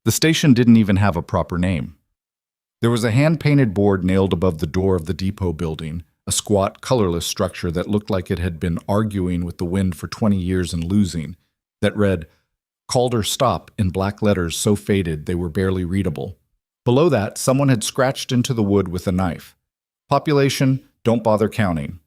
The station didn't even have a proper name. There was a hand-painted board nailed above the door of the depot building, a squat, colorless structure that looked like it had been arguing with the wind for 20 years and losing, that read, "Calder Stop," in black letters so faded they were barely readable. Below that, someone had scratched into the wood with a knife. Population, don't bother counting.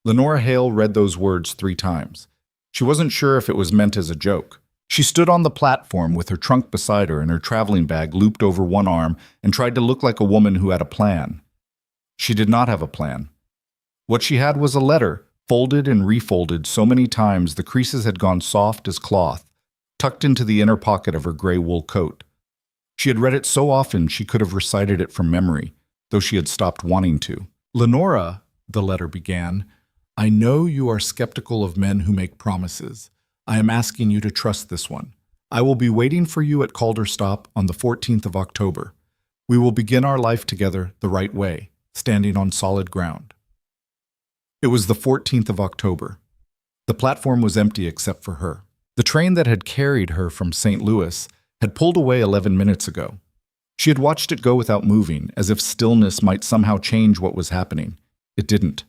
Lenora Hale read those words 3 times. She wasn't sure if it was meant as a joke. She stood on the platform with her trunk beside her and her traveling bag looped over one arm and tried to look like a woman who had a plan. She did not have a plan. What she had was a letter, folded and refolded so many times the creases had gone soft as cloth, tucked into the inner pocket of her gray wool coat. She had read it so often she could have recited it from memory, though she had stopped wanting to. "Lenora," the letter began, "I know you are skeptical of men who make promises. I am asking you to trust this one. I will be waiting for you at Calder Stop on the 14th of October. We will begin our life together the right way, standing on solid ground." It was the 14th of October. The platform was empty except for her. The train that had carried her from St. Louis had pulled away 11 minutes ago. She had watched it go without moving, as if stillness might somehow change what was happening. It didn't.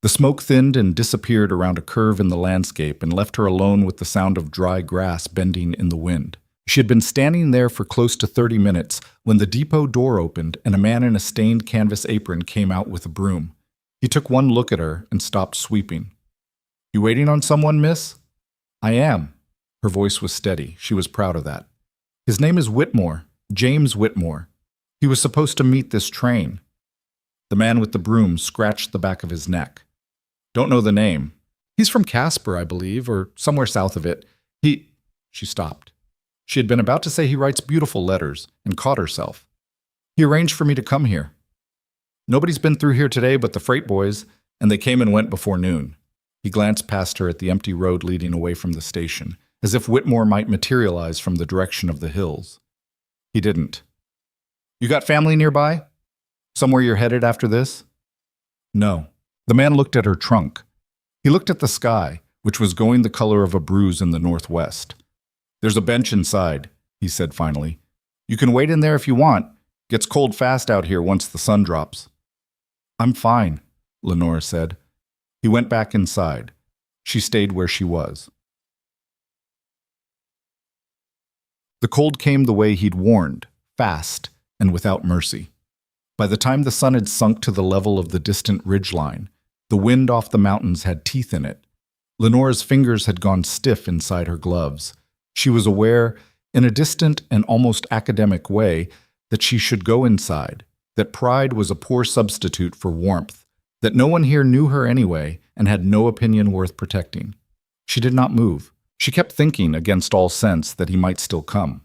The smoke thinned and disappeared around a curve in the landscape and left her alone with the sound of dry grass bending in the wind. She had been standing there for close to 30 minutes when the depot door opened and a man in a stained canvas apron came out with a broom. He took one look at her and stopped sweeping. "You waiting on someone, miss?" "I am." Her voice was steady. She was proud of that. "His name is Whitmore, James Whitmore. He was supposed to meet this train." The man with the broom scratched the back of his neck. "Don't know the name. He's from Casper, I believe, or somewhere south of it. She stopped. She had been about to say he writes beautiful letters, and caught herself. "He arranged for me to come here. Nobody's been through here today but the freight boys, and they came and went before noon." He glanced past her at the empty road leading away from the station, as if Whitmore might materialize from the direction of the hills. He didn't. "You got family nearby? Somewhere you're headed after this?" "No." The man looked at her trunk. He looked at the sky, which was going the color of a bruise in the northwest. "There's a bench inside," he said finally. "You can wait in there if you want. Gets cold fast out here once the sun drops." "I'm fine," Lenora said. He went back inside. She stayed where she was. The cold came the way he'd warned, fast and without mercy. By the time the sun had sunk to the level of the distant ridgeline, the wind off the mountains had teeth in it. Lenora's fingers had gone stiff inside her gloves. She was aware, in a distant and almost academic way, that she should go inside, that pride was a poor substitute for warmth, that no one here knew her anyway and had no opinion worth protecting. She did not move. She kept thinking, against all sense, that he might still come,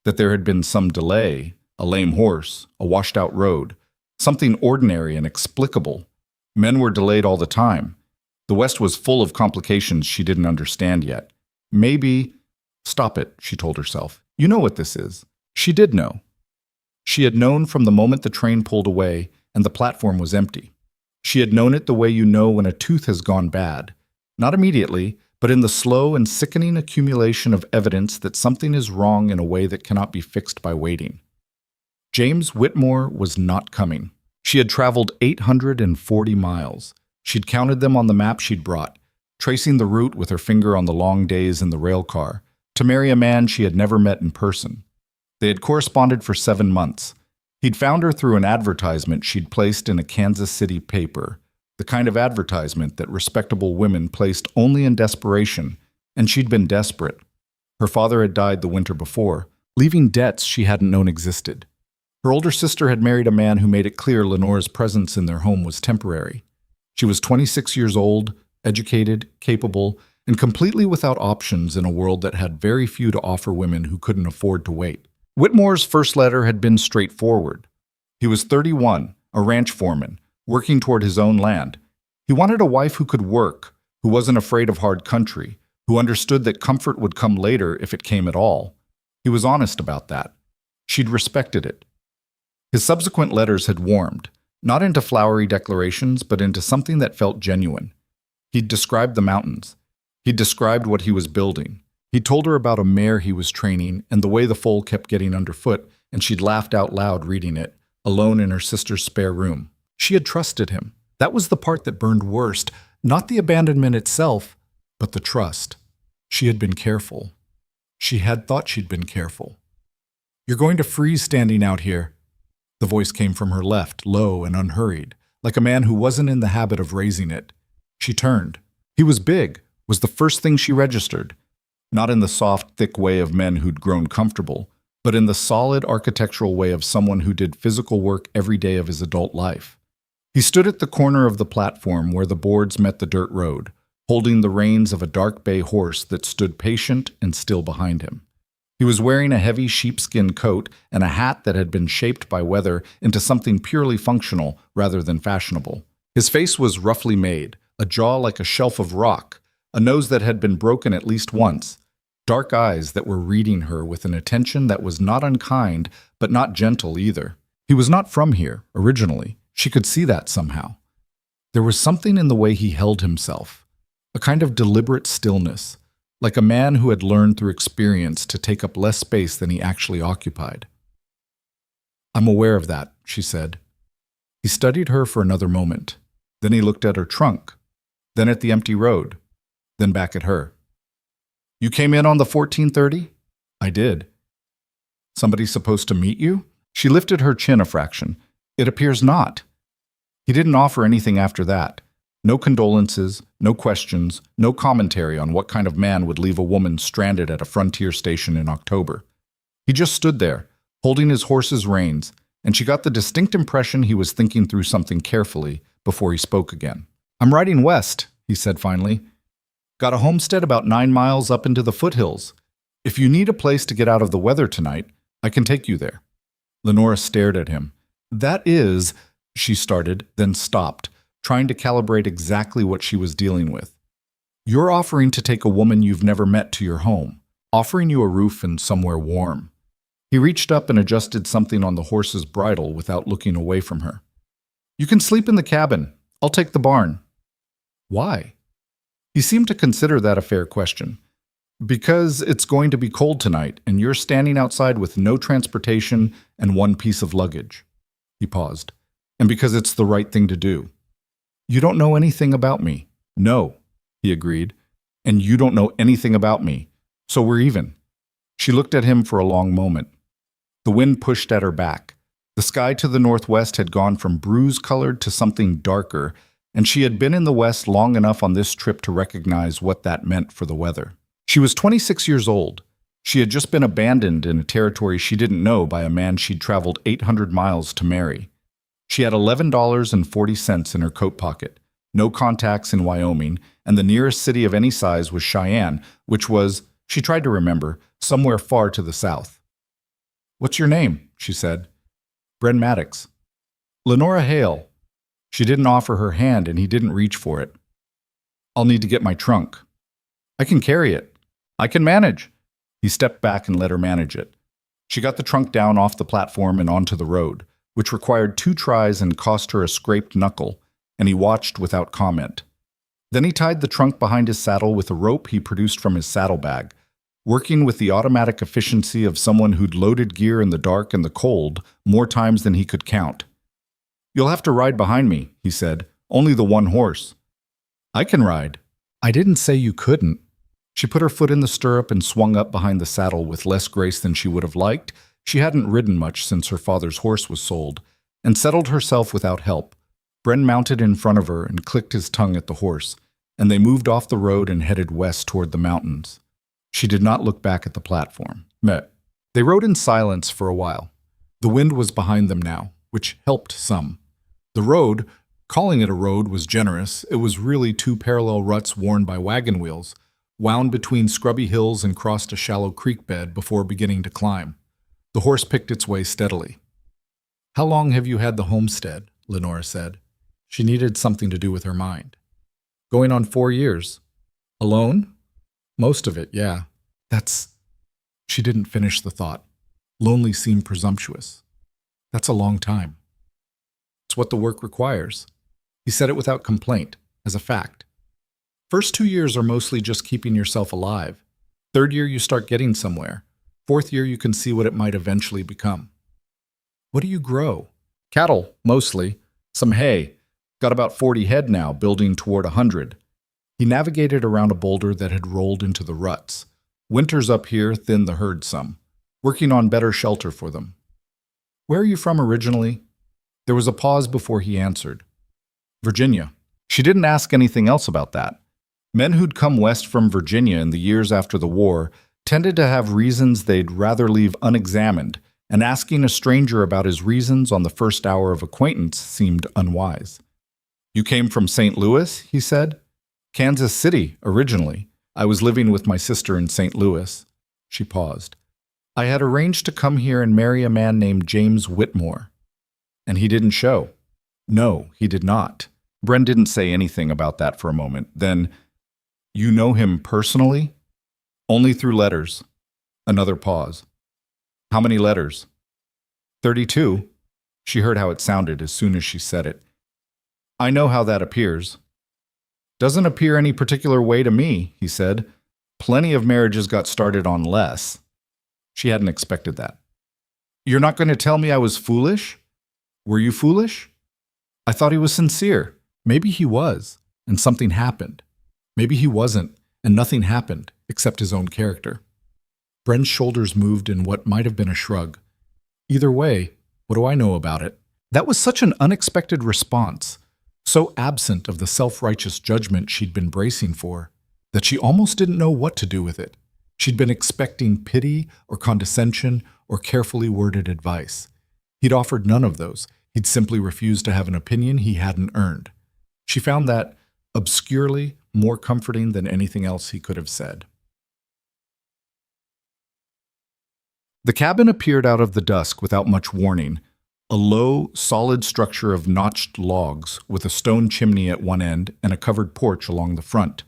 that there had been some delay, a lame horse, a washed-out road, something ordinary and explicable. Men were delayed all the time. The West was full of complications she didn't understand yet. Maybe— Stop it, she told herself. You know what this is. She did know. She had known from the moment the train pulled away and the platform was empty. She had known it the way you know when a tooth has gone bad. Not immediately, but in the slow and sickening accumulation of evidence that something is wrong in a way that cannot be fixed by waiting. James Whitmore was not coming. She had traveled 840 miles. She'd counted them on the map she'd brought, tracing the route with her finger on the long days in the rail car, to marry a man she had never met in person. They had corresponded for 7 months. He'd found her through an advertisement she'd placed in a Kansas City paper, the kind of advertisement that respectable women placed only in desperation, and she'd been desperate. Her father had died the winter before, leaving debts she hadn't known existed. Her older sister had married a man who made it clear Lenora's presence in their home was temporary. She was 26 years old, educated, capable, and completely without options in a world that had very few to offer women who couldn't afford to wait. Whitmore's first letter had been straightforward. He was 31, a ranch foreman, working toward his own land. He wanted a wife who could work, who wasn't afraid of hard country, who understood that comfort would come later if it came at all. He was honest about that. She'd respected it. His subsequent letters had warmed, not into flowery declarations, but into something that felt genuine. He'd described the mountains. He'd described what he was building. He told her about a mare he was training and the way the foal kept getting underfoot, and she'd laughed out loud reading it, alone in her sister's spare room. She had trusted him. That was the part that burned worst, not the abandonment itself, but the trust. She had been careful. She had thought she'd been careful. "You're going to freeze standing out here." The voice came from her left, low and unhurried, like a man who wasn't in the habit of raising it. She turned. He was big, was the first thing she registered. Not in the soft, thick way of men who'd grown comfortable, but in the solid architectural way of someone who did physical work every day of his adult life. He stood at the corner of the platform where the boards met the dirt road, holding the reins of a dark bay horse that stood patient and still behind him. He was wearing a heavy sheepskin coat and a hat that had been shaped by weather into something purely functional rather than fashionable. His face was roughly made, a jaw like a shelf of rock, a nose that had been broken at least once, dark eyes that were reading her with an attention that was not unkind but not gentle either. He was not from here, originally. She could see that somehow. There was something in the way he held himself, a kind of deliberate stillness, like a man who had learned through experience to take up less space than he actually occupied. "I'm aware of that," she said. He studied her for another moment. Then he looked at her trunk, then at the empty road, then back at her. "You came in on the 14:30? "I did." "Somebody supposed to meet you?" She lifted her chin a fraction. "It appears not." He didn't offer anything after that. No condolences, no questions, no commentary on what kind of man would leave a woman stranded at a frontier station in October. He just stood there, holding his horse's reins, and she got the distinct impression he was thinking through something carefully before he spoke again. "I'm riding west," he said finally. "Got a homestead about 9 miles up into the foothills. If you need a place to get out of the weather tonight, I can take you there." Lenora stared at him. "That is," she started, then stopped, trying to calibrate exactly what she was dealing with. "You're offering to take a woman you've never met to your home, offering you a roof and somewhere warm." He reached up and adjusted something on the horse's bridle without looking away from her. "You can sleep in the cabin. I'll take the barn." "Why?" He seemed to consider that a fair question. "Because it's going to be cold tonight, and you're standing outside with no transportation and one piece of luggage." He paused. "And because it's the right thing to do." "You don't know anything about me." "No," he agreed. "And you don't know anything about me. So we're even." She looked at him for a long moment. The wind pushed at her back. The sky to the northwest had gone from bruise-colored to something darker, and she had been in the west long enough on this trip to recognize what that meant for the weather. She was 26 years old. She had just been abandoned in a territory she didn't know by a man she'd traveled 800 miles to marry. She had $11.40 in her coat pocket, no contacts in Wyoming, and the nearest city of any size was Cheyenne, which was, she tried to remember, somewhere far to the south. "What's your name?" she said. "Bren Maddox." "Lenora Hale." She didn't offer her hand, and he didn't reach for it. "I'll need to get my trunk." "I can carry it." "I can manage." He stepped back and let her manage it. She got the trunk down off the platform and onto the road, which required 2 tries and cost her a scraped knuckle, and he watched without comment. Then he tied the trunk behind his saddle with a rope he produced from his saddlebag, working with the automatic efficiency of someone who'd loaded gear in the dark and the cold more times than he could count. "You'll have to ride behind me," he said. "Only the one horse." "I can ride." "I didn't say you couldn't." She put her foot in the stirrup and swung up behind the saddle with less grace than she would have liked. She hadn't ridden much since her father's horse was sold, and settled herself without help. Bren mounted in front of her and clicked his tongue at the horse, and they moved off the road and headed west toward the mountains. She did not look back at the platform. They rode in silence for a while. The wind was behind them now, which helped some. The road, calling it a road was generous. It was really 2 parallel ruts worn by wagon wheels, wound between scrubby hills and crossed a shallow creek bed before beginning to climb. The horse picked its way steadily. "How long have you had the homestead?" Lenora said. She needed something to do with her mind. "Going on 4 years." "Alone?" "Most of it, yeah." "That's—" She didn't finish the thought. Lonely seemed presumptuous. "That's a long time." "It's what the work requires." He said it without complaint, as a fact. "First 2 years are mostly just keeping yourself alive. Third year, you start getting somewhere. Fourth year, you can see what it might eventually become. What do you grow? Cattle, mostly. Some hay. Got about 40 head now, building toward 100. He navigated around a boulder that had rolled into the ruts. Winters up here thin the herd some. Working on better shelter for them. Where are you from originally? There was a pause before he answered. Virginia. She didn't ask anything else about that. Men who'd come west from Virginia in the years after the war tended to have reasons they'd rather leave unexamined, and asking a stranger about his reasons on the first hour of acquaintance seemed unwise. You came from St. Louis, he said. Kansas City, originally. I was living with my sister in St. Louis. She paused. I had arranged to come here and marry a man named James Whitmore. And he didn't show. No, he did not. Bren didn't say anything about that for a moment. Then, you know him personally? Only through letters. Another pause. How many letters? 32. She heard how it sounded as soon as she said it. I know how that appears. Doesn't appear any particular way to me, he said. Plenty of marriages got started on less. She hadn't expected that. You're not going to tell me I was foolish? Were you foolish? I thought he was sincere. Maybe he was, and something happened. Maybe he wasn't, and nothing happened, except his own character. Bren's shoulders moved in what might have been a shrug. Either way, what do I know about it? That was such an unexpected response, so absent of the self-righteous judgment she'd been bracing for, that she almost didn't know what to do with it. She'd been expecting pity or condescension or carefully worded advice. He'd offered none of those. He'd simply refused to have an opinion he hadn't earned. She found that obscurely more comforting than anything else he could have said. The cabin appeared out of the dusk without much warning, a low, solid structure of notched logs with a stone chimney at one end and a covered porch along the front.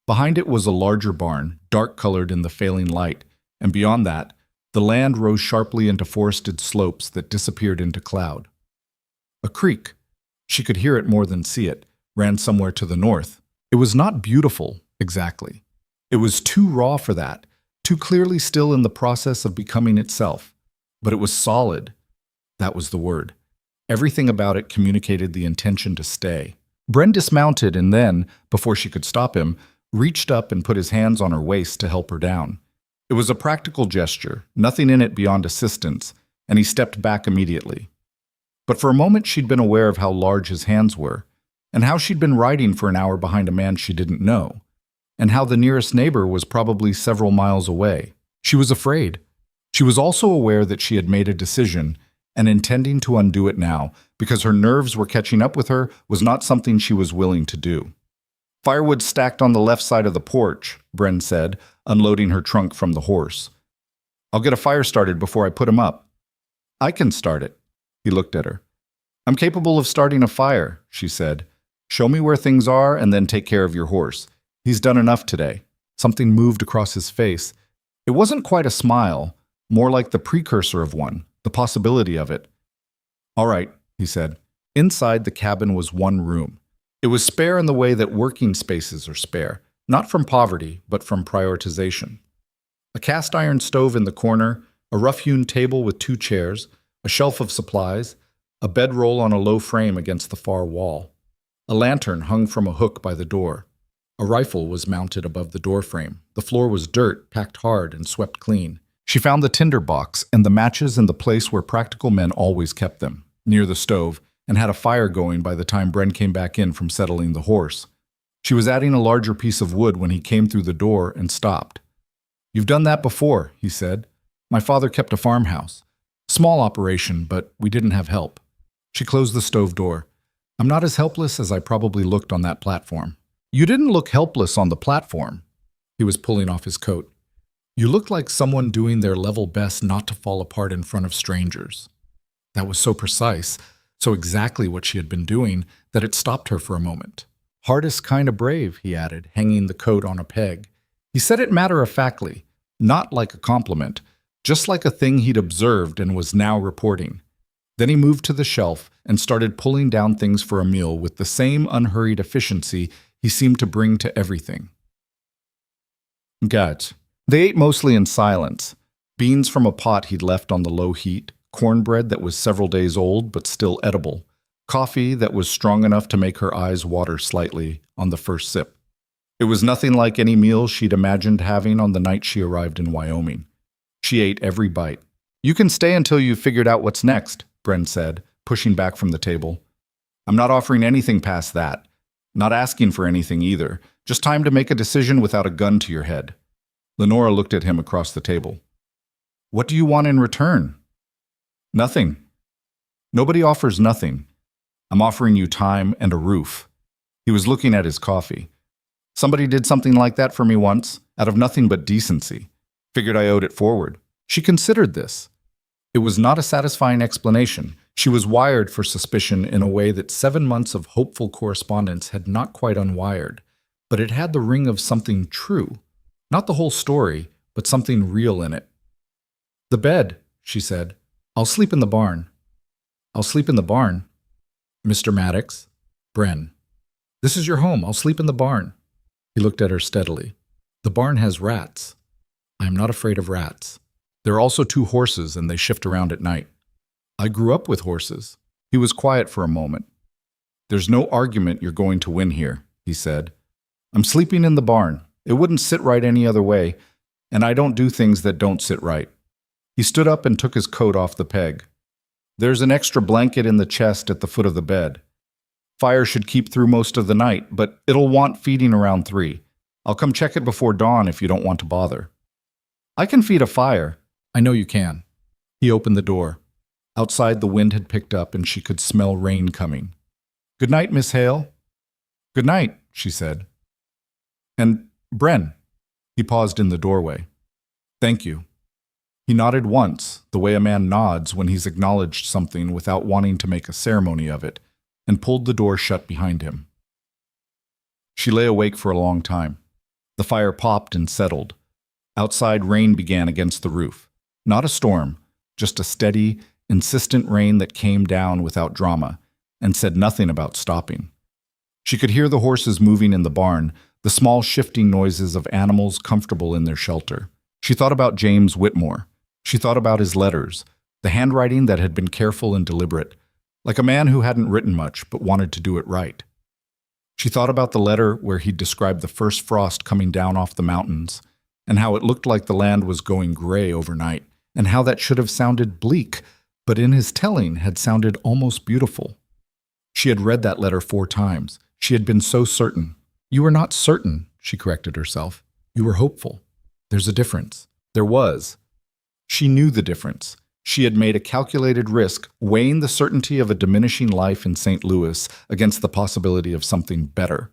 Behind it was a larger barn, dark-colored in the failing light, and beyond that, the land rose sharply into forested slopes that disappeared into cloud. A creek, she could hear it more than see it, ran somewhere to the north. It was not beautiful, exactly. It was too raw for that, too clearly still in the process of becoming itself. But it was solid. That was the word. Everything about it communicated the intention to stay. Bren dismounted and then, before she could stop him, reached up and put his hands on her waist to help her down. It was a practical gesture, nothing in it beyond assistance, and he stepped back immediately. But for a moment she'd been aware of how large his hands were, and how she'd been riding for an hour behind a man she didn't know, and how the nearest neighbor was probably several miles away. She was afraid. She was also aware that she had made a decision, and intending to undo it now, because her nerves were catching up with her, was not something she was willing to do. Firewood stacked on the left side of the porch, Bren said, unloading her trunk from the horse. I'll get a fire started before I put him up. I can start it. He looked at her. I'm capable of starting a fire, she said. Show me where things are and then take care of your horse. He's done enough today. Something moved across his face. It wasn't quite a smile, more like the precursor of one, the possibility of it. All right, he said. Inside the cabin was one room. It was spare in the way that working spaces are spare, not from poverty, but from prioritization. A cast-iron stove in the corner, a rough-hewn table with 2 chairs, a shelf of supplies, a bedroll on a low frame against the far wall. A lantern hung from a hook by the door. A rifle was mounted above the doorframe. The floor was dirt, packed hard and swept clean. She found the tinder box and the matches in the place where practical men always kept them, near the stove, and had a fire going by the time Bren came back in from settling the horse. She was adding a larger piece of wood when he came through the door and stopped. You've done that before, he said. My father kept a farmhouse. Small operation, but we didn't have help. She closed the stove door. I'm not as helpless as I probably looked on that platform. You didn't look helpless on the platform. He was pulling off his coat. You looked like someone doing their level best not to fall apart in front of strangers. That was so precise, so exactly what she had been doing, that it stopped her for a moment. Hardest kind of brave, he added, hanging the coat on a peg. He said it matter-of-factly, not like a compliment, just like a thing he'd observed and was now reporting. Then he moved to the shelf and started pulling down things for a meal with the same unhurried efficiency he seemed to bring to everything. Gut, They ate mostly in silence. Beans from a pot he'd left on the low heat, cornbread that was several days old but still edible, coffee that was strong enough to make her eyes water slightly on the first sip. It was nothing like any meal she'd imagined having on the night she arrived in Wyoming. She ate every bite. "You can stay until you've figured out what's next," Bren said, pushing back from the table. "I'm not offering anything past that. Not asking for anything either. Just time to make a decision without a gun to your head." Lenora looked at him across the table. "What do you want in return?" "Nothing. Nobody offers nothing. I'm offering you time and a roof." He was looking at his coffee. "Somebody did something like that for me once, out of nothing but decency. Figured I owed it forward." She considered this. It was not a satisfying explanation. She was wired for suspicion in a way that 7 months of hopeful correspondence had not quite unwired, but it had the ring of something true. Not the whole story, but something real in it. "The bed," she said. "I'll sleep in the barn." "I'll sleep in the barn?" "Mr. Maddox." "Bren." "This is your home. I'll sleep in the barn." He looked at her steadily. "The barn has rats. I am not afraid of rats. There are also 2 horses, and they shift around at night. I grew up with horses." He was quiet for a moment. "There's no argument you're going to win here," he said. "I'm sleeping in the barn. It wouldn't sit right any other way, and I don't do things that don't sit right." He stood up and took his coat off the peg. "There's an extra blanket in the chest at the foot of the bed. Fire should keep through most of the night, but it'll want feeding around 3. I'll come check it before dawn if you don't want to bother." "I can feed a fire." "I know you can." He opened the door. Outside, the wind had picked up and she could smell rain coming. "Good night, Miss Hale." "Good night," she said. "And, Bren." He paused in the doorway. "Thank you." He nodded once, the way a man nods when he's acknowledged something without wanting to make a ceremony of it, and pulled the door shut behind him. She lay awake for a long time. The fire popped and settled. Outside, rain began against the roof. Not a storm, just a steady, insistent rain that came down without drama, and said nothing about stopping. She could hear the horses moving in the barn, the small shifting noises of animals comfortable in their shelter. She thought about James Whitmore. She thought about his letters, the handwriting that had been careful and deliberate, like a man who hadn't written much but wanted to do it right. She thought about the letter where he'd described the first frost coming down off the mountains, and how it looked like the land was going gray overnight, and how that should have sounded bleak, but in his telling had sounded almost beautiful. She had read that letter 4 times. She had been so certain. "You were not certain," she corrected herself. "You were hopeful. There's a difference." There was. She knew the difference. She had made a calculated risk, weighing the certainty of a diminishing life in St. Louis against the possibility of something better.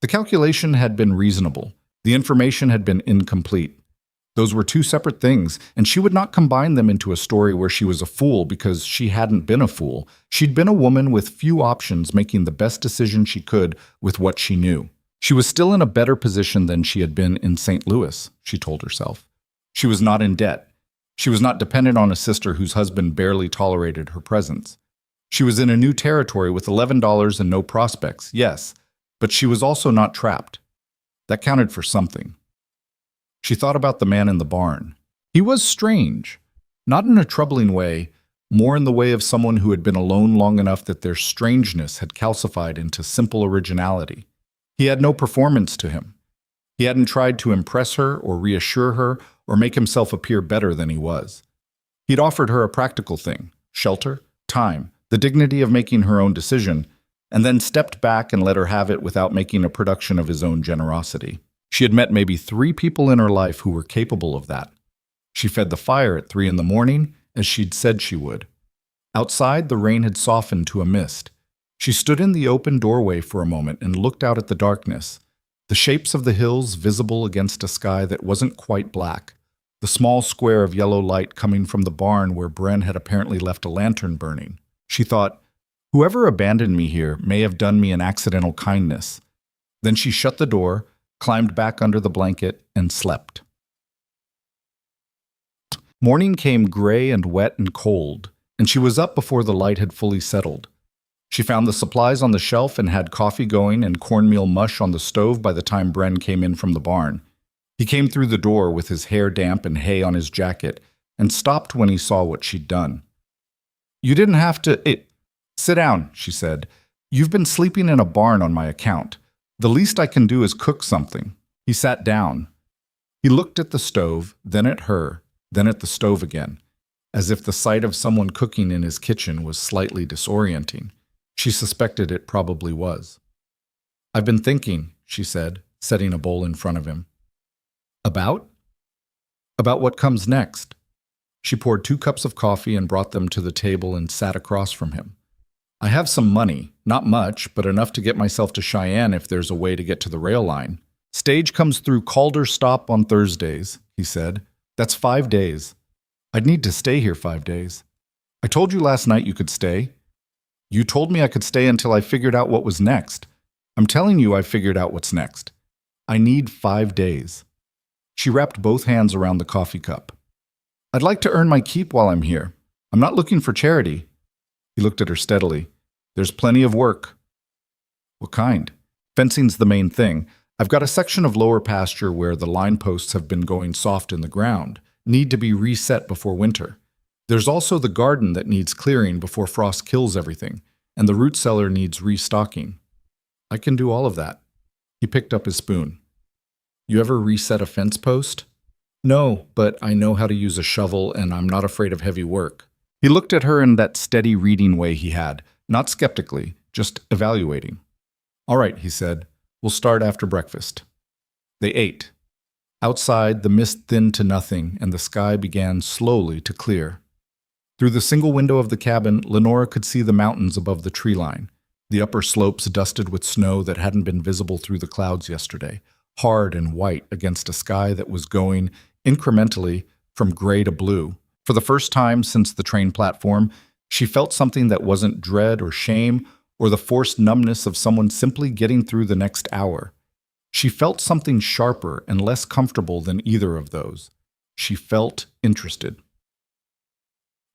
The calculation had been reasonable. The information had been incomplete. Those were 2 separate things, and she would not combine them into a story where she was a fool because she hadn't been a fool. She'd been a woman with few options, making the best decision she could with what she knew. She was still in a better position than she had been in St. Louis, she told herself. She was not in debt. She was not dependent on a sister whose husband barely tolerated her presence. She was in a new territory with $11 and no prospects, yes, but she was also not trapped. That counted for something. She thought about the man in the barn. He was strange, not in a troubling way, more in the way of someone who had been alone long enough that their strangeness had calcified into simple originality. He had no performance to him. He hadn't tried to impress her or reassure her or make himself appear better than he was. He'd offered her a practical thing, shelter, time, the dignity of making her own decision, and then stepped back and let her have it without making a production of his own generosity. She had met maybe 3 people in her life who were capable of that. She fed the fire at 3 in the morning, as she'd said she would. Outside, the rain had softened to a mist. She stood in the open doorway for a moment and looked out at the darkness, the shapes of the hills visible against a sky that wasn't quite black, the small square of yellow light coming from the barn where Bren had apparently left a lantern burning. She thought, whoever abandoned me here may have done me an accidental kindness. Then she shut the door, climbed back under the blanket, and slept. Morning came gray and wet and cold, and she was up before the light had fully settled. She found the supplies on the shelf and had coffee going and cornmeal mush on the stove by the time Bren came in from the barn. He came through the door with his hair damp and hay on his jacket and stopped when he saw what she'd done. "You didn't have to— Sit down," she said. "You've been sleeping in a barn on my account. The least I can do is cook something." He sat down. He looked at the stove, then at her, then at the stove again, as if the sight of someone cooking in his kitchen was slightly disorienting. She suspected it probably was. "I've been thinking," she said, setting a bowl in front of him. About? About what comes next." She poured 2 cups of coffee and brought them to the table and sat across from him. "I have some money, not much, but enough to get myself to Cheyenne if there's a way to get to the rail line. Stage comes through Calder Stop on Thursdays," he said. "That's 5 days. I'd need to stay here 5 days. I told you last night you could stay. You told me I could stay until I figured out what was next. I'm telling you I figured out what's next. I need 5 days." She wrapped both hands around the coffee cup. "I'd like to earn my keep while I'm here. I'm not looking for charity." He looked at her steadily. "There's plenty of work." "What kind?" "Fencing's the main thing. I've got a section of lower pasture where the line posts have been going soft in the ground, need to be reset before winter. There's also the garden that needs clearing before frost kills everything, and the root cellar needs restocking. I can do all of that." He picked up his spoon. "You ever reset a fence post?" "No, but I know how to use a shovel, and I'm not afraid of heavy work." He looked at her in that steady reading way he had, not skeptically, just evaluating. "All right," he said. "We'll start after breakfast." They ate. Outside, the mist thinned to nothing, and the sky began slowly to clear. Through the single window of the cabin, Lenora could see the mountains above the tree line, the upper slopes dusted with snow that hadn't been visible through the clouds yesterday, hard and white against a sky that was going, incrementally, from gray to blue. For the first time since the train platform, she felt something that wasn't dread or shame or the forced numbness of someone simply getting through the next hour. She felt something sharper and less comfortable than either of those. She felt interested.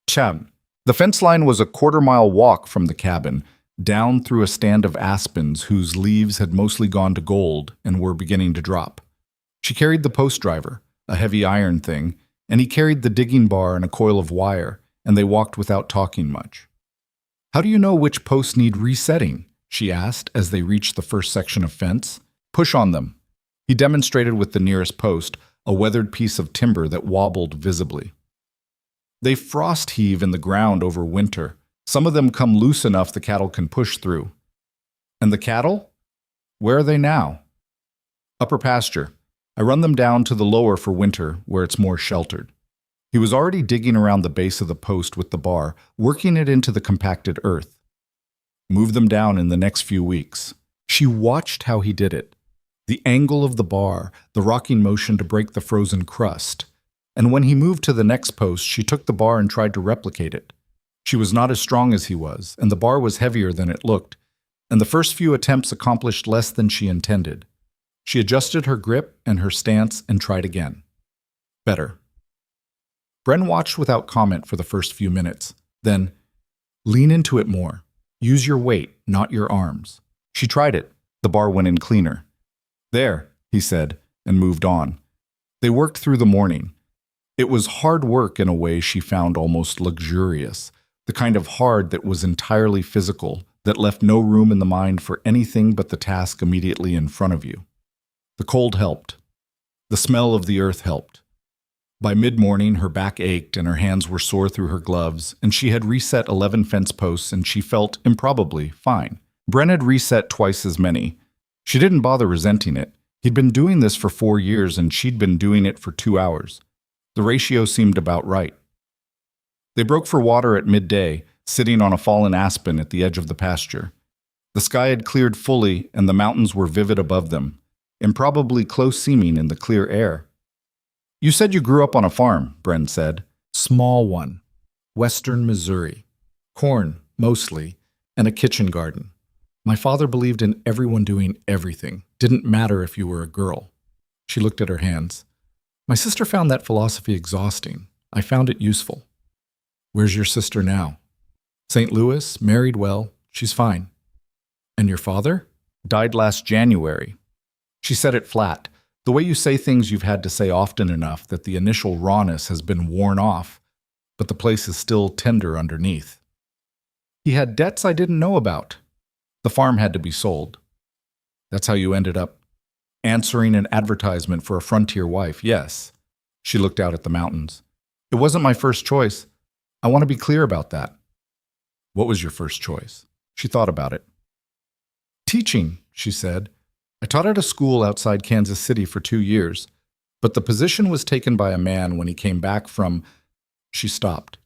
Cham. The fence line was a quarter-mile walk from the cabin, down through a stand of aspens whose leaves had mostly gone to gold and were beginning to drop. She carried the post driver, a heavy iron thing, and he carried the digging bar and a coil of wire, and they walked without talking much. "How do you know which posts need resetting?" she asked as they reached the first section of fence. "Push on them." He demonstrated with the nearest post, a weathered piece of timber that wobbled visibly. "They frost heave in the ground over winter. Some of them come loose enough the cattle can push through." "And the cattle? Where are they now?" "Upper pasture. I run them down to the lower for winter, where it's more sheltered." He was already digging around the base of the post with the bar, working it into the compacted earth. "Move them down in the next few weeks." She watched how he did it. The angle of the bar, the rocking motion to break the frozen crust. And when he moved to the next post, she took the bar and tried to replicate it. She was not as strong as he was, and the bar was heavier than it looked, and the first few attempts accomplished less than she intended. She adjusted her grip and her stance and tried again. Better. Bren watched without comment for the first few minutes. Then, "Lean into it more. Use your weight, not your arms." She tried it. The bar went in cleaner. "There," he said, and moved on. They worked through the morning. It was hard work in a way she found almost luxurious, the kind of hard that was entirely physical, that left no room in the mind for anything but the task immediately in front of you. The cold helped. The smell of the earth helped. By mid-morning, her back ached and her hands were sore through her gloves, and she had reset 11 fence posts and she felt, improbably, fine. Bren had reset twice as many. She didn't bother resenting it. He'd been doing this for 4 years and she'd been doing it for 2 hours. The ratio seemed about right. They broke for water at midday, sitting on a fallen aspen at the edge of the pasture. The sky had cleared fully and the mountains were vivid above them, improbably close-seeming in the clear air. "You said you grew up on a farm," Bren said. "Small one. Western Missouri. Corn, mostly, and a kitchen garden. My father believed in everyone doing everything. Didn't matter if you were a girl." She looked at her hands. "My sister found that philosophy exhausting. I found it useful." "Where's your sister now?" "St. Louis, married well. She's fine." "And your father?" "Died last January." She said it flat, The way you say things you've had to say often enough that the initial rawness has been worn off, but the place is still tender underneath. He had debts I didn't know about. The farm had to be sold. That's how you ended up answering an advertisement for a frontier wife, yes. She looked out at the mountains. It wasn't my first choice. I want to be clear about that. What was your first choice? She thought about it. Teaching, she said. I taught at a school outside Kansas City for 2 years, but the position was taken by a man when he came back from... She stopped.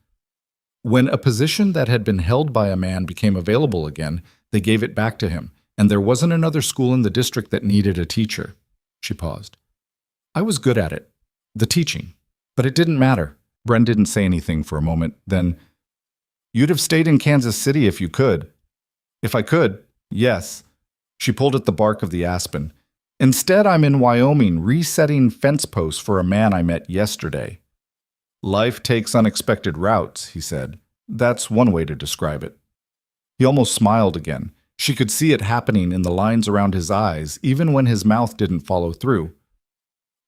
When a position that had been held by a man became available again, they gave it back to him, and there wasn't another school in the district that needed a teacher. She paused. I was good at it, the teaching, but it didn't matter. Bren didn't say anything for a moment. Then, you'd have stayed in Kansas City if you could. If I could, yes. She pulled at the bark of the aspen. Instead, I'm in Wyoming resetting fence posts for a man I met yesterday. Life takes unexpected routes, he said. That's one way to describe it. He almost smiled again. She could see it happening in the lines around his eyes, even when his mouth didn't follow through.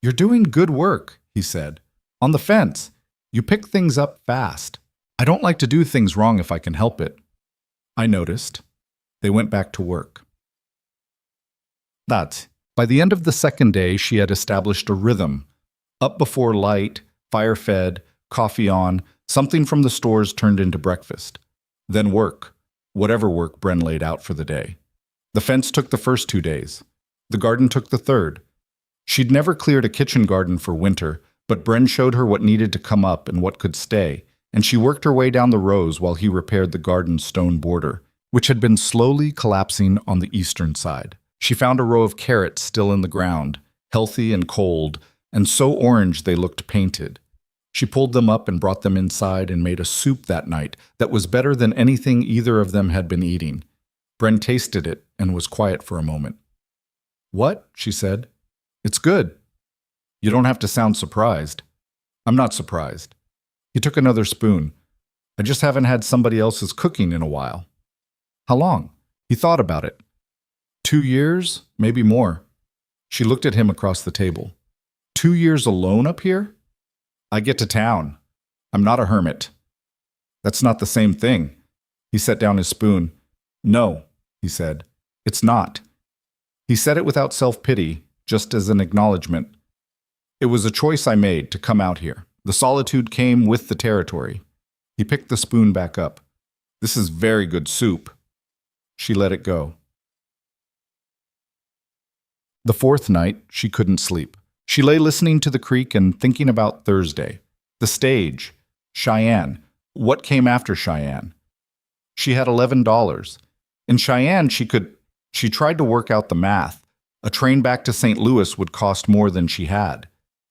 You're doing good work, he said. On the fence. You pick things up fast. I don't like to do things wrong if I can help it. I noticed. They went back to work. By the end of the second day, she had established a rhythm. Up before light, fire-fed, coffee on, something from the stores turned into breakfast. Then work, whatever work Bren laid out for the day. The fence took the first 2 days. The garden took the third. She'd never cleared a kitchen garden for winter, but Bren showed her what needed to come up and what could stay, and she worked her way down the rows while he repaired the garden's stone border, which had been slowly collapsing on the eastern side. She found a row of carrots still in the ground, healthy and cold, and so orange they looked painted. She pulled them up and brought them inside and made a soup that night that was better than anything either of them had been eating. Bren tasted it and was quiet for a moment. What? She said. It's good. You don't have to sound surprised. I'm not surprised. He took another spoon. I just haven't had somebody else's cooking in a while. How long? He thought about it. 2 years, maybe more. She looked at him across the table. 2 years alone up here? I get to town. I'm not a hermit. That's not the same thing. He set down his spoon. No, he said. It's not. He said it without self-pity, just as an acknowledgement. It was a choice I made to come out here. The solitude came with the territory. He picked the spoon back up. This is very good soup. She let it go. The fourth night, she couldn't sleep. She lay listening to the creek and thinking about Thursday. The stage. Cheyenne. What came after Cheyenne? She had $11. In Cheyenne, she tried to work out the math. A train back to St. Louis would cost more than she had.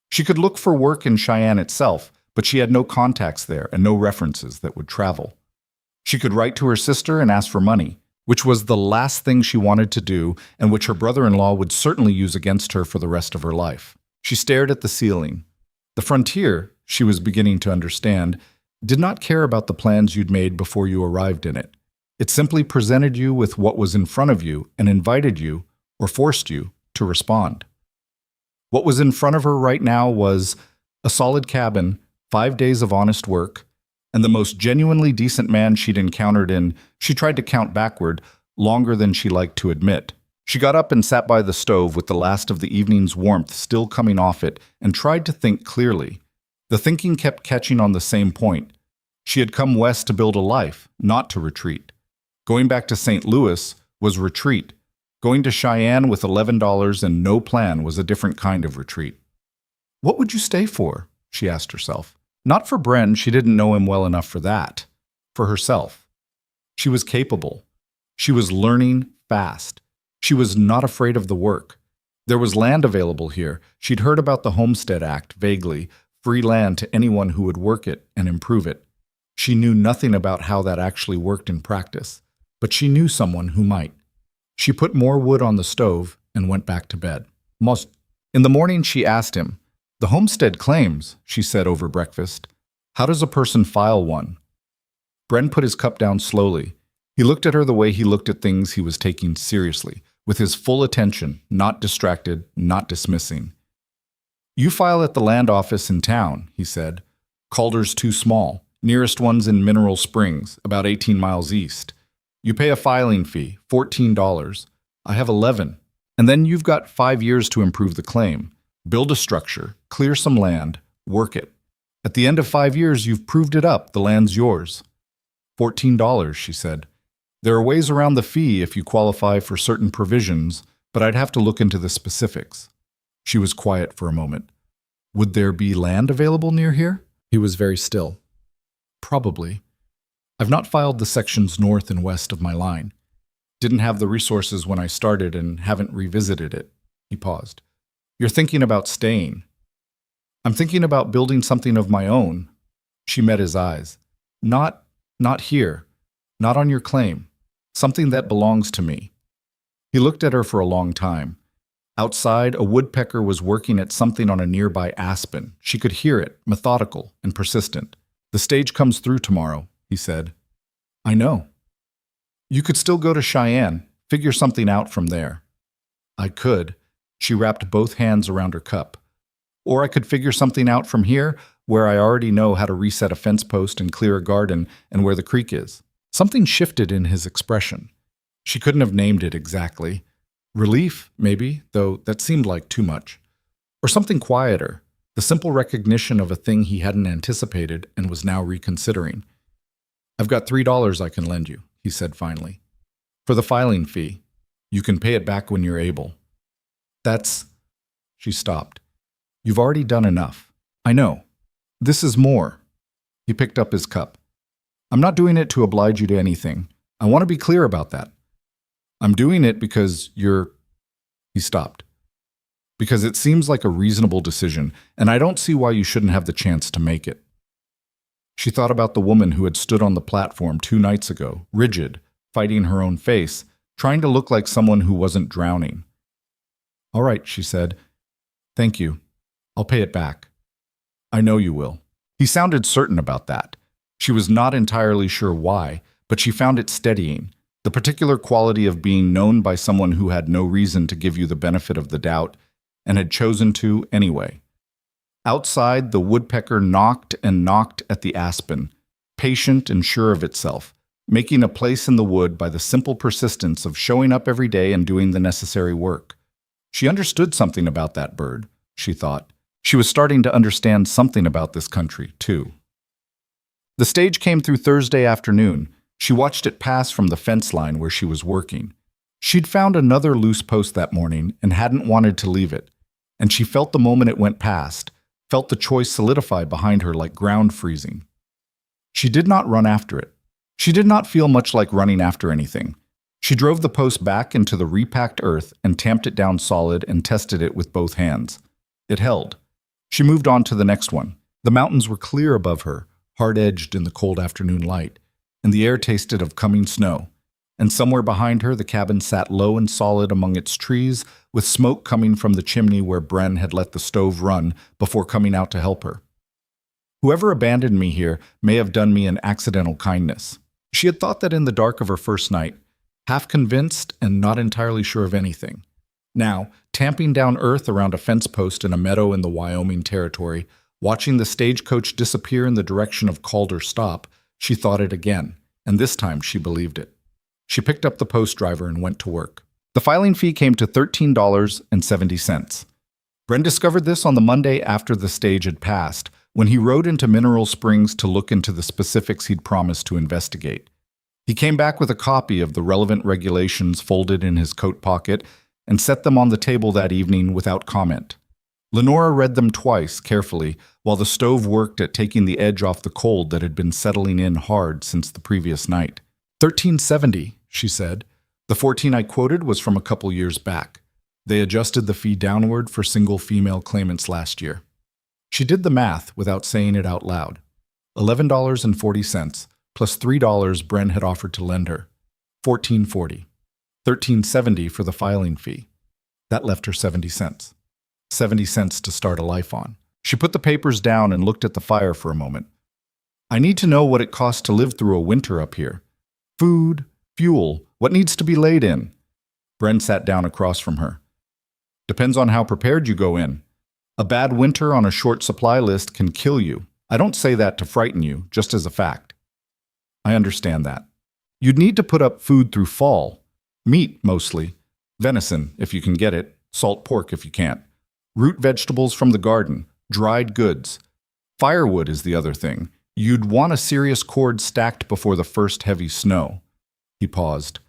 She could look for work in Cheyenne itself, but she had no contacts there and no references that would travel. She could write to her sister and ask for money, which was the last thing she wanted to do and which her brother-in-law would certainly use against her for the rest of her life. She stared at the ceiling. The frontier, she was beginning to understand, did not care about the plans you'd made before you arrived in it. It simply presented you with what was in front of you and invited you, or forced you, to respond. What was in front of her right now was a solid cabin, 5 days of honest work, and the most genuinely decent man she'd encountered in, she tried to count backward, longer than she liked to admit. She got up and sat by the stove with the last of the evening's warmth still coming off it and tried to think clearly. The thinking kept catching on the same point. She had come west to build a life, not to retreat. Going back to St. Louis was retreat. Going to Cheyenne with $11 and no plan was a different kind of retreat. What would you stay for? She asked herself. Not for Bren, she didn't know him well enough for that. For herself. She was capable. She was learning fast. She was not afraid of the work. There was land available here. She'd heard about the Homestead Act, vaguely, free land to anyone who would work it and improve it. She knew nothing about how that actually worked in practice, but she knew someone who might. She put more wood on the stove and went back to bed. In the morning, she asked him, "The homestead claims," she said over breakfast. "How does a person file one?" Bren put his cup down slowly. He looked at her the way he looked at things he was taking seriously, with his full attention, not distracted, not dismissing. You file at the land office in town, he said. Calder's too small. Nearest one's in Mineral Springs, about 18 miles east. You pay a filing fee, $14. I have 11. And then you've got 5 years to improve the claim. Build a structure, clear some land, work it. At the end of 5 years, you've proved it up. The land's yours. $14, she said. There are ways around the fee if you qualify for certain provisions, but I'd have to look into the specifics. She was quiet for a moment. Would there be land available near here? He was very still. Probably. I've not filed the sections north and west of my line. Didn't have the resources when I started and haven't revisited it. He paused. You're thinking about staying. I'm thinking about building something of my own. She met his eyes. Not here. Not on your claim. Something that belongs to me. He looked at her for a long time. Outside, a woodpecker was working at something on a nearby aspen. She could hear it, methodical and persistent. The stage comes through tomorrow, he said. I know. You could still go to Cheyenne, figure something out from there. I could. She wrapped both hands around her cup. Or I could figure something out from here, where I already know how to reset a fence post and clear a garden and where the creek is. Something shifted in his expression. She couldn't have named it exactly. Relief, maybe, though that seemed like too much. Or something quieter, the simple recognition of a thing he hadn't anticipated and was now reconsidering. I've got $3 I can lend you, he said finally. For the filing fee. You can pay it back when you're able. That's... She stopped. You've already done enough. I know. This is more. He picked up his cup. I'm not doing it to oblige you to anything. I want to be clear about that. I'm doing it because you're... He stopped. Because it seems like a reasonable decision, and I don't see why you shouldn't have the chance to make it. She thought about the woman who had stood on the platform 2 nights ago, rigid, fighting her own face, trying to look like someone who wasn't drowning. All right, she said. Thank you. I'll pay it back. I know you will. He sounded certain about that. She was not entirely sure why, but she found it steadying. The particular quality of being known by someone who had no reason to give you the benefit of the doubt and had chosen to anyway. Outside, the woodpecker knocked and knocked at the aspen, patient and sure of itself, making a place in the wood by the simple persistence of showing up every day and doing the necessary work. She understood something about that bird, she thought. She was starting to understand something about this country, too. The stage came through Thursday afternoon. She watched it pass from the fence line where she was working. She'd found another loose post that morning and hadn't wanted to leave it, and she felt the moment it went past, felt the choice solidify behind her like ground freezing. She did not run after it. She did not feel much like running after anything. She drove the post back into the repacked earth and tamped it down solid and tested it with both hands. It held. She moved on to the next one. The mountains were clear above her, hard-edged in the cold afternoon light, and the air tasted of coming snow. And somewhere behind her, the cabin sat low and solid among its trees, with smoke coming from the chimney where Bren had let the stove run before coming out to help her. Whoever abandoned me here may have done me an accidental kindness. She had thought that in the dark of her first night, half convinced and not entirely sure of anything. Now, tamping down earth around a fence post in a meadow in the Wyoming territory, watching the stagecoach disappear in the direction of Calder Stop, she thought it again, and this time she believed it. She picked up the post driver and went to work. The filing fee came to $13.70. Bren discovered this on the Monday after the stage had passed, when he rode into Mineral Springs to look into the specifics he'd promised to investigate. He came back with a copy of the relevant regulations folded in his coat pocket and set them on the table that evening without comment. Lenora read them twice, carefully, while the stove worked at taking the edge off the cold that had been settling in hard since the previous night. $13.70, she said. The 14 I quoted was from a couple years back. They adjusted the fee downward for single female claimants last year. She did the math without saying it out loud. $11.40, plus $3 Bren had offered to lend her. $14.40. $13.70 for the filing fee. That left her 70 cents. 70 cents to start a life on. She put the papers down and looked at the fire for a moment. I need to know what it costs to live through a winter up here. Food, fuel, what needs to be laid in? Bren sat down across from her. Depends on how prepared you go in. A bad winter on a short supply list can kill you. I don't say that to frighten you, just as a fact. I understand that. You'd need to put up food through fall. Meat, mostly. Venison, if you can get it. Salt pork, if you can't. Root vegetables from the garden. Dried goods. Firewood is the other thing. You'd want a serious cord stacked before the first heavy snow. He paused.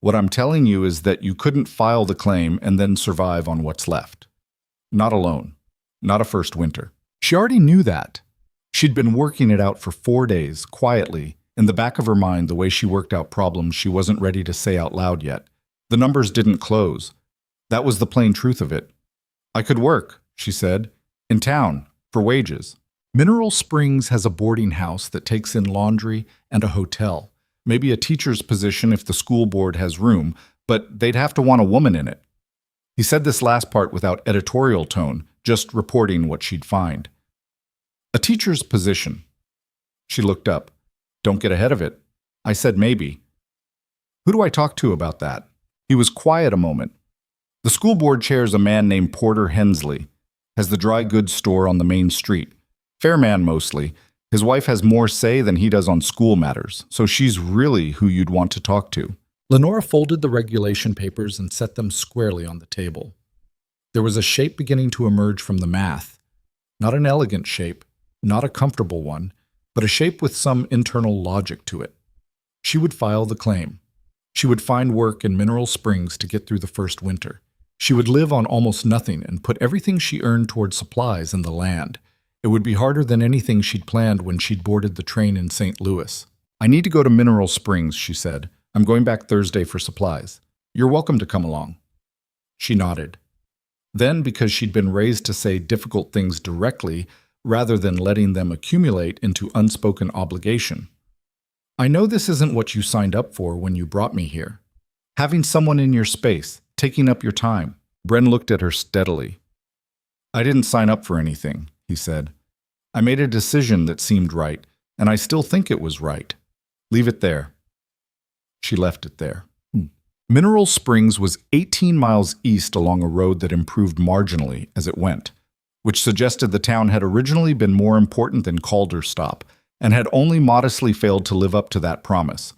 What I'm telling you is that you couldn't file the claim and then survive on what's left. Not alone. Not a first winter. She already knew that. She'd been working it out for 4 days, quietly, in the back of her mind, the way she worked out problems she wasn't ready to say out loud yet. The numbers didn't close. That was the plain truth of it. I could work, she said, in town, for wages. Mineral Springs has a boarding house that takes in laundry and a hotel. Maybe a teacher's position if the school board has room, but they'd have to want a woman in it. He said this last part without editorial tone, just reporting what she'd find. A teacher's position. She looked up. Don't get ahead of it. I said maybe. Who do I talk to about that? He was quiet a moment. The school board chair's a man named Porter Hensley. Has the dry goods store on the main street. Fair man mostly. His wife has more say than he does on school matters, so she's really who you'd want to talk to. Lenora folded the regulation papers and set them squarely on the table. There was a shape beginning to emerge from the math. Not an elegant shape, not a comfortable one, but a shape with some internal logic to it. She would file the claim. She would find work in Mineral Springs to get through the first winter. She would live on almost nothing and put everything she earned toward supplies in the land. It would be harder than anything she'd planned when she'd boarded the train in St. Louis. I need to go to Mineral Springs, she said. I'm going back Thursday for supplies. You're welcome to come along. She nodded. Then, because she'd been raised to say difficult things directly, rather than letting them accumulate into unspoken obligation. I know this isn't what you signed up for when you brought me here. Having someone in your space, taking up your time. Bren looked at her steadily. I didn't sign up for anything, he said. I made a decision that seemed right, and I still think it was right. Leave it there. She left it there. Mineral Springs was 18 miles east along a road that improved marginally as it went, which suggested the town had originally been more important than Calderstop and had only modestly failed to live up to that promise.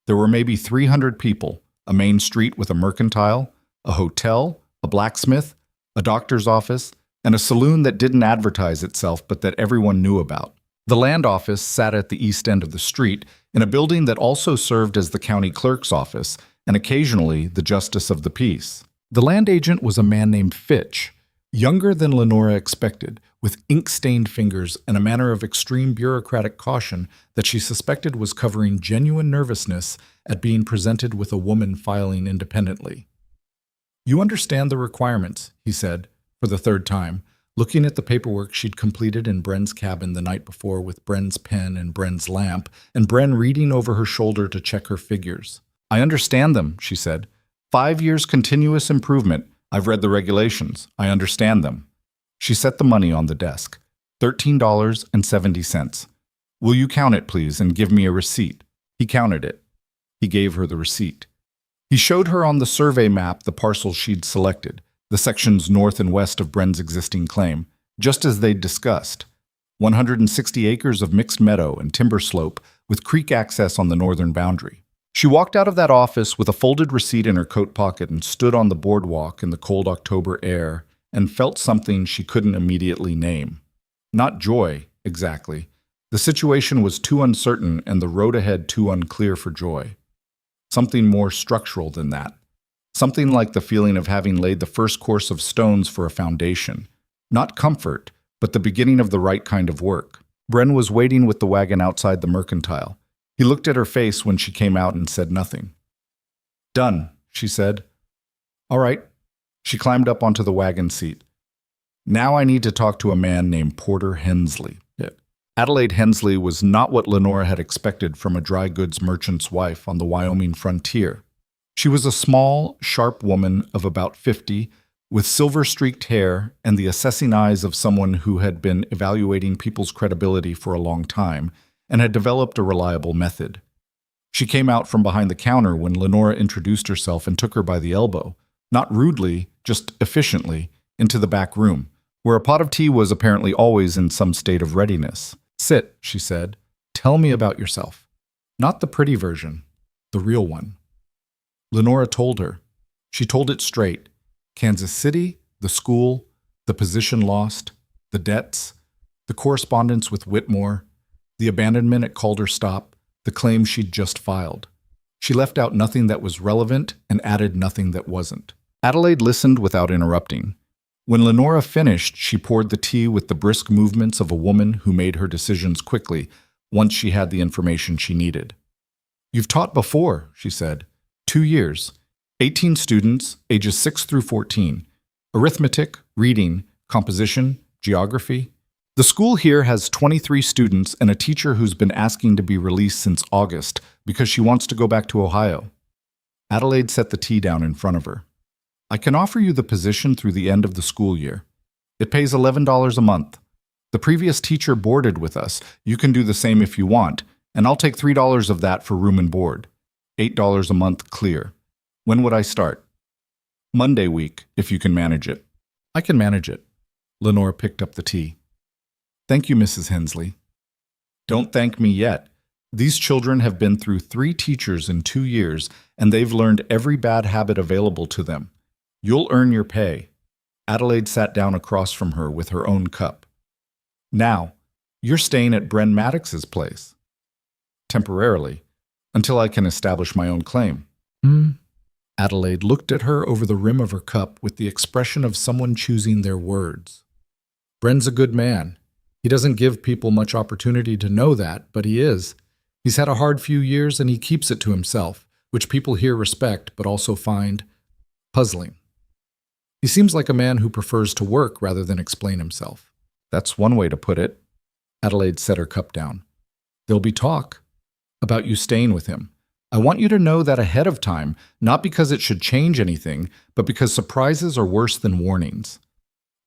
There were maybe 300 people, a main street with a mercantile, a hotel, a blacksmith, a doctor's office, and a saloon that didn't advertise itself but that everyone knew about. The land office sat at the east end of the street in a building that also served as the county clerk's office and occasionally the justice of the peace. The land agent was a man named Fitch, younger than Lenora expected, with ink-stained fingers and a manner of extreme bureaucratic caution that she suspected was covering genuine nervousness at being presented with a woman filing independently. You understand the requirements, he said, for the third time, looking at the paperwork she'd completed in Bren's cabin the night before with Bren's pen and Bren's lamp, and Bren reading over her shoulder to check her figures. I understand them, she said. 5 years continuous improvement. I've read the regulations. I understand them. She set the money on the desk. $13.70. Will you count it, please, and give me a receipt? He counted it. He gave her the receipt. He showed her on the survey map the parcels she'd selected, the sections north and west of Bren's existing claim, just as they'd discussed. 160 acres of mixed meadow and timber slope with creek access on the northern boundary. She walked out of that office with a folded receipt in her coat pocket and stood on the boardwalk in the cold October air and felt something she couldn't immediately name. Not joy, exactly. The situation was too uncertain and the road ahead too unclear for joy. Something more structural than that. Something like the feeling of having laid the first course of stones for a foundation. Not comfort, but the beginning of the right kind of work. Bren was waiting with the wagon outside the mercantile. He looked at her face when she came out and said nothing. Done, she said. All right. She climbed up onto the wagon seat. Now I need to talk to a man named Porter Hensley. Adelaide Hensley was not what Lenora had expected from a dry goods merchant's wife on the Wyoming frontier. She was a small, sharp woman of about 50, with silver-streaked hair and the assessing eyes of someone who had been evaluating people's credibility for a long time and had developed a reliable method. She came out from behind the counter when Lenora introduced herself and took her by the elbow, not rudely, just efficiently, into the back room, where a pot of tea was apparently always in some state of readiness. "Sit," she said. "Tell me about yourself. Not the pretty version, the real one." Lenora told her. She told it straight. Kansas City, the school, the position lost, the debts, the correspondence with Whitmore, the abandonment at Calder Stop, the claim she'd just filed. She left out nothing that was relevant and added nothing that wasn't. Adelaide listened without interrupting. When Lenora finished, she poured the tea with the brisk movements of a woman who made her decisions quickly once she had the information she needed. "You've taught before," she said. 2 years, 18 students, ages 6 through 14. Arithmetic, reading, composition, geography. The school here has 23 students and a teacher who's been asking to be released since August because she wants to go back to Ohio. Adelaide set the tea down in front of her. "I can offer you the position through the end of the school year. It pays $11 a month. The previous teacher boarded with us. You can do the same if you want, and I'll take $3 of that for room and board. $8 a month clear. When would I start?" "Monday week, if you can manage it." "I can manage it." Lenore picked up the tea. "Thank you, Mrs. Hensley." "Don't thank me yet. These children have been through 3 teachers in 2 years, and they've learned every bad habit available to them. You'll earn your pay." Adelaide sat down across from her with her own cup. "Now, you're staying at Bren Maddox's place." "Temporarily, until I can establish my own claim." Adelaide looked at her over the rim of her cup with the expression of someone choosing their words. "Bren's a good man. He doesn't give people much opportunity to know that, but he is. He's had a hard few years and he keeps it to himself, which people here respect but also find puzzling. He seems like a man who prefers to work rather than explain himself." "That's one way to put it." Adelaide set her cup down. "There'll be talk about you staying with him. I want you to know that ahead of time, not because it should change anything, but because surprises are worse than warnings."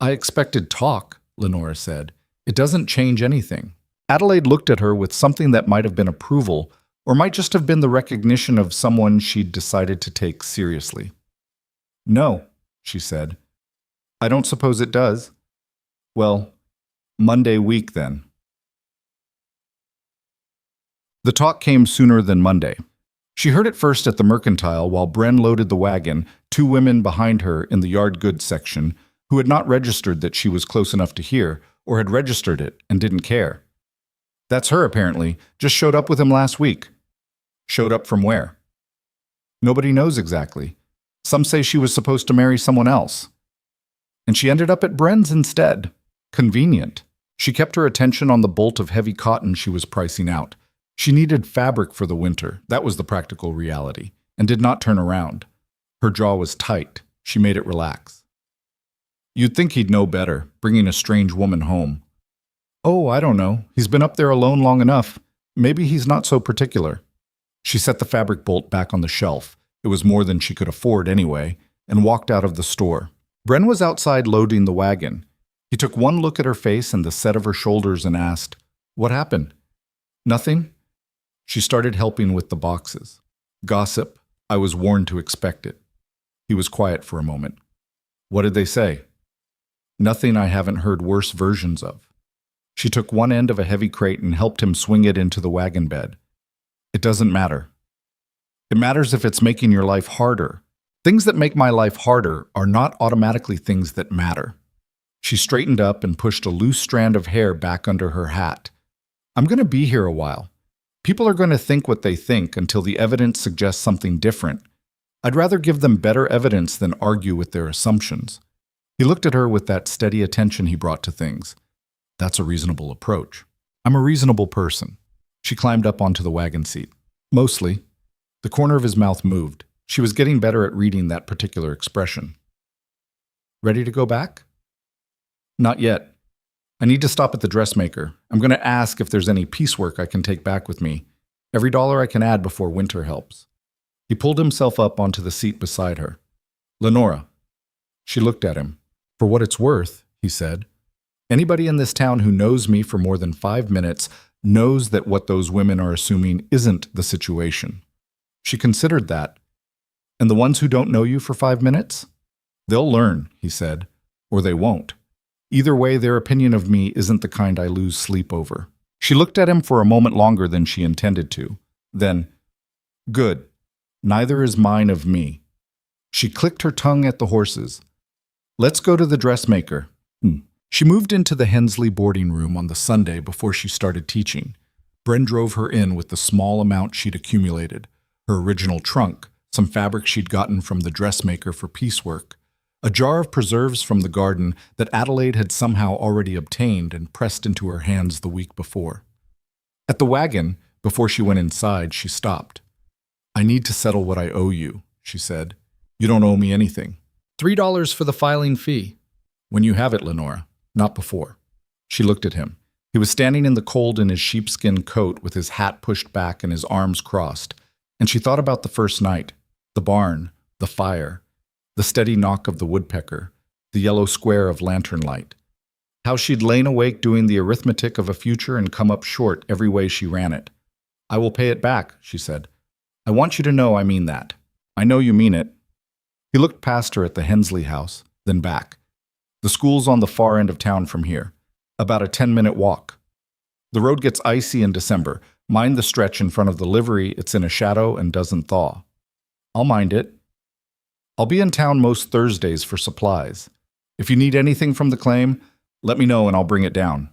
"I expected talk," Lenora said. "It doesn't change anything." Adelaide looked at her with something that might have been approval, or might just have been the recognition of someone she'd decided to take seriously. "No," she said. "I don't suppose it does." "Well, Monday week then." The talk came sooner than Monday. She heard it first at the Mercantile while Bren loaded the wagon, 2 women behind her in the yard goods section, who had not registered that she was close enough to hear, or had registered it and didn't care. "That's her, apparently. Just showed up with him last week." "Showed up from where?" "Nobody knows exactly. Some say she was supposed to marry someone else. And she ended up at Bren's instead. Convenient." She kept her attention on the bolt of heavy cotton she was pricing out. She needed fabric for the winter, that was the practical reality, and did not turn around. Her jaw was tight. She made it relax. "You'd think he'd know better, bringing a strange woman home." "Oh, I don't know. He's been up there alone long enough. Maybe he's not so particular." She set the fabric bolt back on the shelf. It was more than she could afford anyway, and walked out of the store. Bren was outside loading the wagon. He took one look at her face and the set of her shoulders and asked, "What happened?" "Nothing." She started helping with the boxes. "Gossip. I was warned to expect it." He was quiet for a moment. "What did they say?" "Nothing I haven't heard worse versions of." She took one end of a heavy crate and helped him swing it into the wagon bed. "It doesn't matter. It matters if it's making your life harder. Things that make my life harder are not automatically things that matter." She straightened up and pushed a loose strand of hair back under her hat. "I'm going to be here a while. People are going to think what they think until the evidence suggests something different. I'd rather give them better evidence than argue with their assumptions." He looked at her with that steady attention he brought to things. "That's a reasonable approach. I'm a reasonable person." She climbed up onto the wagon seat. "Mostly." The corner of his mouth moved. She was getting better at reading that particular expression. "Ready to go back?" "Not yet. I need to stop at the dressmaker. I'm going to ask if there's any piecework I can take back with me. Every dollar I can add before winter helps." He pulled himself up onto the seat beside her. "Lenora." She looked at him. "For what it's worth," he said, "anybody in this town who knows me for more than 5 minutes knows that what those women are assuming isn't the situation." She considered that. "And the ones who don't know you for 5 minutes?" "They'll learn," he said, "or they won't." Either way, their opinion of me isn't the kind I lose sleep over. She looked at him for a moment longer than she intended to. Then, good. Neither is mine of me. She clicked her tongue at the horses. Let's go to the dressmaker. She moved into the Hensley boarding room on the Sunday before she started teaching. Bren drove her in with the small amount she'd accumulated, her original trunk, some fabric she'd gotten from the dressmaker for piecework, a jar of preserves from the garden that Adelaide had somehow already obtained and pressed into her hands the week before. At the wagon, before she went inside, she stopped. I need to settle what I owe you, she said. You don't owe me anything. $3 for the filing fee. When you have it, Lenora, not before. She looked at him. He was standing in the cold in his sheepskin coat with his hat pushed back and his arms crossed, and she thought about the first night, the barn, the fire, the steady knock of the woodpecker, the yellow square of lantern light. How she'd lain awake doing the arithmetic of a future and come up short every way she ran it. I will pay it back, she said. I want you to know I mean that. I know you mean it. He looked past her at the Hensley house, then back. The school's on the far end of town from here, about a 10-minute walk. The road gets icy in December. Mind the stretch in front of the livery. It's in a shadow and doesn't thaw. I'll mind it. I'll be in town most Thursdays for supplies. If you need anything from the claim, let me know and I'll bring it down.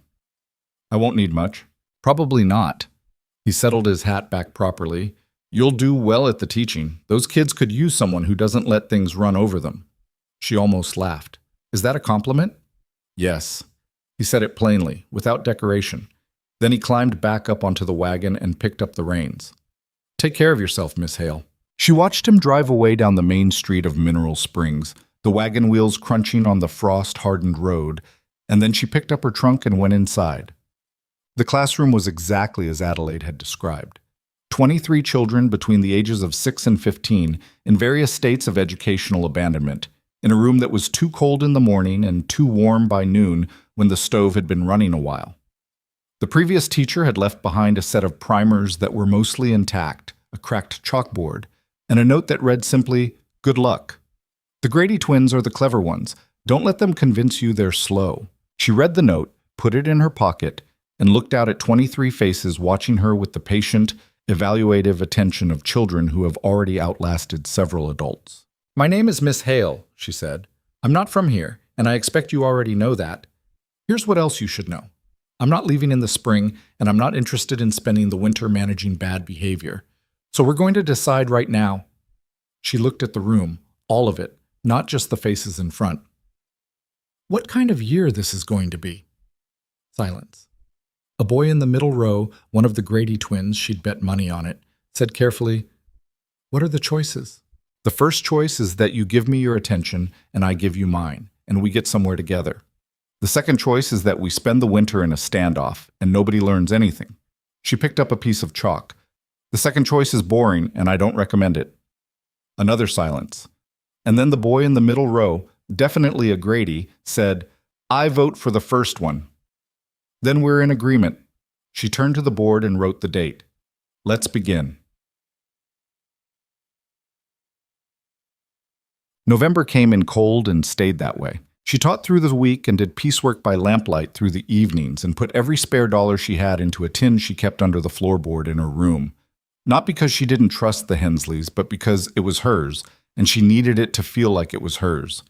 I won't need much. Probably not. He settled his hat back properly. You'll do well at the teaching. Those kids could use someone who doesn't let things run over them. She almost laughed. Is that a compliment? Yes. He said it plainly, without decoration. Then he climbed back up onto the wagon and picked up the reins. Take care of yourself, Miss Hale. She watched him drive away down the main street of Mineral Springs, the wagon wheels crunching on the frost-hardened road, and then she picked up her trunk and went inside. The classroom was exactly as Adelaide had described. 23 children between the ages of 6 and 15 in various states of educational abandonment, in a room that was too cold in the morning and too warm by noon when the stove had been running a while. The previous teacher had left behind a set of primers that were mostly intact, a cracked chalkboard, and a note that read simply, "Good luck." The Grady twins are the clever ones. Don't let them convince you they're slow. She read the note, put it in her pocket, and looked out at 23 faces watching her with the patient, evaluative attention of children who have already outlasted several adults. My name is Miss Hale, she said. I'm not from here, and I expect you already know that. Here's what else you should know. I'm not leaving in the spring, and I'm not interested in spending the winter managing bad behavior. So we're going to decide right now. She looked at the room, all of it, not just the faces in front. What kind of year this is going to be? Silence. A boy in the middle row, one of the Grady twins, she'd bet money on it, said carefully, What are the choices? The first choice is that you give me your attention and I give you mine, and we get somewhere together. The second choice is that we spend the winter in a standoff and nobody learns anything. She picked up a piece of chalk. The second choice is boring and I don't recommend it. Another silence. And then the boy in the middle row, definitely a Grady, said, I vote for the first one. Then we're in agreement. She turned to the board and wrote the date. Let's begin. November came in cold and stayed that way. She taught through the week and did piecework by lamplight through the evenings and put every spare dollar she had into a tin she kept under the floorboard in her room. Not because she didn't trust the Hensleys, but because it was hers, and she needed it to feel like it was hers.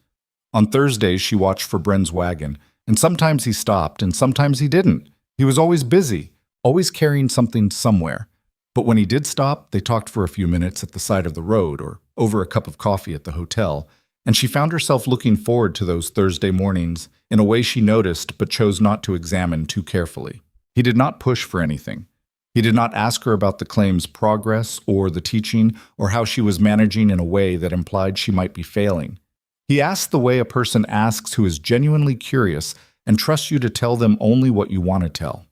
On Thursdays, she watched for Bren's wagon, and sometimes he stopped, and sometimes he didn't. He was always busy, always carrying something somewhere. But when he did stop, they talked for a few minutes at the side of the road or over a cup of coffee at the hotel, and she found herself looking forward to those Thursday mornings in a way she noticed but chose not to examine too carefully. He did not push for anything. He did not ask her about the claim's progress or the teaching or how she was managing in a way that implied she might be failing. He asked the way a person asks who is genuinely curious and trusts you to tell them only what you want to tell.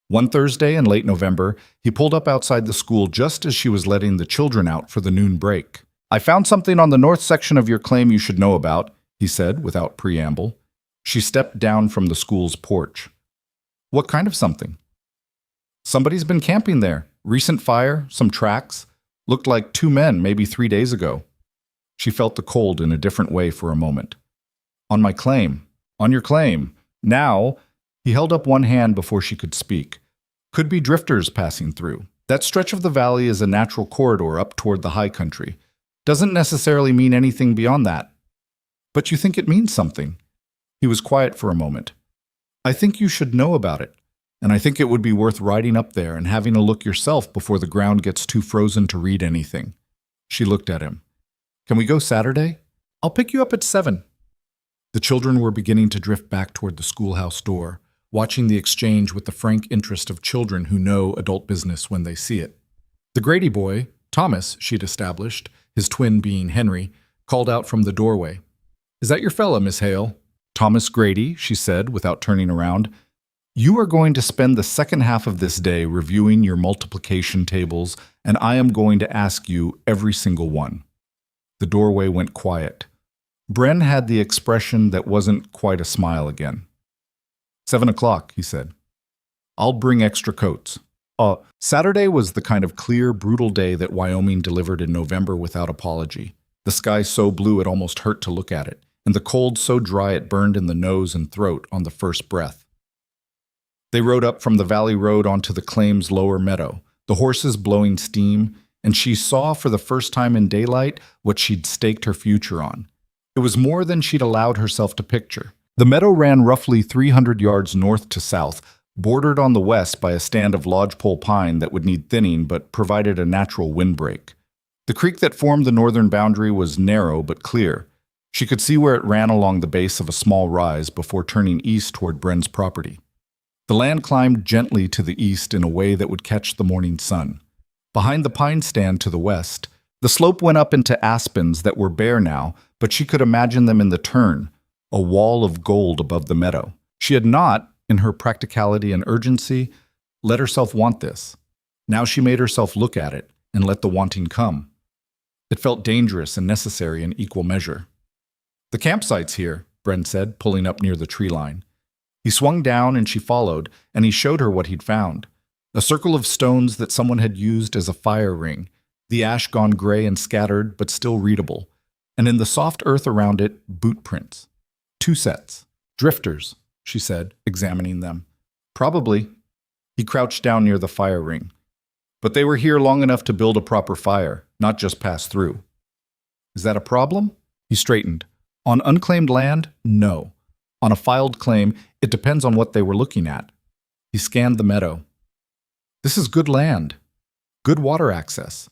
One Thursday in late November, he pulled up outside the school just as she was letting the children out for the noon break. I found something on the north section of your claim you should know about, he said without preamble. She stepped down from the school's porch. What kind of something? Somebody's been camping there. Recent fire, some tracks. Looked like 2 men maybe 3 days ago. She felt the cold in a different way for a moment. On my claim, On your claim. Now, he held up one hand before she could speak. Could be drifters passing through. That stretch of the valley is a natural corridor up toward the high country. Doesn't necessarily mean anything beyond that. But you think it means something. He was quiet for a moment. I think you should know about it, and I think it would be worth riding up there and having a look yourself before the ground gets too frozen to read anything. She looked at him. Can we go Saturday? I'll pick you up at 7. The children were beginning to drift back toward the schoolhouse door, watching the exchange with the frank interest of children who know adult business when they see it. The Grady boy, Thomas, she'd established, his twin being Henry, called out from the doorway. Is that your fella, Miss Hale? Thomas Grady, she said, without turning around. You are going to spend the second half of this day reviewing your multiplication tables, and I am going to ask you every single one. The doorway went quiet. Bren had the expression that wasn't quite a smile again. 7 o'clock, he said. I'll bring extra coats. Saturday was the kind of clear, brutal day that Wyoming delivered in November without apology. The sky so blue it almost hurt to look at it, and the cold so dry it burned in the nose and throat on the first breath. They rode up from the valley road onto the claim's lower meadow, the horses blowing steam, and she saw for the first time in daylight what she'd staked her future on. It was more than she'd allowed herself to picture. The meadow ran roughly 300 yards north to south, bordered on the west by a stand of lodgepole pine that would need thinning but provided a natural windbreak. The creek that formed the northern boundary was narrow but clear. She could see where it ran along the base of a small rise before turning east toward Bren's property. The land climbed gently to the east in a way that would catch the morning sun. Behind the pine stand to the west, the slope went up into aspens that were bare now, but she could imagine them in the turn, a wall of gold above the meadow. She had not, in her practicality and urgency, let herself want this. Now she made herself look at it and let the wanting come. It felt dangerous and necessary in equal measure. The campsite's here, Bren said, pulling up near the tree line. He swung down and she followed, and he showed her what he'd found. A circle of stones that someone had used as a fire ring, the ash gone gray and scattered, but still readable, and in the soft earth around it, boot prints. 2 sets. Drifters, she said, examining them. Probably. He crouched down near the fire ring. But they were here long enough to build a proper fire, not just pass through. Is that a problem? He straightened. On unclaimed land, no. On a filed claim, it depends on what they were looking at. He scanned the meadow. This is good land. Good water access.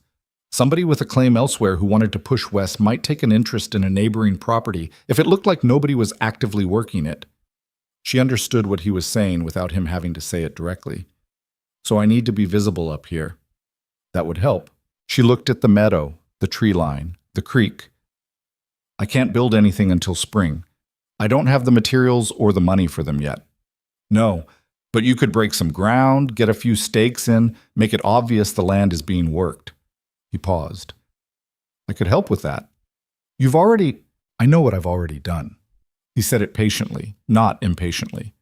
Somebody with a claim elsewhere who wanted to push west might take an interest in a neighboring property if it looked like nobody was actively working it. She understood what he was saying without him having to say it directly. So I need to be visible up here. That would help. She looked at the meadow, the tree line, the creek. I can't build anything until spring. I don't have the materials or the money for them yet. No, but you could break some ground, get a few stakes in, make it obvious the land is being worked. He paused. I could help with that. I know what I've already done. He said it patiently, not impatiently.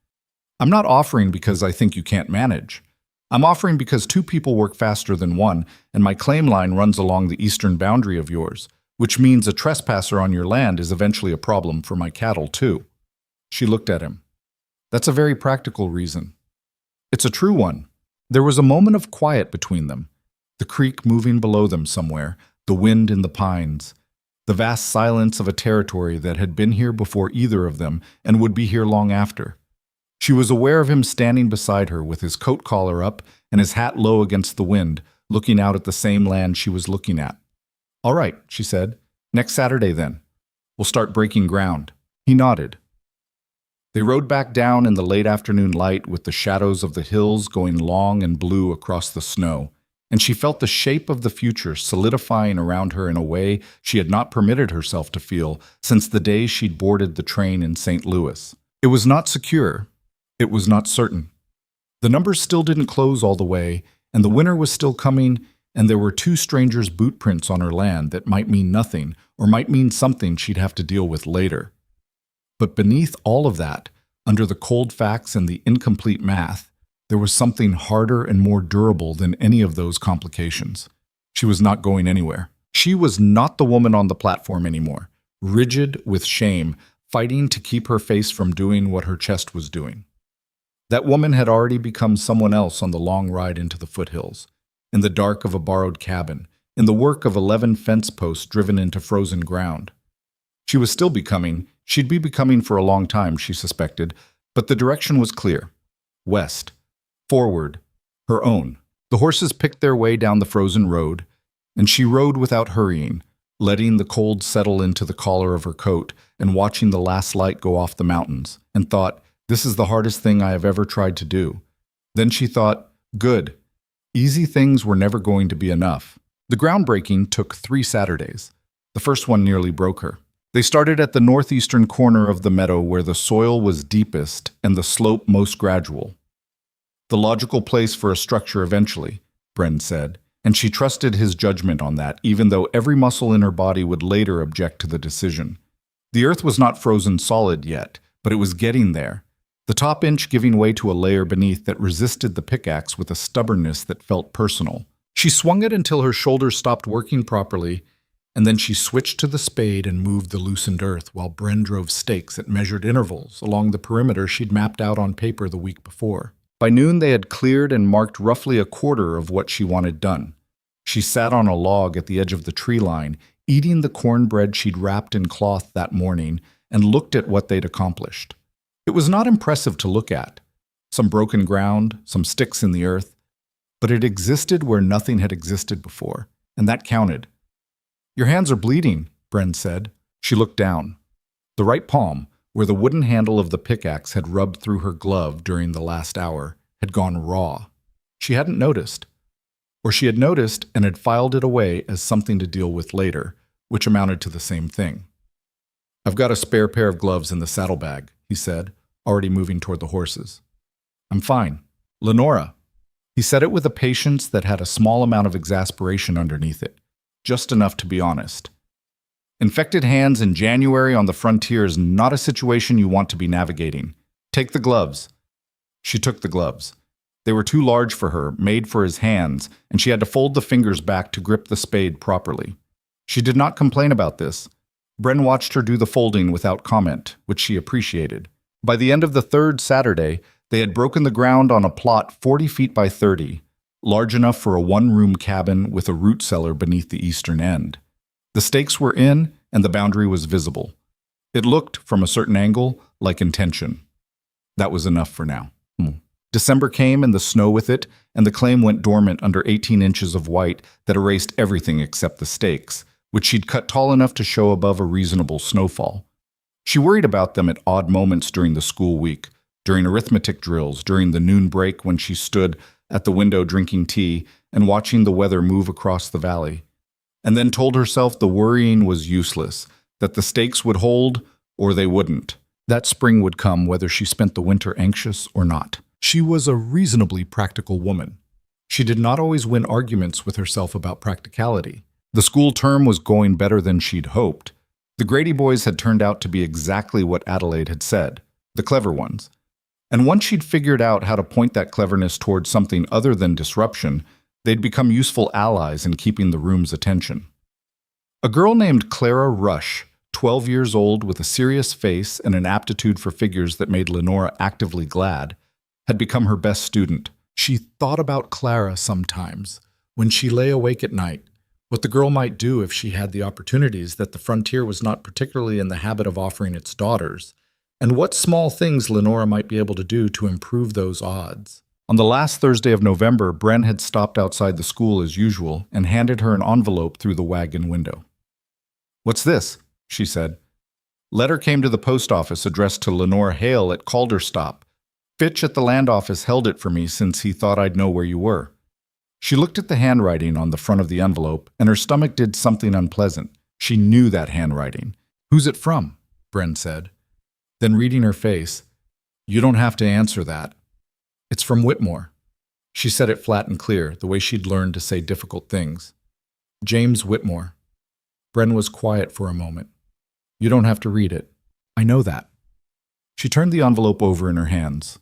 I'm not offering because I think you can't manage. I'm offering because 2 people work faster than 1, and my claim line runs along the eastern boundary of yours, which means a trespasser on your land is eventually a problem for my cattle, too. She looked at him. That's a very practical reason. It's a true one. There was a moment of quiet between them, the creek moving below them somewhere, the wind in the pines, the vast silence of a territory that had been here before either of them and would be here long after. She was aware of him standing beside her with his coat collar up and his hat low against the wind, looking out at the same land she was looking at. All right, she said. Next Saturday, then. We'll start breaking ground. He nodded. They rode back down in the late afternoon light with the shadows of the hills going long and blue across the snow, and she felt the shape of the future solidifying around her in a way she had not permitted herself to feel since the day she'd boarded the train in St. Louis. It was not secure. It was not certain. The numbers still didn't close all the way, and the winter was still coming, and there were 2 strangers' boot prints on her land that might mean nothing or might mean something she'd have to deal with later. But beneath all of that, under the cold facts and the incomplete math, there was something harder and more durable than any of those complications. She was not going anywhere. She was not the woman on the platform anymore, rigid with shame, fighting to keep her face from doing what her chest was doing. That woman had already become someone else on the long ride into the foothills, in the dark of a borrowed cabin, in the work of 11 fence posts driven into frozen ground. She was still becoming, she'd be becoming for a long time, she suspected, but the direction was clear. West. Forward. Her own. The horses picked their way down the frozen road, and she rode without hurrying, letting the cold settle into the collar of her coat and watching the last light go off the mountains, and thought, this is the hardest thing I have ever tried to do. Then she thought, good. Easy things were never going to be enough. The groundbreaking took 3 Saturdays. The first one nearly broke her. They started at the northeastern corner of the meadow where the soil was deepest and the slope most gradual. The logical place for a structure eventually, Bren said, and she trusted his judgment on that, even though every muscle in her body would later object to the decision. The earth was not frozen solid yet, but it was getting there, the top inch giving way to a layer beneath that resisted the pickaxe with a stubbornness that felt personal. She swung it until her shoulders stopped working properly, and then she switched to the spade and moved the loosened earth while Bren drove stakes at measured intervals along the perimeter she'd mapped out on paper the week before. By noon, they had cleared and marked roughly a quarter of what she wanted done. She sat on a log at the edge of the tree line, eating the cornbread she'd wrapped in cloth that morning, and looked at what they'd accomplished. It was not impressive to look at. Some broken ground, some sticks in the earth, but it existed where nothing had existed before, and that counted. Your hands are bleeding, Bren said. She looked down. The right palm, where the wooden handle of the pickaxe had rubbed through her glove during the last hour, had gone raw. She hadn't noticed. Or she had noticed and had filed it away as something to deal with later, which amounted to the same thing. I've got a spare pair of gloves in the saddlebag, he said, already moving toward the horses. I'm fine. Lenora. He said it with a patience that had a small amount of exasperation underneath it, just enough to be honest. Infected hands in January on the frontier is not a situation you want to be navigating. Take the gloves. She took the gloves. They were too large for her, made for his hands, and she had to fold the fingers back to grip the spade properly. She did not complain about this. Bren watched her do the folding without comment, which she appreciated. By the end of the 3rd Saturday, they had broken the ground on a plot 40 feet by 30, large enough for a one-room cabin with a root cellar beneath the eastern end. The stakes were in, and the boundary was visible. It looked, from a certain angle, like intention. That was enough for now. December came and the snow with it, and the claim went dormant under 18 inches of white that erased everything except the stakes, which she'd cut tall enough to show above a reasonable snowfall. She worried about them at odd moments during the school week, during arithmetic drills, during the noon break when she stood at the window drinking tea and watching the weather move across the valley, and then told herself the worrying was useless, that the stakes would hold or they wouldn't. That spring would come whether she spent the winter anxious or not. She was a reasonably practical woman. She did not always win arguments with herself about practicality. The school term was going better than she'd hoped. The Grady boys had turned out to be exactly what Adelaide had said, the clever ones. And once she'd figured out how to point that cleverness towards something other than disruption, they'd become useful allies in keeping the room's attention. A girl named Clara Rush, 12 years old with a serious face and an aptitude for figures that made Lenora actively glad, had become her best student. She thought about Clara sometimes, when she lay awake at night, what the girl might do if she had the opportunities that the frontier was not particularly in the habit of offering its daughters, and what small things Lenora might be able to do to improve those odds. On the last Thursday of November, Bren had stopped outside the school as usual and handed her an envelope through the wagon window. "What's this?" she said. Letter came to the post office addressed to Lenora Hale at Calderstop. Fitch at the land office held it for me since he thought I'd know where you were. She looked at the handwriting on the front of the envelope, and her stomach did something unpleasant. She knew that handwriting. "Who's it from?" Bren said. Then reading her face, "You don't have to answer that. It's from Whitmore." She said it flat and clear, the way she'd learned to say difficult things. "James Whitmore." Bren was quiet for a moment. "You don't have to read it. I know that." She turned the envelope over in her hands.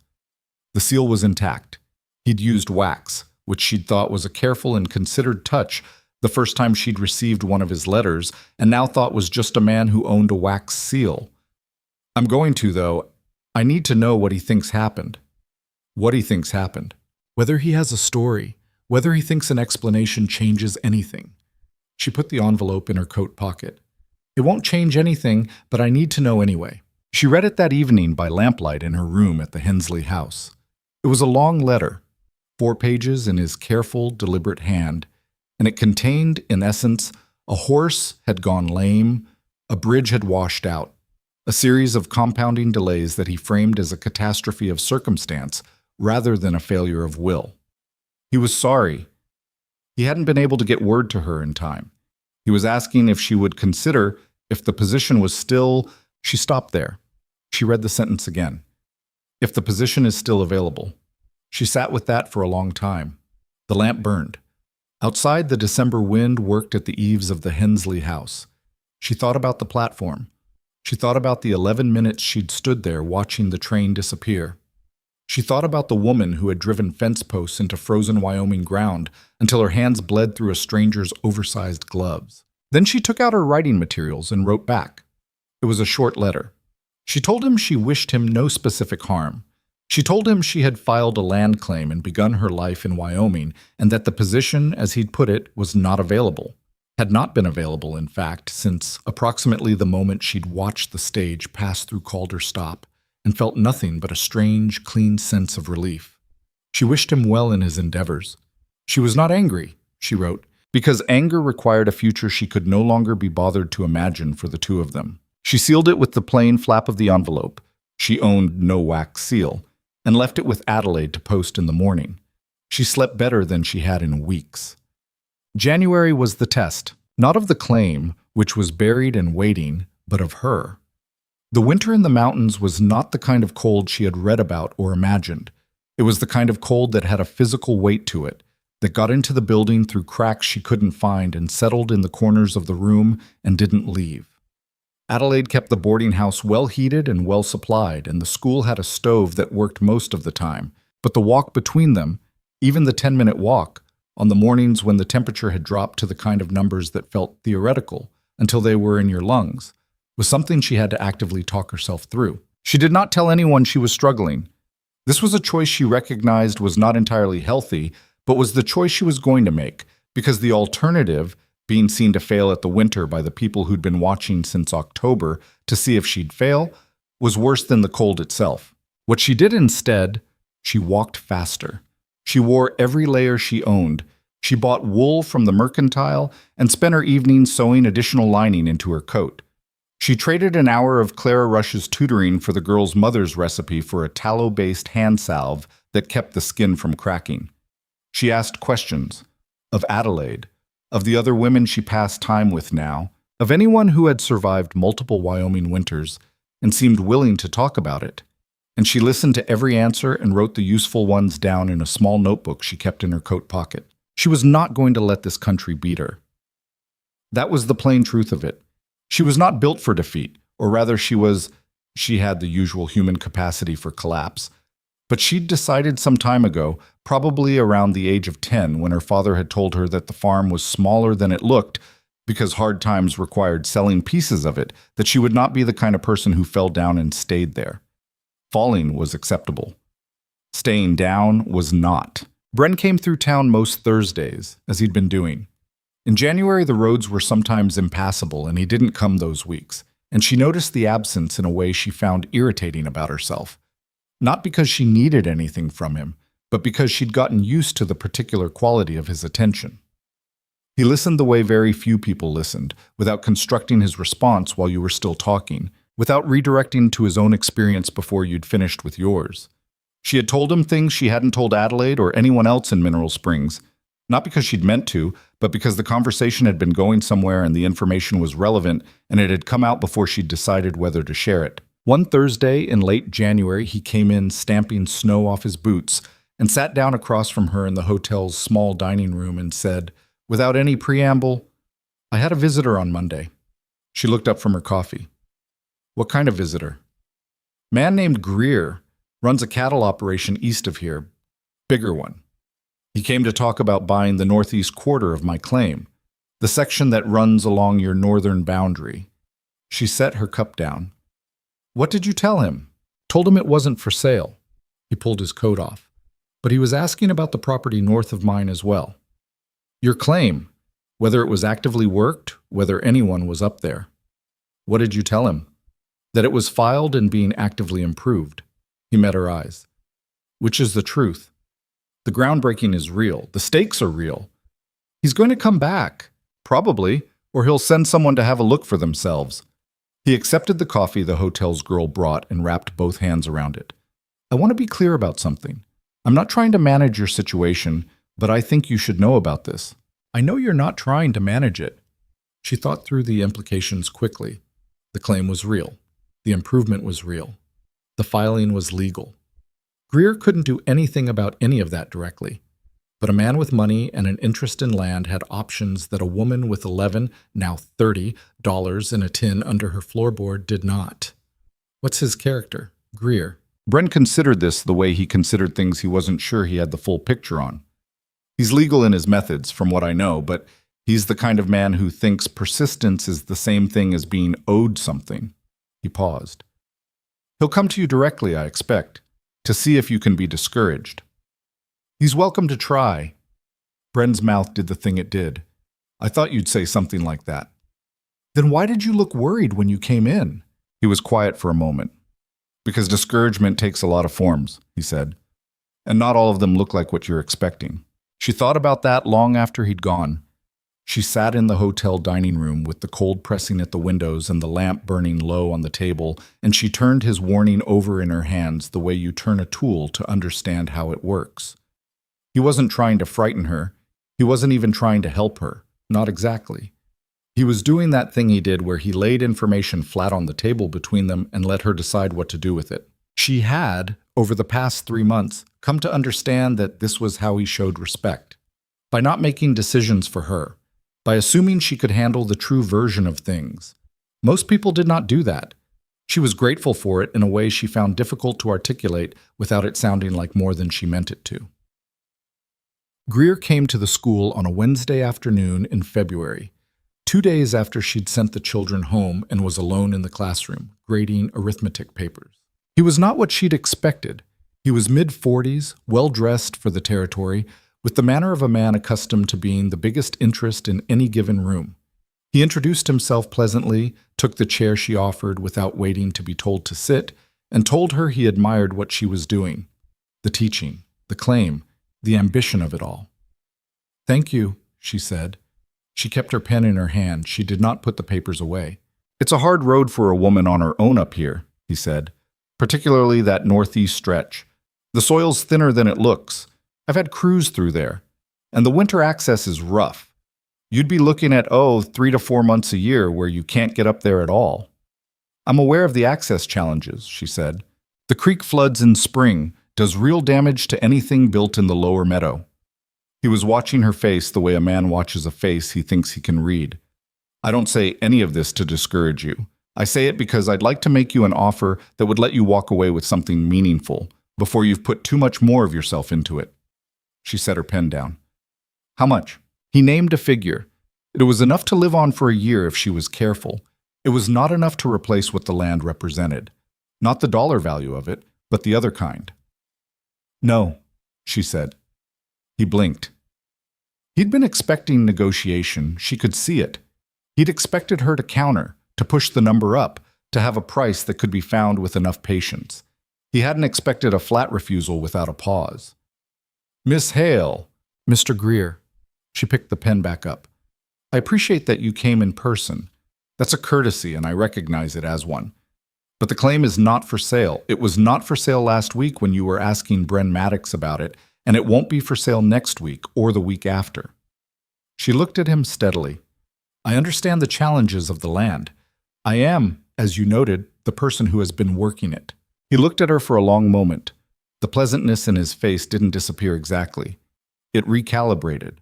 The seal was intact. He'd used wax, which she'd thought was a careful and considered touch the first time she'd received one of his letters, and now thought was just a man who owned a wax seal. I'm going to, though. I need to know what he thinks happened. What he thinks happened. Whether he has a story. Whether he thinks an explanation changes anything. She put the envelope in her coat pocket. It won't change anything, but I need to know anyway. She read it that evening by lamplight in her room at the Hensley house. It was a long letter, 4 pages in his careful, deliberate hand, and it contained, in essence, a horse had gone lame, a bridge had washed out, a series of compounding delays that he framed as a catastrophe of circumstance rather than a failure of will. He was sorry. He hadn't been able to get word to her in time. He was asking if she would consider if the position was still... She stopped there. She read the sentence again. If the position is still available. She sat with that for a long time. The lamp burned. Outside, the December wind worked at the eaves of the Hensley house. She thought about the platform. She thought about the 11 minutes she'd stood there watching the train disappear. She thought about the woman who had driven fence posts into frozen Wyoming ground until her hands bled through a stranger's oversized gloves. Then she took out her writing materials and wrote back. It was a short letter. She told him she wished him no specific harm. She told him she had filed a land claim and begun her life in Wyoming, and that the position, as he'd put it, was not available. Had not been available, in fact, since approximately the moment she'd watched the stage pass through Calder Stop, and felt nothing but a strange, clean sense of relief. She wished him well in his endeavors. She was not angry, she wrote, because anger required a future she could no longer be bothered to imagine for the two of them. She sealed it with the plain flap of the envelope. She owned no wax seal, and left it with Adelaide to post in the morning. She slept better than she had in weeks. January was the test, not of the claim, which was buried and waiting, but of her. The winter in the mountains was not the kind of cold she had read about or imagined. It was the kind of cold that had a physical weight to it, that got into the building through cracks she couldn't find and settled in the corners of the room and didn't leave. Adelaide kept the boarding house well heated and well supplied, and the school had a stove that worked most of the time. But the walk between them, even the 10-minute walk, on the mornings when the temperature had dropped to the kind of numbers that felt theoretical until they were in your lungs, was something she had to actively talk herself through. She did not tell anyone she was struggling. This was a choice she recognized was not entirely healthy, but was the choice she was going to make, because the alternative, being seen to fail at the winter by the people who'd been watching since October to see if she'd fail, was worse than the cold itself. What she did instead, she walked faster. She wore every layer she owned. She bought wool from the mercantile and spent her evenings sewing additional lining into her coat. She traded an hour of Clara Rush's tutoring for the girl's mother's recipe for a tallow-based hand salve that kept the skin from cracking. She asked questions of Adelaide, of the other women she passed time with now, of anyone who had survived multiple Wyoming winters and seemed willing to talk about it. And she listened to every answer and wrote the useful ones down in a small notebook she kept in her coat pocket. She was not going to let this country beat her. That was the plain truth of it. She was not built for defeat, or rather she had the usual human capacity for collapse. But she'd decided some time ago, probably around the age of 10, when her father had told her that the farm was smaller than it looked because hard times required selling pieces of it, that she would not be the kind of person who fell down and stayed there. Falling was acceptable. Staying down was not. Bren came through town most Thursdays, as he'd been doing. In January, the roads were sometimes impassable, and he didn't come those weeks, and she noticed the absence in a way she found irritating about herself. Not because she needed anything from him, but because she'd gotten used to the particular quality of his attention. He listened the way very few people listened, without constructing his response while you were still talking, without redirecting to his own experience before you'd finished with yours. She had told him things she hadn't told Adelaide or anyone else in Mineral Springs, not because she'd meant to, but because the conversation had been going somewhere and the information was relevant and it had come out before she'd decided whether to share it. One Thursday in late January, he came in stamping snow off his boots and sat down across from her in the hotel's small dining room and said, without any preamble, "I had a visitor on Monday." She looked up from her coffee. "What kind of visitor?" "Man named Greer. Runs a cattle operation east of here. Bigger one. He came to talk about buying the northeast quarter of my claim, the section that runs along your northern boundary." She set her cup down. What did you tell him? Told him it wasn't for sale. He pulled his coat off. But he was asking about the property north of mine as well. Your claim, whether it was actively worked, whether anyone was up there. What did you tell him? That it was filed and being actively improved. He met her eyes. Which is the truth? The groundbreaking is real. The stakes are real. He's going to come back, probably, or he'll send someone to have a look for themselves. He accepted the coffee the hotel's girl brought and wrapped both hands around it. I want to be clear about something. I'm not trying to manage your situation, but I think you should know about this. I know you're not trying to manage it. She thought through the implications quickly. The claim was real. The improvement was real. The filing was legal. Greer couldn't do anything about any of that directly. But a man with money and an interest in land had options that a woman with $11, now $30 in a tin under her floorboard did not. What's his character? Greer. Bren considered this the way he considered things he wasn't sure he had the full picture on. He's legal in his methods, from what I know, but he's the kind of man who thinks persistence is the same thing as being owed something. He paused. He'll come to you directly, I expect, to see if you can be discouraged. He's welcome to try. Bren's mouth did the thing it did. I thought you'd say something like that. Then why did you look worried when you came in? He was quiet for a moment. Because discouragement takes a lot of forms, he said. And not all of them look like what you're expecting. She thought about that long after he'd gone. She sat in the hotel dining room with the cold pressing at the windows and the lamp burning low on the table, and she turned his warning over in her hands the way you turn a tool to understand how it works. He wasn't trying to frighten her. He wasn't even trying to help her. Not exactly. He was doing that thing he did where he laid information flat on the table between them and let her decide what to do with it. She had, over the past 3 months, come to understand that this was how he showed respect. By not making decisions for her. By assuming she could handle the true version of things. Most people did not do that. She was grateful for it in a way she found difficult to articulate without it sounding like more than she meant it to. Greer came to the school on a Wednesday afternoon in February, 2 days after she'd sent the children home and was alone in the classroom, grading arithmetic papers. He was not what she'd expected. He was mid-40s, well-dressed for the territory, with the manner of a man accustomed to being the biggest interest in any given room. He introduced himself pleasantly, took the chair she offered without waiting to be told to sit, and told her he admired what she was doing. The teaching, the claim, the ambition of it all. Thank you, she said. She kept her pen in her hand. She did not put the papers away. It's a hard road for a woman on her own up here, he said, particularly that northeast stretch. The soil's thinner than it looks. I've had crews through there, and the winter access is rough. You'd be looking at, 3 to 4 months a year where you can't get up there at all. I'm aware of the access challenges, she said. The creek floods in spring, does real damage to anything built in the lower meadow. He was watching her face the way a man watches a face he thinks he can read. I don't say any of this to discourage you. I say it because I'd like to make you an offer that would let you walk away with something meaningful before you've put too much more of yourself into it. She set her pen down. How much? He named a figure. It was enough to live on for a year if she was careful. It was not enough to replace what the land represented. Not the dollar value of it, but the other kind. No, she said. He blinked. He'd been expecting negotiation. She could see it. He'd expected her to counter, to push the number up, to have a price that could be found with enough patience. He hadn't expected a flat refusal without a pause. Miss Hale, Mr. Greer. She picked the pen back up. I appreciate that you came in person. That's a courtesy, and I recognize it as one. But the claim is not for sale. It was not for sale last week when you were asking Bren Maddox about it, and it won't be for sale next week or the week after. She looked at him steadily. I understand the challenges of the land. I am, as you noted, the person who has been working it. He looked at her for a long moment. The pleasantness in his face didn't disappear exactly. It recalibrated.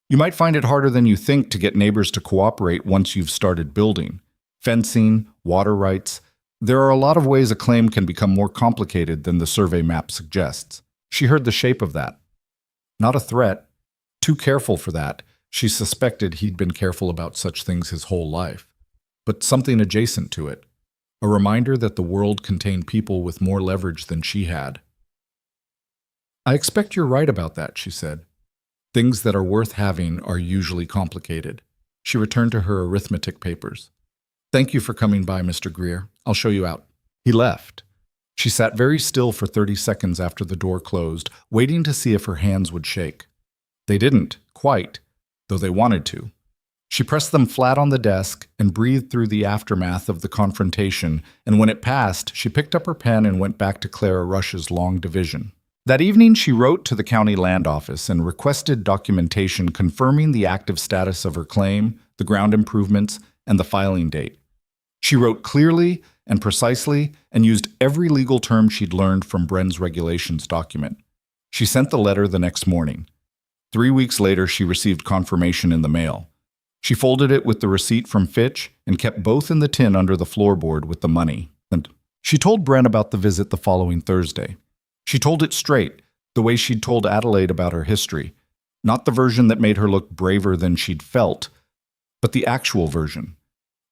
You might find it harder than you think to get neighbors to cooperate once you've started building. Fencing, water rights. There are a lot of ways a claim can become more complicated than the survey map suggests. She heard the shape of that. Not a threat. Too careful for that. She suspected he'd been careful about such things his whole life. But something adjacent to it. a reminder that the world contained people with more leverage than she had. "I expect you're right about that," she said. "Things that are worth having are usually complicated." She returned to her arithmetic papers. "Thank you for coming by, Mr. Greer. I'll show you out." He left. She sat very still for 30 seconds after the door closed, waiting to see if her hands would shake. They didn't, quite, though they wanted to. She pressed them flat on the desk and breathed through the aftermath of the confrontation, and when it passed, she picked up her pen and went back to Clara Rush's long division. That evening, she wrote to the county land office and requested documentation confirming the active status of her claim, the ground improvements, and the filing date. She wrote clearly and precisely and used every legal term she'd learned from Bren's regulations document. She sent the letter the next morning. 3 weeks later, she received confirmation in the mail. She folded it with the receipt from Fitch and kept both in the tin under the floorboard with the money. And she told Bren about the visit the following Thursday. She told it straight, the way she'd told Adelaide about her history. Not the version that made her look braver than she'd felt, but the actual version,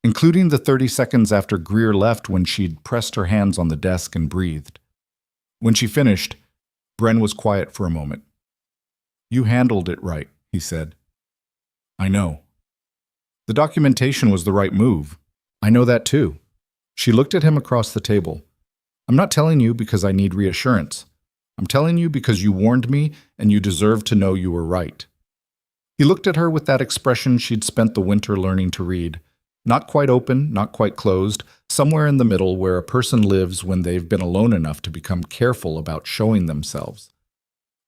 including the 30 seconds after Greer left when she'd pressed her hands on the desk and breathed. When she finished, Bren was quiet for a moment. "You handled it right," he said. "I know. The documentation was the right move. I know that too." She looked at him across the table. "I'm not telling you because I need reassurance. I'm telling you because you warned me and you deserve to know you were right." He looked at her with that expression she'd spent the winter learning to read. Not quite open, not quite closed, somewhere in the middle where a person lives when they've been alone enough to become careful about showing themselves.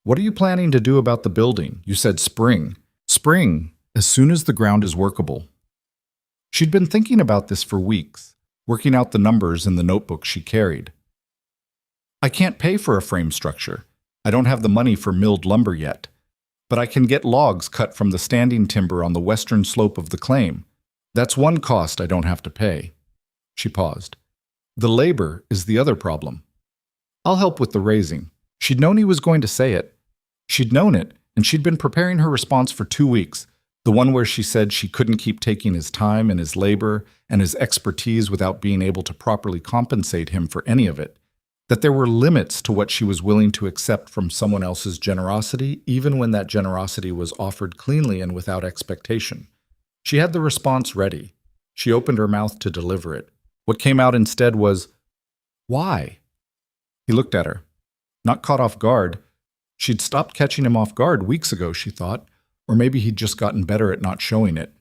"What are you planning to do about the building? You said spring." "Spring, as soon as the ground is workable." She'd been thinking about this for weeks, working out the numbers in the notebook she carried. "I can't pay for a frame structure. I don't have the money for milled lumber yet. But I can get logs cut from the standing timber on the western slope of the claim. That's one cost I don't have to pay." She paused. "The labor is the other problem. I'll help with the raising." She'd known he was going to say it. She'd known it, and she'd been preparing her response for 2 weeks, the one where she said she couldn't keep taking his time and his labor and his expertise without being able to properly compensate him for any of it, that there were limits to what she was willing to accept from someone else's generosity, even when that generosity was offered cleanly and without expectation. She had the response ready. She opened her mouth to deliver it. What came out instead was, "Why?" He looked at her. Not caught off guard. She'd stopped catching him off guard weeks ago, she thought, or maybe he'd just gotten better at not showing it.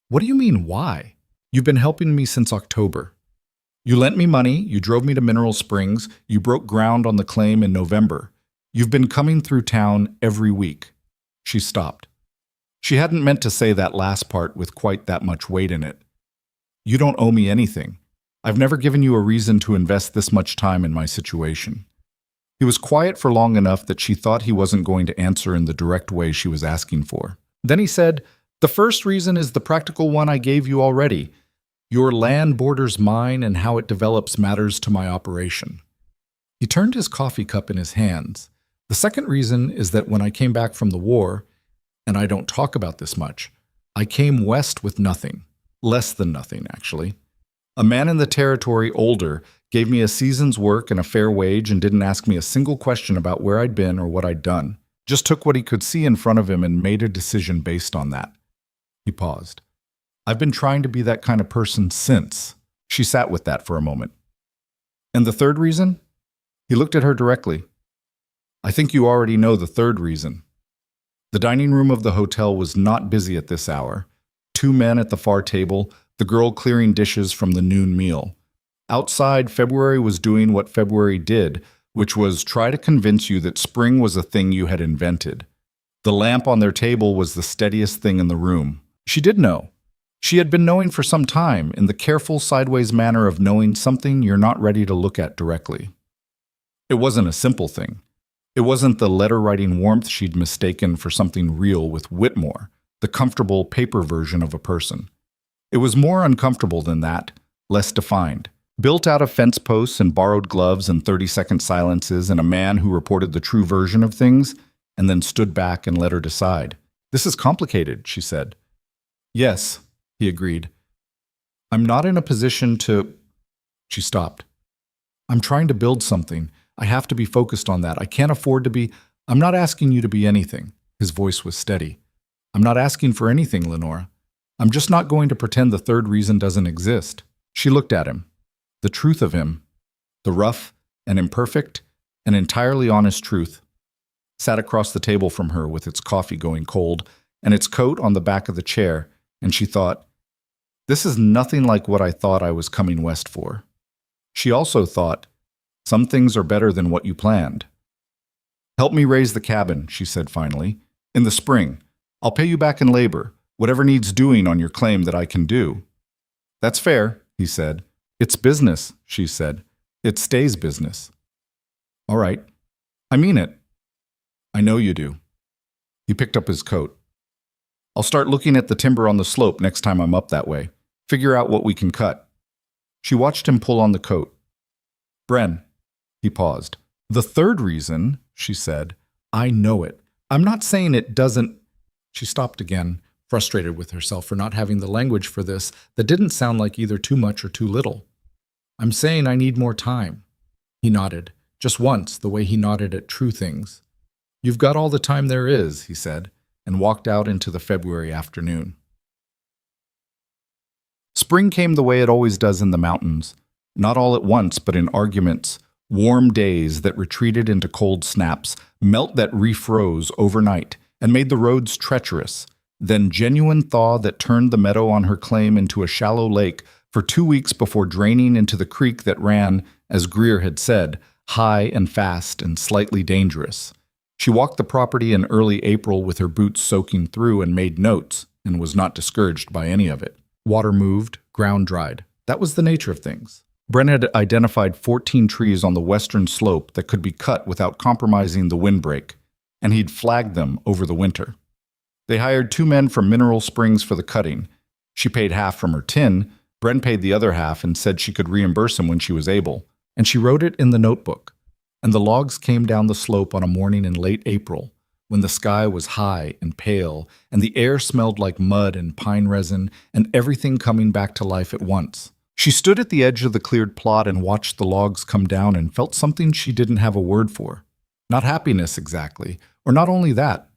"What do you mean, why? You've been helping me since October. You lent me money, you drove me to Mineral Springs, you broke ground on the claim in November. You've been coming through town every week." She stopped. She hadn't meant to say that last part with quite that much weight in it. "You don't owe me anything. I've never given you a reason to invest this much time in my situation." He was quiet for long enough that she thought he wasn't going to answer in the direct way she was asking for. Then he said, "The first reason is the practical one I gave you already. Your land borders mine and how it develops matters to my operation." He turned his coffee cup in his hands. "The second reason is that when I came back from the war, and I don't talk about this much, I came west with nothing. Less than nothing, actually. A man in the territory, older, gave me a season's work and a fair wage and didn't ask me a single question about where I'd been or what I'd done. Just took what he could see in front of him and made a decision based on that." He paused. "I've been trying to be that kind of person since." She sat with that for a moment. "And the third reason?" He looked at her directly. "I think you already know the third reason." The dining room of the hotel was not busy at this hour. 2 men at the far table, the girl clearing dishes from the noon meal. Outside, February was doing what February did, which was try to convince you that spring was a thing you had invented. The lamp on their table was the steadiest thing in the room. She did know. She had been knowing for some time, in the careful sideways manner of knowing something you're not ready to look at directly. It wasn't a simple thing. It wasn't the letter-writing warmth she'd mistaken for something real with Whitmore, the comfortable paper version of a person. It was more uncomfortable than that, less defined. Built out of fence posts and borrowed gloves and 30-second silences and a man who reported the true version of things and then stood back and let her decide. "This is complicated," she said. "Yes," he agreed. "I'm not in a position to..." She stopped. I'm trying to build something. I have to be focused on that. I can't afford to be. I'm not asking you to be anything. His voice was steady. I'm not asking for anything, Lenora. I'm just not going to pretend the third reason doesn't exist. She looked at him. The truth of him, the rough and imperfect and entirely honest truth, sat across the table from her with its coffee going cold and its coat on the back of the chair, and she thought, this is nothing like what I thought I was coming west for. She also thought, some things are better than what you planned. Help me raise the cabin, she said finally. In the spring. I'll pay you back in labor, whatever needs doing on your claim that I can do. That's fair, he said. It's business, she said. It stays business. All right. I mean it. I know you do. He picked up his coat. I'll start looking at the timber on the slope next time I'm up that way. Figure out what we can cut. She watched him pull on the coat. Bren, he paused. The third reason, she said, I know it. I'm not saying it doesn't. She stopped again, frustrated with herself for not having the language for this that didn't sound like either too much or too little. I'm saying I need more time. He nodded, just once, the way he nodded at true things. You've got all the time there is, he said, and walked out into the February afternoon. Spring came the way it always does in the mountains, not all at once, but in arguments, warm days that retreated into cold snaps, melt that refroze overnight and made the roads treacherous, then genuine thaw that turned the meadow on her claim into a shallow lake for 2 weeks before draining into the creek that ran, as Greer had said, high and fast and slightly dangerous. She walked the property in early April with her boots soaking through and made notes, and was not discouraged by any of it. Water moved, ground dried. That was the nature of things. Bren had identified 14 trees on the western slope that could be cut without compromising the windbreak, and he'd flagged them over the winter. They hired 2 men from Mineral Springs for the cutting. She paid half from her tin, Bren paid the other half and said she could reimburse him when she was able, and she wrote it in the notebook. And the logs came down the slope on a morning in late April, when the sky was high and pale, and the air smelled like mud and pine resin, and everything coming back to life at once. She stood at the edge of the cleared plot and watched the logs come down and felt something she didn't have a word for. Not happiness exactly, or not only that.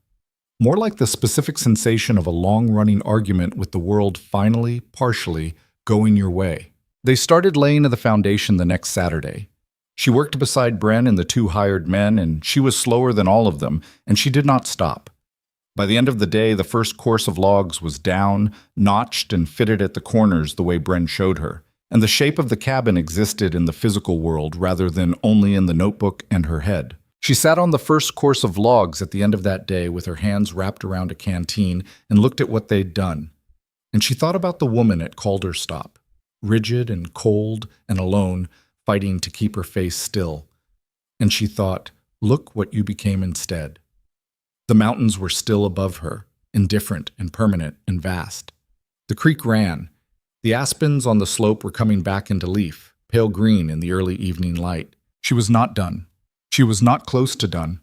More like the specific sensation of a long-running argument with the world finally, partially, going your way. They started laying the foundation the next Saturday. She worked beside Bren and the 2 hired men, and she was slower than all of them, and she did not stop. By the end of the day, the first course of logs was down, notched, and fitted at the corners the way Bren showed her, and the shape of the cabin existed in the physical world rather than only in the notebook and her head. She sat on the first course of logs at the end of that day with her hands wrapped around a canteen and looked at what they'd done. And she thought about the woman at Calder's Stop, rigid and cold and alone, fighting to keep her face still. And she thought, look what you became instead. The mountains were still above her, indifferent and permanent and vast. The creek ran. The aspens on the slope were coming back into leaf, pale green in the early evening light. She was not done. She was not close to done.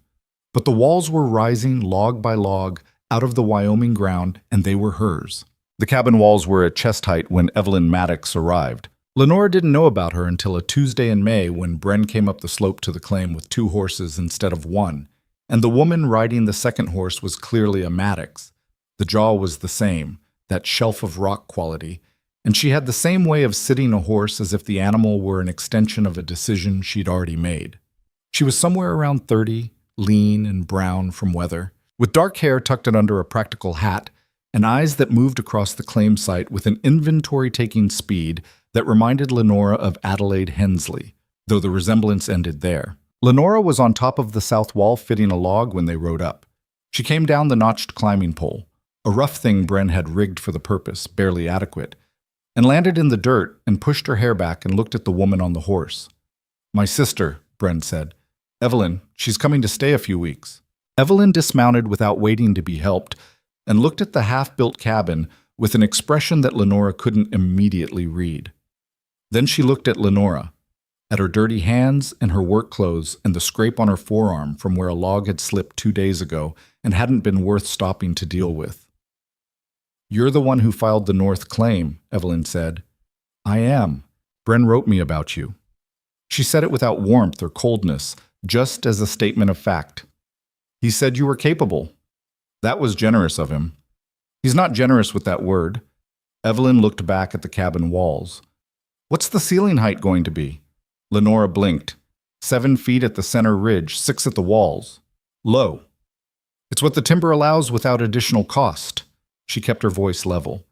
But the walls were rising log by log out of the Wyoming ground, and they were hers. The cabin walls were at chest height when Evelyn Maddox arrived. Lenora didn't know about her until a Tuesday in May when Bren came up the slope to the claim with 2 horses instead of 1, and the woman riding the second horse was clearly a Maddox. The jaw was the same, that shelf of rock quality, and she had the same way of sitting a horse as if the animal were an extension of a decision she'd already made. She was somewhere around 30, lean and brown from weather, with dark hair tucked in under a practical hat, and eyes that moved across the claim site with an inventory-taking speed that reminded Lenora of Adelaide Hensley, though the resemblance ended there. Lenora was on top of the south wall fitting a log when they rode up. She came down the notched climbing pole, a rough thing Bren had rigged for the purpose, barely adequate, and landed in the dirt and pushed her hair back and looked at the woman on the horse. My sister, Bren said. Evelyn, she's coming to stay a few weeks. Evelyn dismounted without waiting to be helped and looked at the half-built cabin with an expression that Lenora couldn't immediately read. Then she looked at Lenora, at her dirty hands and her work clothes and the scrape on her forearm from where a log had slipped 2 days ago and hadn't been worth stopping to deal with. You're the one who filed the North claim, Evelyn said. I am. Bren wrote me about you. She said it without warmth or coldness, just as a statement of fact. He said you were capable. That was generous of him. He's not generous with that word. Evelyn looked back at the cabin walls. What's the ceiling height going to be? Lenora blinked. 7 feet at the center ridge, 6 at the walls. Low. It's what the timber allows without additional cost. She kept her voice level.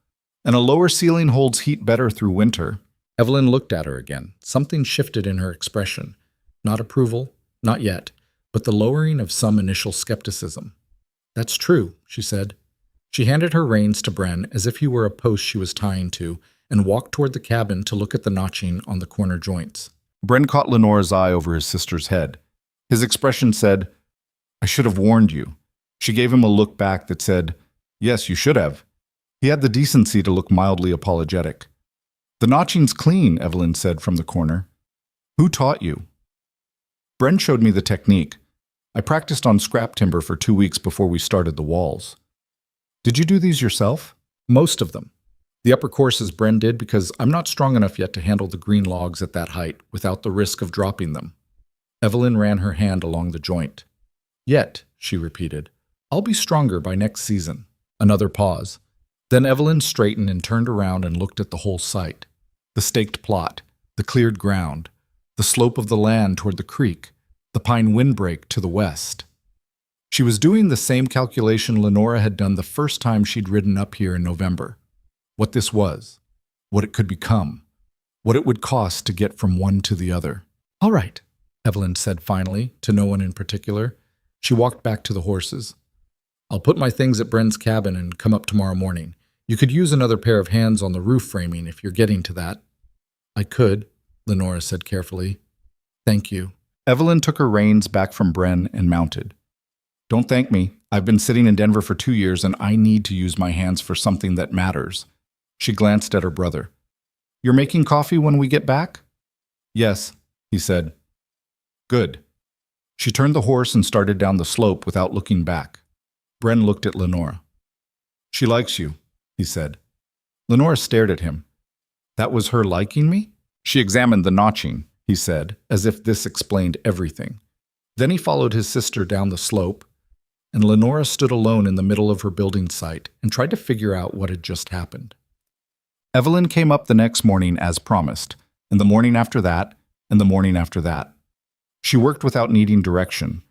And a lower ceiling holds heat better through winter. Evelyn looked at her again. Something shifted in her expression. Not approval, not yet, but the lowering of some initial skepticism. That's true, she said. She handed her reins to Bren as if he were a post she was tying to, and walked toward the cabin to look at the notching on the corner joints. Bren caught Lenora's eye over his sister's head. His expression said, I should have warned you. She gave him a look back that said, yes, you should have. He had the decency to look mildly apologetic. The notching's clean, Evelyn said from the corner. Who taught you? Bren showed me the technique. I practiced on scrap timber for 2 weeks before we started the walls. Did you do these yourself? Most of them. The upper courses Bren did because I'm not strong enough yet to handle the green logs at that height without the risk of dropping them. Evelyn ran her hand along the joint. Yet, she repeated, I'll be stronger by next season. Another pause. Then Evelyn straightened and turned around and looked at the whole site. The staked plot, the cleared ground, the slope of the land toward the creek, the pine windbreak to the west. She was doing the same calculation Lenora had done the first time she'd ridden up here in November. What this was, what it could become, what it would cost to get from one to the other. All right, Evelyn said finally, to no one in particular. She walked back to the horses. I'll put my things at Bren's cabin and come up tomorrow morning. You could use another pair of hands on the roof framing if you're getting to that. I could, Lenora said carefully. Thank you. Evelyn took her reins back from Bren and mounted. Don't thank me. I've been sitting in Denver for 2 years and I need to use my hands for something that matters. She glanced at her brother. You're making coffee when we get back? Yes, he said. Good. She turned the horse and started down the slope without looking back. Bren looked at Lenora. She likes you, he said. Lenora stared at him. That was her liking me? She examined the notching, he said, as if this explained everything. Then he followed his sister down the slope, and Lenora stood alone in the middle of her building site and tried to figure out what had just happened. Evelyn came up the next morning as promised, and the morning after that, and the morning after that. She worked without needing direction.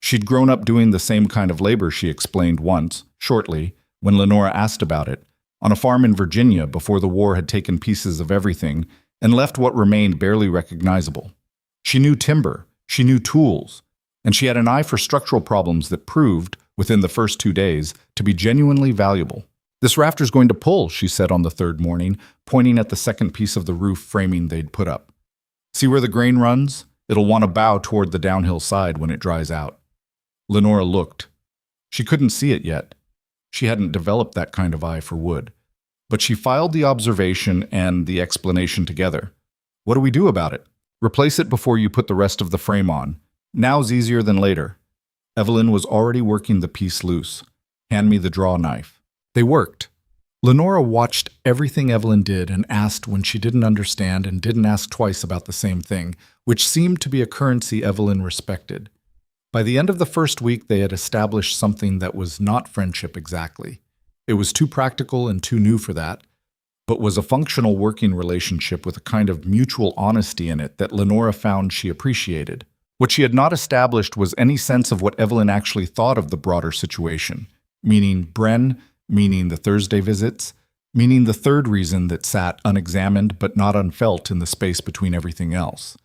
She'd grown up doing the same kind of labor, she explained once, shortly, when Lenora asked about it, on a farm in Virginia before the war had taken pieces of everything and left what remained barely recognizable. She knew timber, she knew tools, and she had an eye for structural problems that proved, within the first 2 days, to be genuinely valuable. This rafter's going to pull, she said on the third morning, pointing at the second piece of the roof framing they'd put up. See where the grain runs? It'll want to bow toward the downhill side when it dries out. Lenora looked. She couldn't see it yet. She hadn't developed that kind of eye for wood. But she filed the observation and the explanation together. What do we do about it? Replace it before you put the rest of the frame on. Now's easier than later. Evelyn was already working the piece loose. Hand me the draw knife. They worked. Lenora watched everything Evelyn did and asked when she didn't understand and didn't ask twice about the same thing, which seemed to be a currency Evelyn respected. By the end of the first week, they had established something that was not friendship exactly. It was too practical and too new for that, but was a functional working relationship with a kind of mutual honesty in it that Lenora found she appreciated. What she had not established was any sense of what Evelyn actually thought of the broader situation, meaning Bren, meaning the Thursday visits, meaning the third reason that sat unexamined but not unfelt in the space between everything else.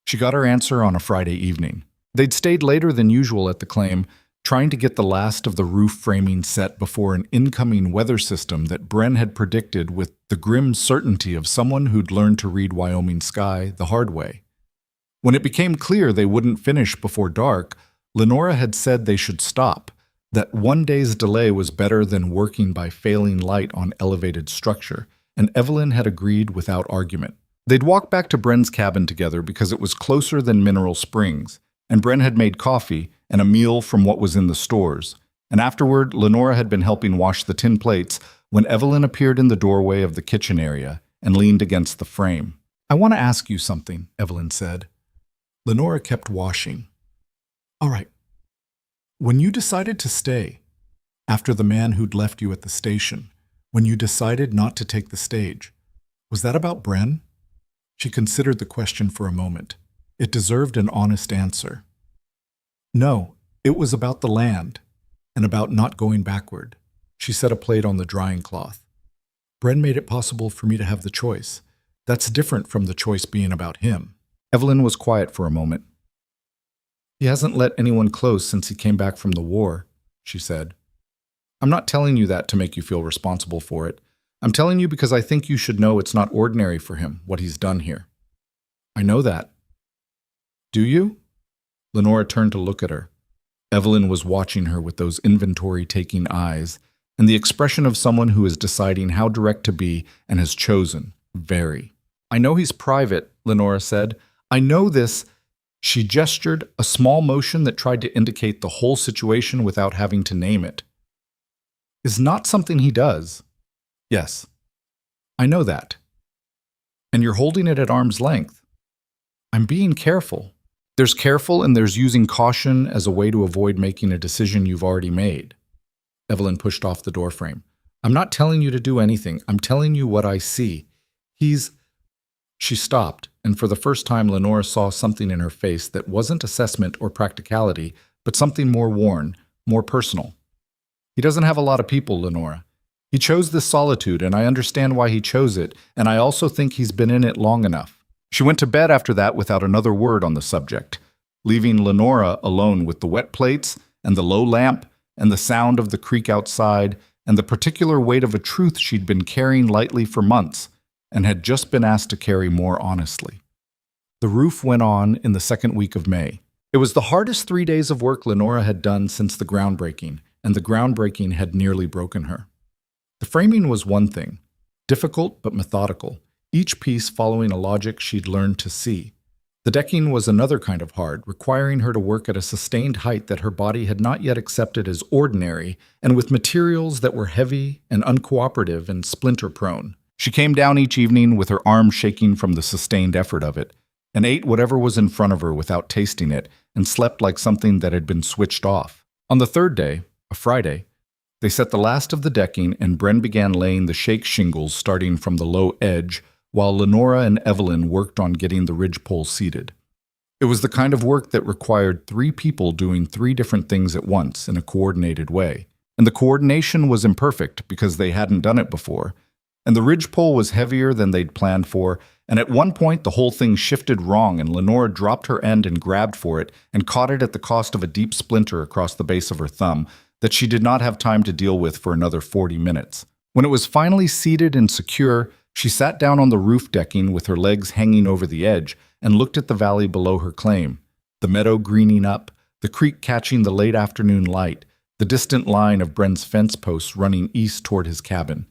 She got her answer on a Friday evening. They'd stayed later than usual at the claim, trying to get the last of the roof framing set before an incoming weather system that Bren had predicted with the grim certainty of someone who'd learned to read Wyoming sky the hard way. When it became clear they wouldn't finish before dark, Lenora had said they should stop, that 1 day's delay was better than working by failing light on elevated structure, and Evelyn had agreed without argument. They'd walk back to Bren's cabin together because it was closer than Mineral Springs, and Bren had made coffee and a meal from what was in the stores. And afterward, Lenora had been helping wash the tin plates when Evelyn appeared in the doorway of the kitchen area and leaned against the frame. I want to ask you something, Evelyn said. Lenora kept washing. All right. When you decided to stay, after the man who'd left you at the station, when you decided not to take the stage, was that about Bren? She considered the question for a moment. It deserved an honest answer. No, it was about the land, and about not going backward. She set a plate on the drying cloth. Bren made it possible for me to have the choice. That's different from the choice being about him. Evelyn was quiet for a moment. He hasn't let anyone close since he came back from the war, she said. I'm not telling you that to make you feel responsible for it. I'm telling you because I think you should know it's not ordinary for him, what he's done here. I know that. Do you? Lenora turned to look at her. Evelyn was watching her with those inventory-taking eyes, and the expression of someone who is deciding how direct to be and has chosen very. I know he's private, Lenora said. I know this. She gestured a small motion that tried to indicate the whole situation without having to name it. Is not something he does. Yes, I know that. And you're holding it at arm's length. I'm being careful. There's careful and there's using caution as a way to avoid making a decision you've already made. Evelyn pushed off the doorframe. I'm not telling you to do anything. I'm telling you what I see. She stopped, and for the first time Lenora saw something in her face that wasn't assessment or practicality, but something more worn, more personal. He doesn't have a lot of people, Lenora. He chose this solitude, and I understand why he chose it, and I also think he's been in it long enough. She went to bed after that without another word on the subject, leaving Lenora alone with the wet plates and the low lamp and the sound of the creek outside and the particular weight of a truth she'd been carrying lightly for months and had just been asked to carry more honestly. The roof went on in the second week of May. It was the hardest 3 days of work Lenora had done since the groundbreaking, and the groundbreaking had nearly broken her. The framing was one thing, difficult but methodical, each piece following a logic she'd learned to see. The decking was another kind of hard, requiring her to work at a sustained height that her body had not yet accepted as ordinary, and with materials that were heavy and uncooperative and splinter-prone. She came down each evening with her arms shaking from the sustained effort of it, and ate whatever was in front of her without tasting it, and slept like something that had been switched off. On the third day, a Friday, they set the last of the decking, and Bren began laying the shake shingles starting from the low edge, while Lenora and Evelyn worked on getting the ridgepole seated. It was the kind of work that required 3 people doing 3 different things at once in a coordinated way. And the coordination was imperfect because they hadn't done it before. And the ridgepole was heavier than they'd planned for, and at one point the whole thing shifted wrong and Lenora dropped her end and grabbed for it and caught it at the cost of a deep splinter across the base of her thumb that she did not have time to deal with for another 40 minutes. When it was finally seated and secure, she sat down on the roof decking with her legs hanging over the edge and looked at the valley below her claim, the meadow greening up, the creek catching the late afternoon light, the distant line of Bren's fence posts running east toward his cabin,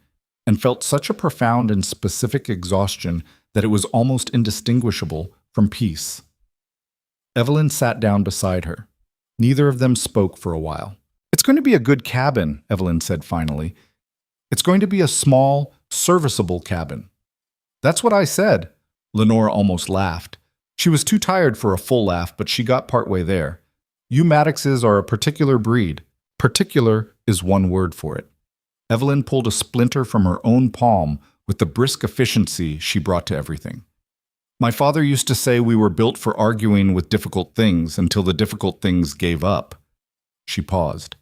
and felt such a profound and specific exhaustion that it was almost indistinguishable from peace. Evelyn sat down beside her. Neither of them spoke for a while. It's going to be a good cabin, Evelyn said finally. It's going to be a small, serviceable cabin. That's what I said. Lenora almost laughed. She was too tired for a full laugh, but she got partway there. You Maddoxes are a particular breed. Particular is one word for it. Evelyn pulled a splinter from her own palm with the brisk efficiency she brought to everything. My father used to say we were built for arguing with difficult things until the difficult things gave up. She paused.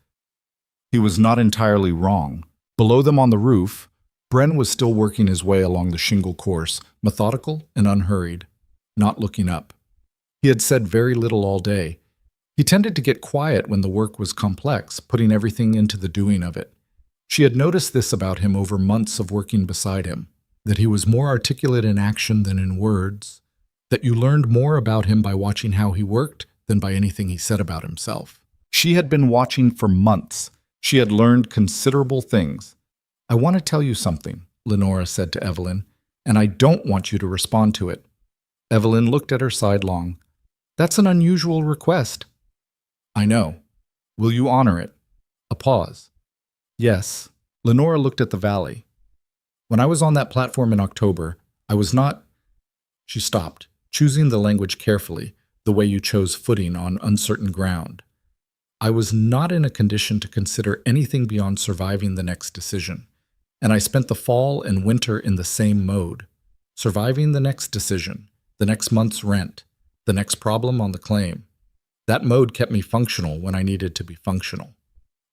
He was not entirely wrong. Below them on the roof, Bren was still working his way along the shingle course, methodical and unhurried, not looking up. He had said very little all day. He tended to get quiet when the work was complex, putting everything into the doing of it. She had noticed this about him over months of working beside him, that he was more articulate in action than in words, that you learned more about him by watching how he worked than by anything he said about himself. She had been watching for months. She had learned considerable things. I want to tell you something, Lenora said to Evelyn, and I don't want you to respond to it. Evelyn looked at her sidelong. That's an unusual request. I know. Will you honor it? A pause. Yes. Lenora looked at the valley. When I was on that platform in October, I was not She stopped, choosing the language carefully, the way you chose footing on uncertain ground. I was not in a condition to consider anything beyond surviving the next decision, and I spent the fall and winter in the same mode, surviving the next decision, the next month's rent, the next problem on the claim. That mode kept me functional when I needed to be functional.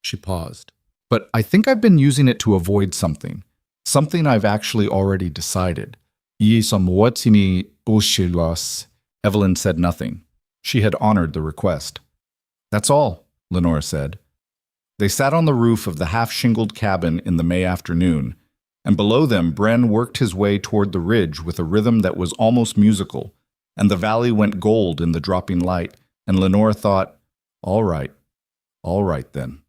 She paused. But I think I've been using it to avoid something I've actually already decided. Evelyn said nothing. She had honored the request. That's all, Lenora said. They sat on the roof of the half-shingled cabin in the May afternoon, and below them Bren worked his way toward the ridge with a rhythm that was almost musical, and the valley went gold in the dropping light, and Lenora thought, all right then.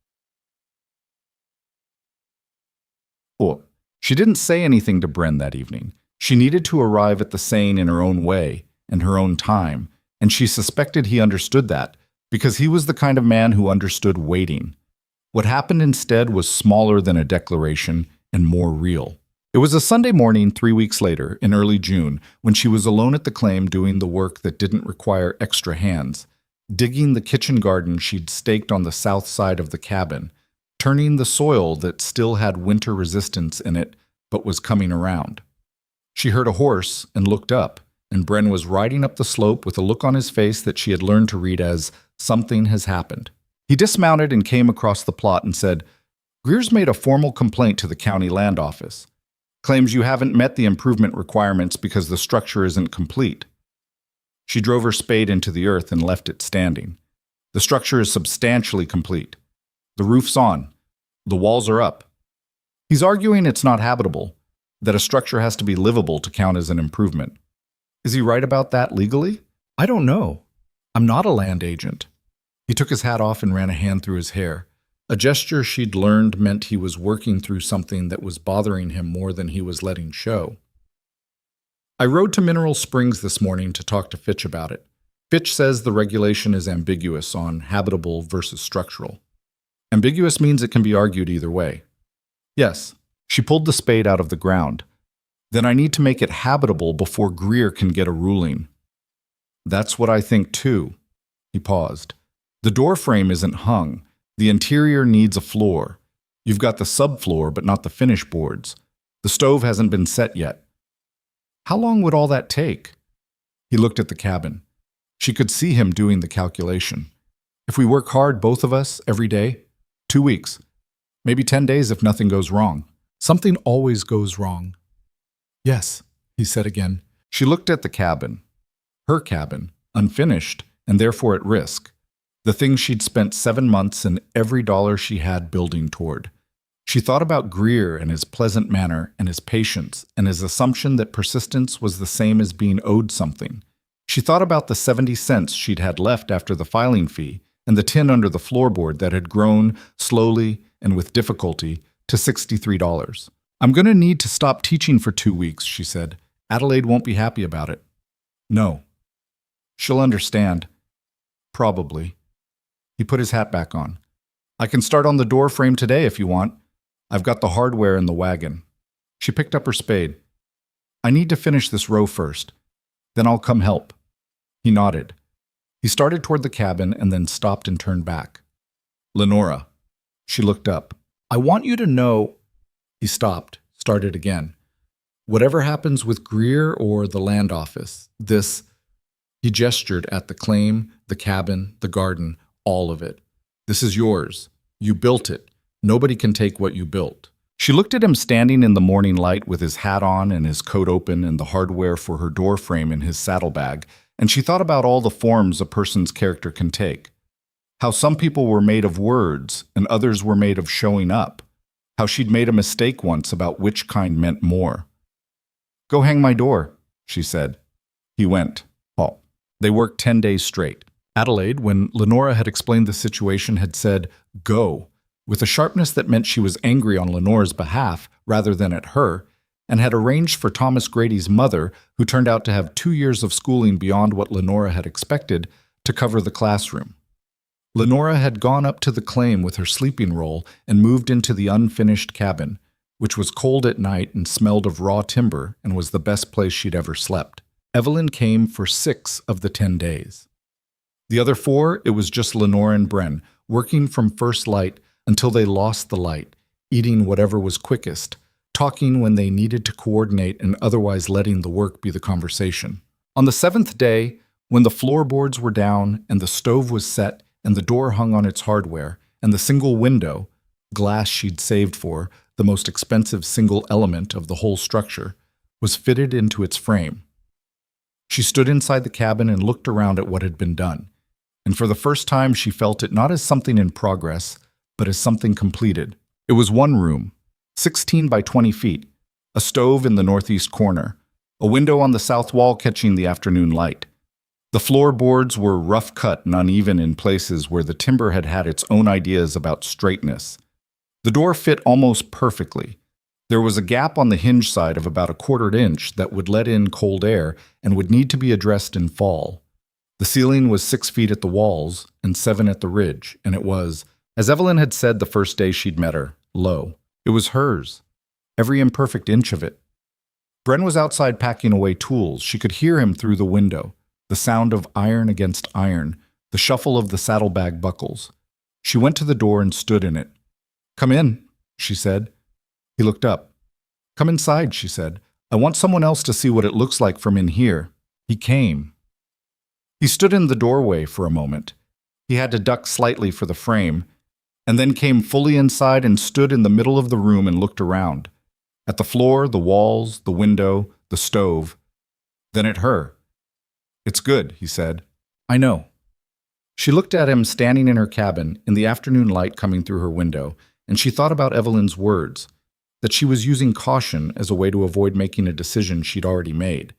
Oh, she didn't say anything to Bren that evening. She needed to arrive at the saying in her own way, in her own time, and she suspected he understood that, because he was the kind of man who understood waiting. What happened instead was smaller than a declaration and more real. It was a Sunday morning 3 weeks later, in early June, when she was alone at the claim doing the work that didn't require extra hands, digging the kitchen garden she'd staked on the south side of the cabin, turning the soil that still had winter resistance in it but was coming around. She heard a horse and looked up, and Bren was riding up the slope with a look on his face that she had learned to read as, "Something has happened." He dismounted and came across the plot and said, "Greer's made a formal complaint to the county land office. Claims you haven't met the improvement requirements because the structure isn't complete." She drove her spade into the earth and left it standing. "The structure is substantially complete. The roof's on. The walls are up. He's arguing it's not habitable, that a structure has to be livable to count as an improvement. Is he right about that legally? I don't know. I'm not a land agent." He took his hat off and ran a hand through his hair. A gesture she'd learned meant he was working through something that was bothering him more than he was letting show. "I rode to Mineral Springs this morning to talk to Fitch about it. Fitch says the regulation is ambiguous on habitable versus structural. Ambiguous means it can be argued either way." "Yes." She pulled the spade out of the ground. "Then I need to make it habitable before Greer can get a ruling." "That's what I think too." He paused. "The door frame isn't hung. The interior needs a floor. You've got the subfloor but not the finish boards. The stove hasn't been set yet." "How long would all that take?" He looked at the cabin. She could see him doing the calculation. "If we work hard, both of us, every day, 2 weeks. Maybe 10 days if nothing goes wrong." "Something always goes wrong." "Yes," he said again. She looked at the cabin. Her cabin, unfinished, and therefore at risk. The thing she'd spent 7 months and every dollar she had building toward. She thought about Greer and his pleasant manner and his patience and his assumption that persistence was the same as being owed something. She thought about the 70 cents she'd had left after the filing fee and the tin under the floorboard that had grown slowly and with difficulty to $63. "I'm going to need to stop teaching for 2 weeks, she said. "Adelaide won't be happy about it." "No." "She'll understand." "Probably." He put his hat back on. "I can start on the door frame today if you want. I've got the hardware in the wagon." She picked up her spade. "I need to finish this row first. Then I'll come help." He nodded. He started toward the cabin and then stopped and turned back. "Lenora." She looked up. "I want you to know—" He stopped, started again. "Whatever happens with Greer or the land office, this—" He gestured at the claim, the cabin, the garden, all of it. "This is yours. You built it. Nobody can take what you built." She looked at him standing in the morning light with his hat on and his coat open and the hardware for her door frame in his saddlebag, and she thought about all the forms a person's character can take. How some people were made of words and others were made of showing up. How she'd made a mistake once about which kind meant more. "Go hang my door," she said. He went. Oh. They worked 10 days straight. Adelaide, when Lenora had explained the situation, had said, "Go," with a sharpness that meant she was angry on Lenora's behalf rather than at her, and had arranged for Thomas Grady's mother, who turned out to have 2 years of schooling beyond what Lenora had expected, to cover the classroom. Lenora had gone up to the claim with her sleeping roll and moved into the unfinished cabin, which was cold at night and smelled of raw timber and was the best place she'd ever slept. Evelyn came for 6 of the 10 days. The other 4, it was just Lenore and Bren, working from first light until they lost the light, eating whatever was quickest, talking when they needed to coordinate and otherwise letting the work be the conversation. On the 7th day, when the floorboards were down and the stove was set and the door hung on its hardware and the single window, glass she'd saved for, the most expensive single element of the whole structure, was fitted into its frame. She stood inside the cabin and looked around at what had been done, and for the first time she felt it not as something in progress, but as something completed. It was one room, 16 by 20 feet, a stove in the northeast corner, a window on the south wall catching the afternoon light. The floorboards were rough cut and uneven in places where the timber had had its own ideas about straightness. The door fit almost perfectly. There was a gap on the hinge side of about a 1/4 inch that would let in cold air and would need to be addressed in fall. The ceiling was 6 feet at the walls and 7 at the ridge, and it was, as Evelyn had said the first day she'd met her, low. It was hers, every imperfect inch of it. Bren was outside packing away tools. She could hear him through the window, the sound of iron against iron, the shuffle of the saddlebag buckles. She went to the door and stood in it. "Come in," she said. He looked up. "Come inside," she said. "I want someone else to see what it looks like from in here." He came. He stood in the doorway for a moment. He had to duck slightly for the frame, and then came fully inside and stood in the middle of the room and looked around. At the floor, the walls, the window, the stove. Then at her. "It's good," he said. "I know." She looked at him standing in her cabin, in the afternoon light coming through her window, and she thought about Evelyn's words, that she was using caution as a way to avoid making a decision she'd already made.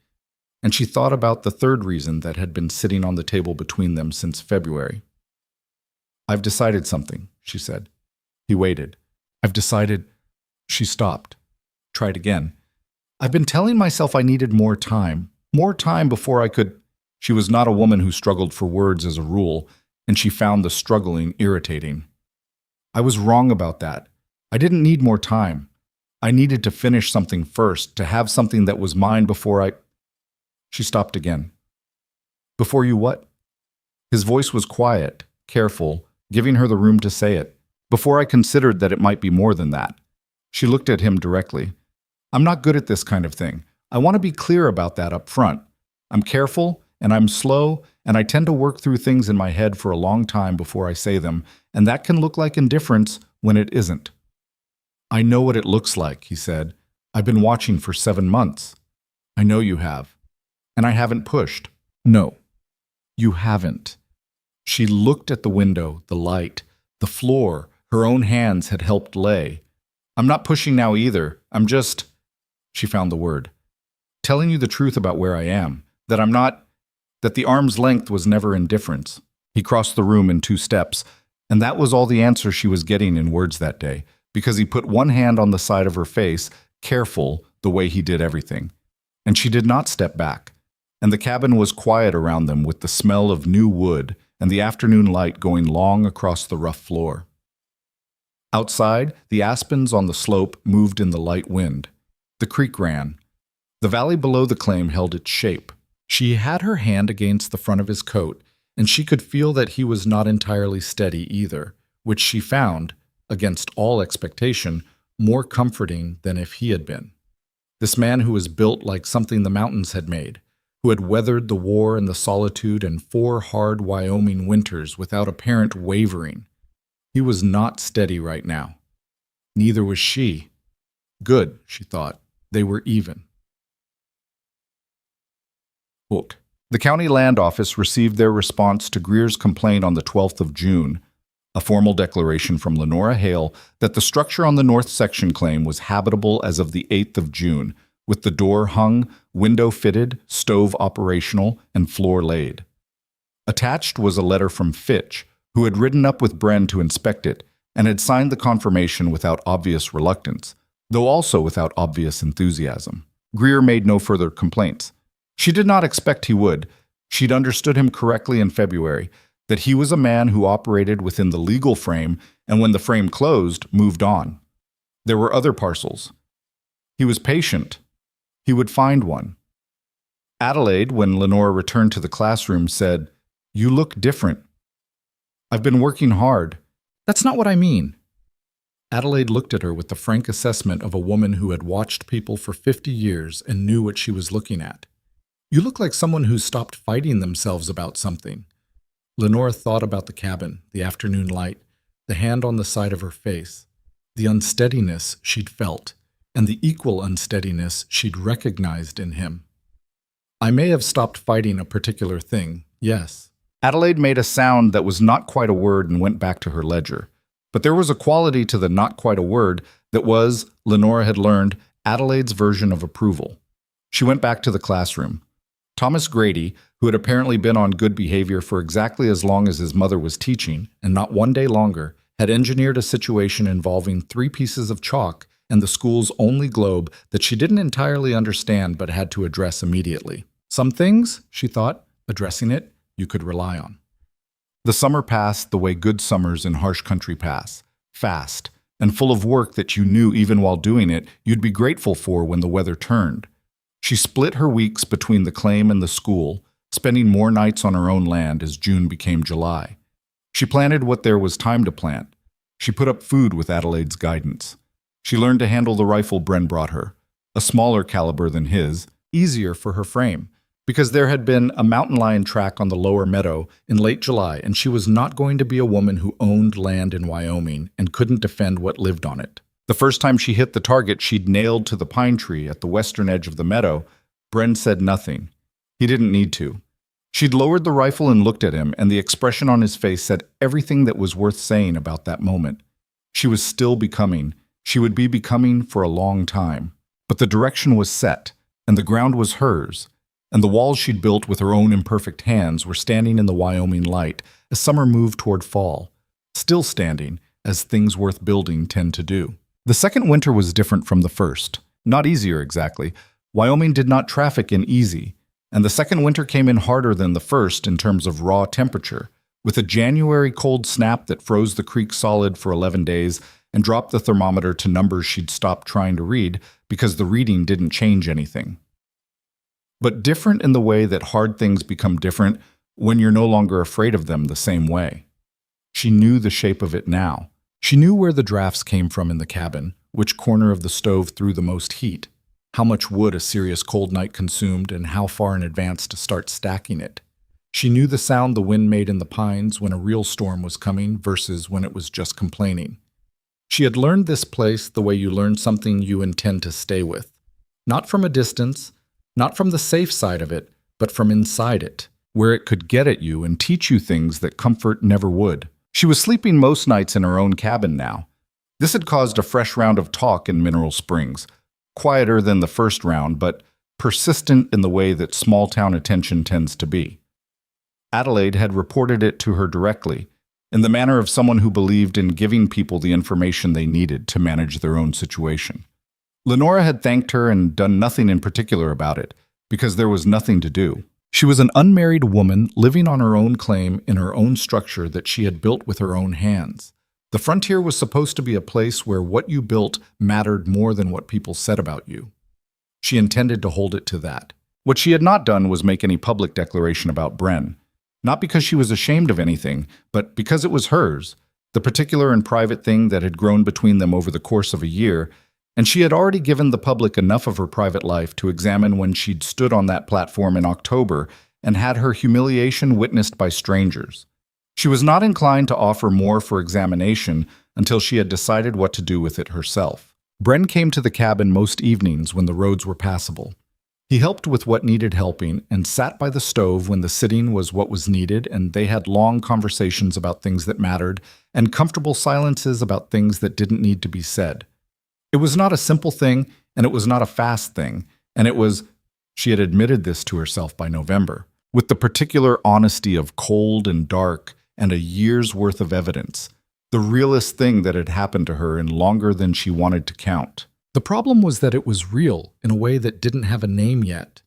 And she thought about the third reason that had been sitting on the table between them since February. "I've decided something," she said. He waited. "I've decided—" She stopped. Tried again. "I've been telling myself I needed more time before I could—" She was not a woman who struggled for words as a rule, and she found the struggling irritating. "I was wrong about that. I didn't need more time. I needed to finish something first, to have something that was mine before I—" She stopped again. "Before you what?" His voice was quiet, careful, giving her the room to say it. "Before I considered that it might be more than that." She looked at him directly. "I'm not good at this kind of thing. I want to be clear about that up front. I'm careful, and I'm slow, and I tend to work through things in my head for a long time before I say them, and that can look like indifference when it isn't." "I know what it looks like," he said. "I've been watching for 7 months." "I know you have. And I haven't pushed." "No, you haven't." She looked at the window, the light, the floor her own hands had helped lay. "I'm not pushing now either. I'm just—" She found the word. "Telling you the truth about where I am. That I'm not— that the arm's length was never indifference." He crossed the room in 2 steps, and that was all the answer she was getting in words that day, because he put one hand on the side of her face, careful the way he did everything. And she did not step back, and the cabin was quiet around them with the smell of new wood and the afternoon light going long across the rough floor. Outside, the aspens on the slope moved in the light wind. The creek ran. The valley below the claim held its shape. She had her hand against the front of his coat, and she could feel that he was not entirely steady either, which she found, against all expectation, more comforting than if he had been. This man who was built like something the mountains had made, who had weathered the war and the solitude and 4 hard Wyoming winters without apparent wavering. He was not steady right now. Neither was she. Good, she thought. They were even. Quote, "The county land office received their response to Greer's complaint on the 12th of June, a formal declaration from Lenora Hale that the structure on the north section claim was habitable as of the 8th of June, with the door hung, window fitted, stove operational, and floor laid. Attached was a letter from Fitch, who had ridden up with Bren to inspect it, and had signed the confirmation without obvious reluctance, though also without obvious enthusiasm. Greer made no further complaints. She did not expect he would. She'd understood him correctly in February, that he was a man who operated within the legal frame, and when the frame closed, moved on. There were other parcels. He was patient. He would find one. Adelaide, when Lenore returned to the classroom, said, "You look different." "I've been working hard." "That's not what I mean." Adelaide looked at her with the frank assessment of a woman who had watched people for 50 years and knew what she was looking at. "You look like someone who's stopped fighting themselves about something." Lenore thought about the cabin, the afternoon light, the hand on the side of her face, the unsteadiness she'd felt, and the equal unsteadiness she'd recognized in him. "I may have stopped fighting a particular thing, yes." Adelaide made a sound that was not quite a word and went back to her ledger. But there was a quality to the not quite a word that was, Lenore had learned, Adelaide's version of approval. She went back to the classroom. Thomas Grady, who had apparently been on good behavior for exactly as long as his mother was teaching, and not one day longer, had engineered a situation involving 3 pieces of chalk and the school's only globe that she didn't entirely understand but had to address immediately. Some things, she thought, addressing it, you could rely on. The summer passed the way good summers in harsh country pass, fast, and full of work that you knew even while doing it you'd be grateful for when the weather turned. She split her weeks between the claim and the school, spending more nights on her own land as June became July. She planted what there was time to plant. She put up food with Adelaide's guidance. She learned to handle the rifle Bren brought her, a smaller caliber than his, easier for her frame, because there had been a mountain lion track on the lower meadow in late July, and she was not going to be a woman who owned land in Wyoming and couldn't defend what lived on it. The first time she hit the target she'd nailed to the pine tree at the western edge of the meadow, Bren said nothing. He didn't need to. She'd lowered the rifle and looked at him, and the expression on his face said everything that was worth saying about that moment. She was still becoming. She would be becoming for a long time. But the direction was set, and the ground was hers, and the walls she'd built with her own imperfect hands were standing in the Wyoming light as summer moved toward fall, still standing, as things worth building tend to do. The second winter was different from the first. Not easier, exactly. Wyoming did not traffic in easy, and the second winter came in harder than the first in terms of raw temperature, with a January cold snap that froze the creek solid for 11 days and dropped the thermometer to numbers she'd stopped trying to read because the reading didn't change anything. But different in the way that hard things become different when you're no longer afraid of them the same way. She knew the shape of it now. She knew where the drafts came from in the cabin, which corner of the stove threw the most heat, how much wood a serious cold night consumed, and how far in advance to start stacking it. She knew the sound the wind made in the pines when a real storm was coming versus when it was just complaining. She had learned this place the way you learn something you intend to stay with. Not from a distance, not from the safe side of it, but from inside it, where it could get at you and teach you things that comfort never would. She was sleeping most nights in her own cabin now. This had caused a fresh round of talk in Mineral Springs, quieter than the first round, but persistent in the way that small-town attention tends to be. Adelaide had reported it to her directly, in the manner of someone who believed in giving people the information they needed to manage their own situation. Lenora had thanked her and done nothing in particular about it, because there was nothing to do. She was an unmarried woman living on her own claim in her own structure that she had built with her own hands. The frontier was supposed to be a place where what you built mattered more than what people said about you. She intended to hold it to that. What she had not done was make any public declaration about Bren, not because she was ashamed of anything, but because it was hers, the particular and private thing that had grown between them over the course of a year, and she had already given the public enough of her private life to examine when she'd stood on that platform in October and had her humiliation witnessed by strangers. She was not inclined to offer more for examination until she had decided what to do with it herself. Bren came to the cabin most evenings when the roads were passable. He helped with what needed helping and sat by the stove when the sitting was what was needed, and they had long conversations about things that mattered and comfortable silences about things that didn't need to be said. It was not a simple thing, and it was not a fast thing, and it was, she had admitted this to herself by November, with the particular honesty of cold and dark and a year's worth of evidence, the realest thing that had happened to her in longer than she wanted to count. The problem was that it was real in a way that didn't have a name yet,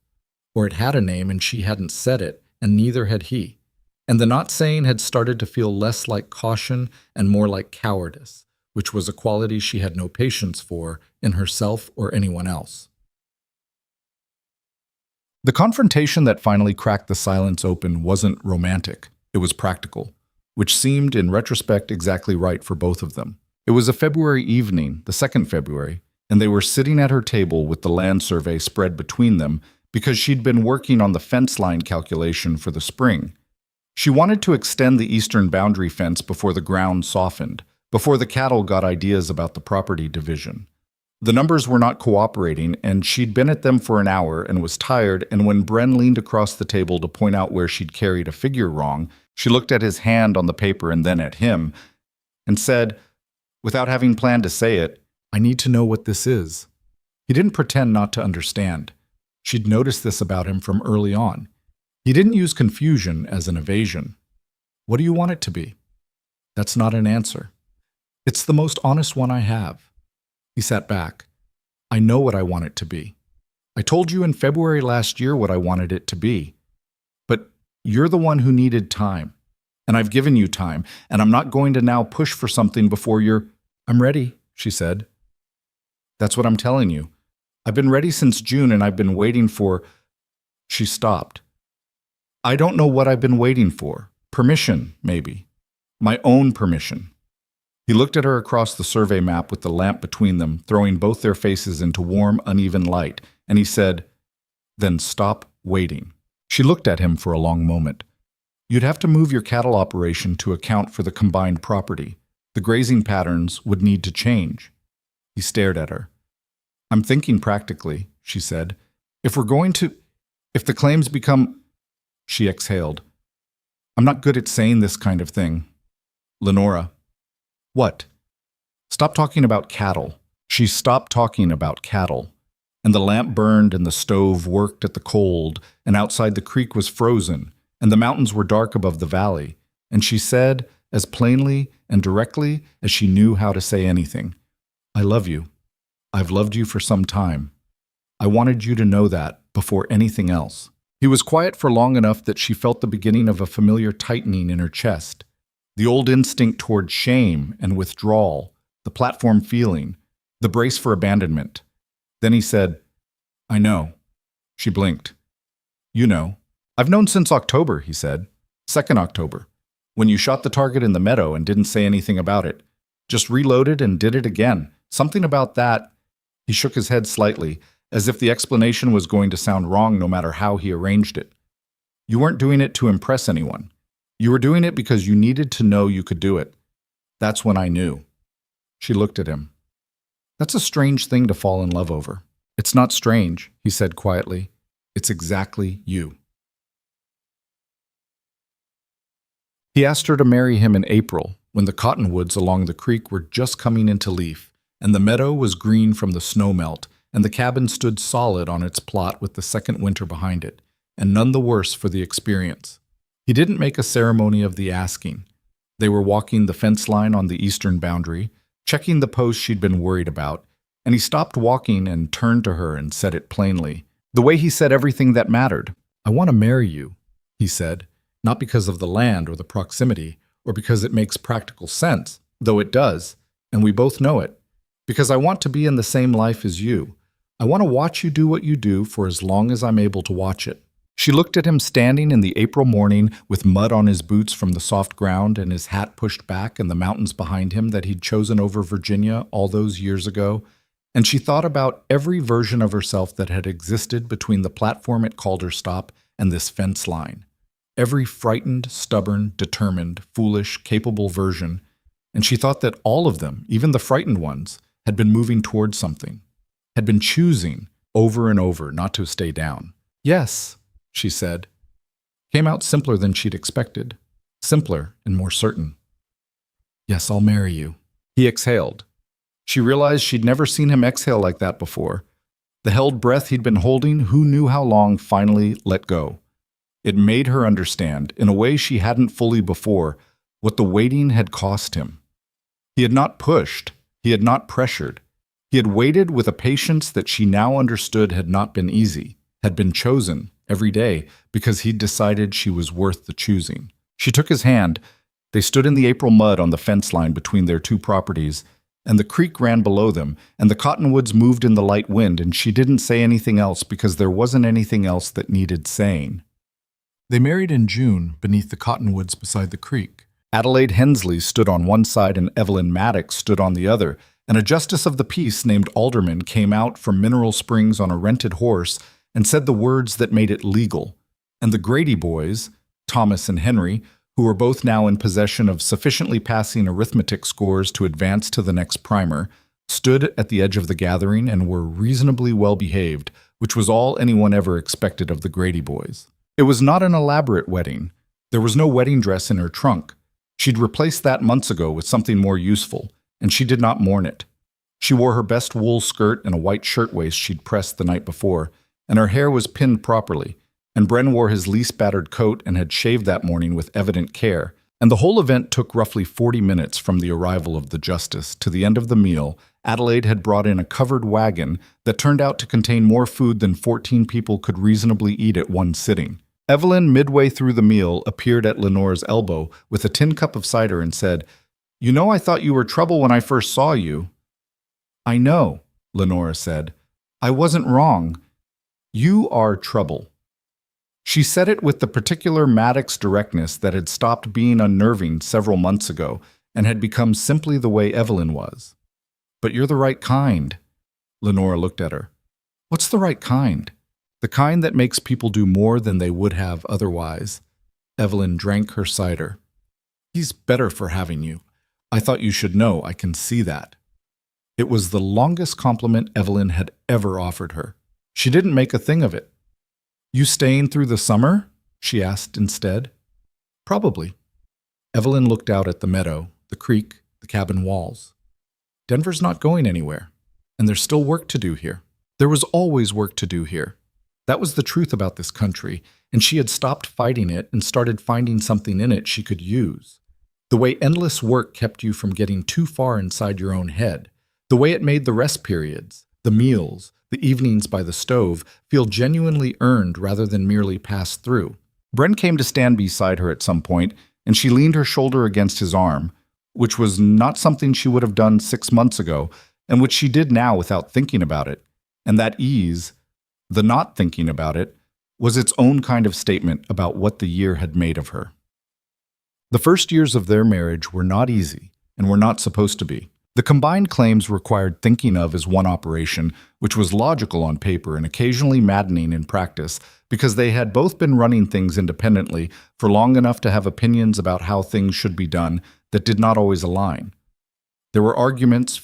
or it had a name and she hadn't said it, and neither had he. And the not saying had started to feel less like caution and more like cowardice, which was a quality she had no patience for in herself or anyone else. The confrontation that finally cracked the silence open wasn't romantic. It was practical, which seemed, in retrospect, exactly right for both of them. It was a February evening, the 2nd February, and they were sitting at her table with the land survey spread between them because she'd been working on the fence line calculation for the spring. She wanted to extend the eastern boundary fence before the ground softened, before the cattle got ideas about the property division. The numbers were not cooperating, and she'd been at them for an hour and was tired, and when Bren leaned across the table to point out where she'd carried a figure wrong, she looked at his hand on the paper and then at him, and said, without having planned to say it, "I need to know what this is." He didn't pretend not to understand. She'd noticed this about him from early on. He didn't use confusion as an evasion. "What do you want it to be?" "That's not an answer." "It's the most honest one I have." He sat back. "I know what I want it to be. I told you in February last year what I wanted it to be. But you're the one who needed time. And I've given you time, and I'm not going to now push for something before you're—" "I'm ready," she said. "That's what I'm telling you. I've been ready since June, and I've been waiting for—" She stopped. "I don't know what I've been waiting for. Permission, maybe. My own permission." He looked at her across the survey map with the lamp between them, throwing both their faces into warm, uneven light, and he said, "Then stop waiting." She looked at him for a long moment. "You'd have to move your cattle operation to account for the combined property. The grazing patterns would need to change." He stared at her. "I'm thinking practically," she said. If the claims become—" She exhaled. "I'm not good at saying this kind of thing. Lenora." "What?" "Stop talking about cattle." She stopped talking about cattle. And the lamp burned and the stove worked at the cold, and outside the creek was frozen, and the mountains were dark above the valley. And she said, as plainly and directly as she knew how to say anything, "I love you. I've loved you for some time. I wanted you to know that before anything else." He was quiet for long enough that she felt the beginning of a familiar tightening in her chest. The old instinct toward shame and withdrawal, the platform feeling, the brace for abandonment. Then he said, "I know." She blinked. "You know." "I've known since October," he said. 2nd October. When you shot the target in the meadow and didn't say anything about it. Just reloaded and did it again. Something about that. He shook his head slightly, as if the explanation was going to sound wrong no matter how he arranged it. "You weren't doing it to impress anyone. You were doing it because you needed to know you could do it. That's when I knew." She looked at him. "That's a strange thing to fall in love over." "It's not strange," he said quietly. "It's exactly you." He asked her to marry him in April, when the cottonwoods along the creek were just coming into leaf, and the meadow was green from the snowmelt, and the cabin stood solid on its plot with the second winter behind it, and none the worse for the experience. He didn't make a ceremony of the asking. They were walking the fence line on the eastern boundary, checking the post she'd been worried about, and he stopped walking and turned to her and said it plainly, the way he said everything that mattered. "I want to marry you," he said, not because of the land or the proximity, or because it makes practical sense, though it does, and we both know it, because I want to be in the same life as you. I want to watch you do what you do for as long as I'm able to watch it. She looked at him standing in the April morning with mud on his boots from the soft ground and his hat pushed back and the mountains behind him that he'd chosen over Virginia all those years ago, and she thought about every version of herself that had existed between the platform at Calderstop and this fence line. Every frightened, stubborn, determined, foolish, capable version, and she thought that all of them, even the frightened ones, had been moving towards something, had been choosing over and over not to stay down. "Yes," she said. Came out simpler than she'd expected, simpler and more certain. "Yes, I'll marry you." He exhaled. She realized she'd never seen him exhale like that before. The held breath he'd been holding, who knew how long, finally let go. It made her understand, in a way she hadn't fully before, what the waiting had cost him. He had not pushed, he had not pressured. He had waited with a patience that she now understood had not been easy, had been chosen every day because he'd decided she was worth the choosing. She took his hand. They stood in the April mud on the fence line between their two properties, and the creek ran below them, and the cottonwoods moved in the light wind, and she didn't say anything else because there wasn't anything else that needed saying. They married in June beneath the cottonwoods beside the creek. Adelaide Hensley stood on one side and Evelyn Maddox stood on the other, and a justice of the peace named Alderman came out from Mineral Springs on a rented horse and said the words that made it legal. And the Grady boys, Thomas and Henry, who were both now in possession of sufficiently passing arithmetic scores to advance to the next primer, stood at the edge of the gathering and were reasonably well behaved, which was all anyone ever expected of the Grady boys. It was not an elaborate wedding. There was no wedding dress in her trunk. She'd replaced that months ago with something more useful, and she did not mourn it. She wore her best wool skirt and a white shirtwaist she'd pressed the night before, and her hair was pinned properly, and Bren wore his least battered coat and had shaved that morning with evident care, and the whole event took roughly 40 minutes from the arrival of the justice to the end of the meal. Adelaide had brought in a covered wagon that turned out to contain more food than 14 people could reasonably eat at one sitting. Evelyn, midway through the meal, appeared at Lenore's elbow with a tin cup of cider and said, "You know, I thought you were trouble when I first saw you." "I know," Lenore said. "I wasn't wrong. You are trouble." She said it with the particular Maddox directness that had stopped being unnerving several months ago and had become simply the way Evelyn was. "But you're the right kind." Lenore looked at her. "What's the right kind?" "The kind that makes people do more than they would have otherwise." Evelyn drank her cider. "He's better for having you. I thought you should know, I can see that." It was the longest compliment Evelyn had ever offered her. She didn't make a thing of it. "You staying through the summer?" she asked instead. "Probably." Evelyn looked out at the meadow, the creek, the cabin walls. "Denver's not going anywhere, and there's still work to do here. There was always work to do here. That was the truth about this country, and she had stopped fighting it and started finding something in it she could use. The way endless work kept you from getting too far inside your own head. The way it made the rest periods, the meals, the evenings by the stove feel genuinely earned rather than merely passed through. Bren came to stand beside her at some point, and she leaned her shoulder against his arm, which was not something she would have done 6 months ago, and which she did now without thinking about it. And that ease, the not thinking about it, was its own kind of statement about what the year had made of her. The first years of their marriage were not easy, and were not supposed to be. The combined claims required thinking of as one operation, which was logical on paper and occasionally maddening in practice, because they had both been running things independently for long enough to have opinions about how things should be done that did not always align. There were arguments,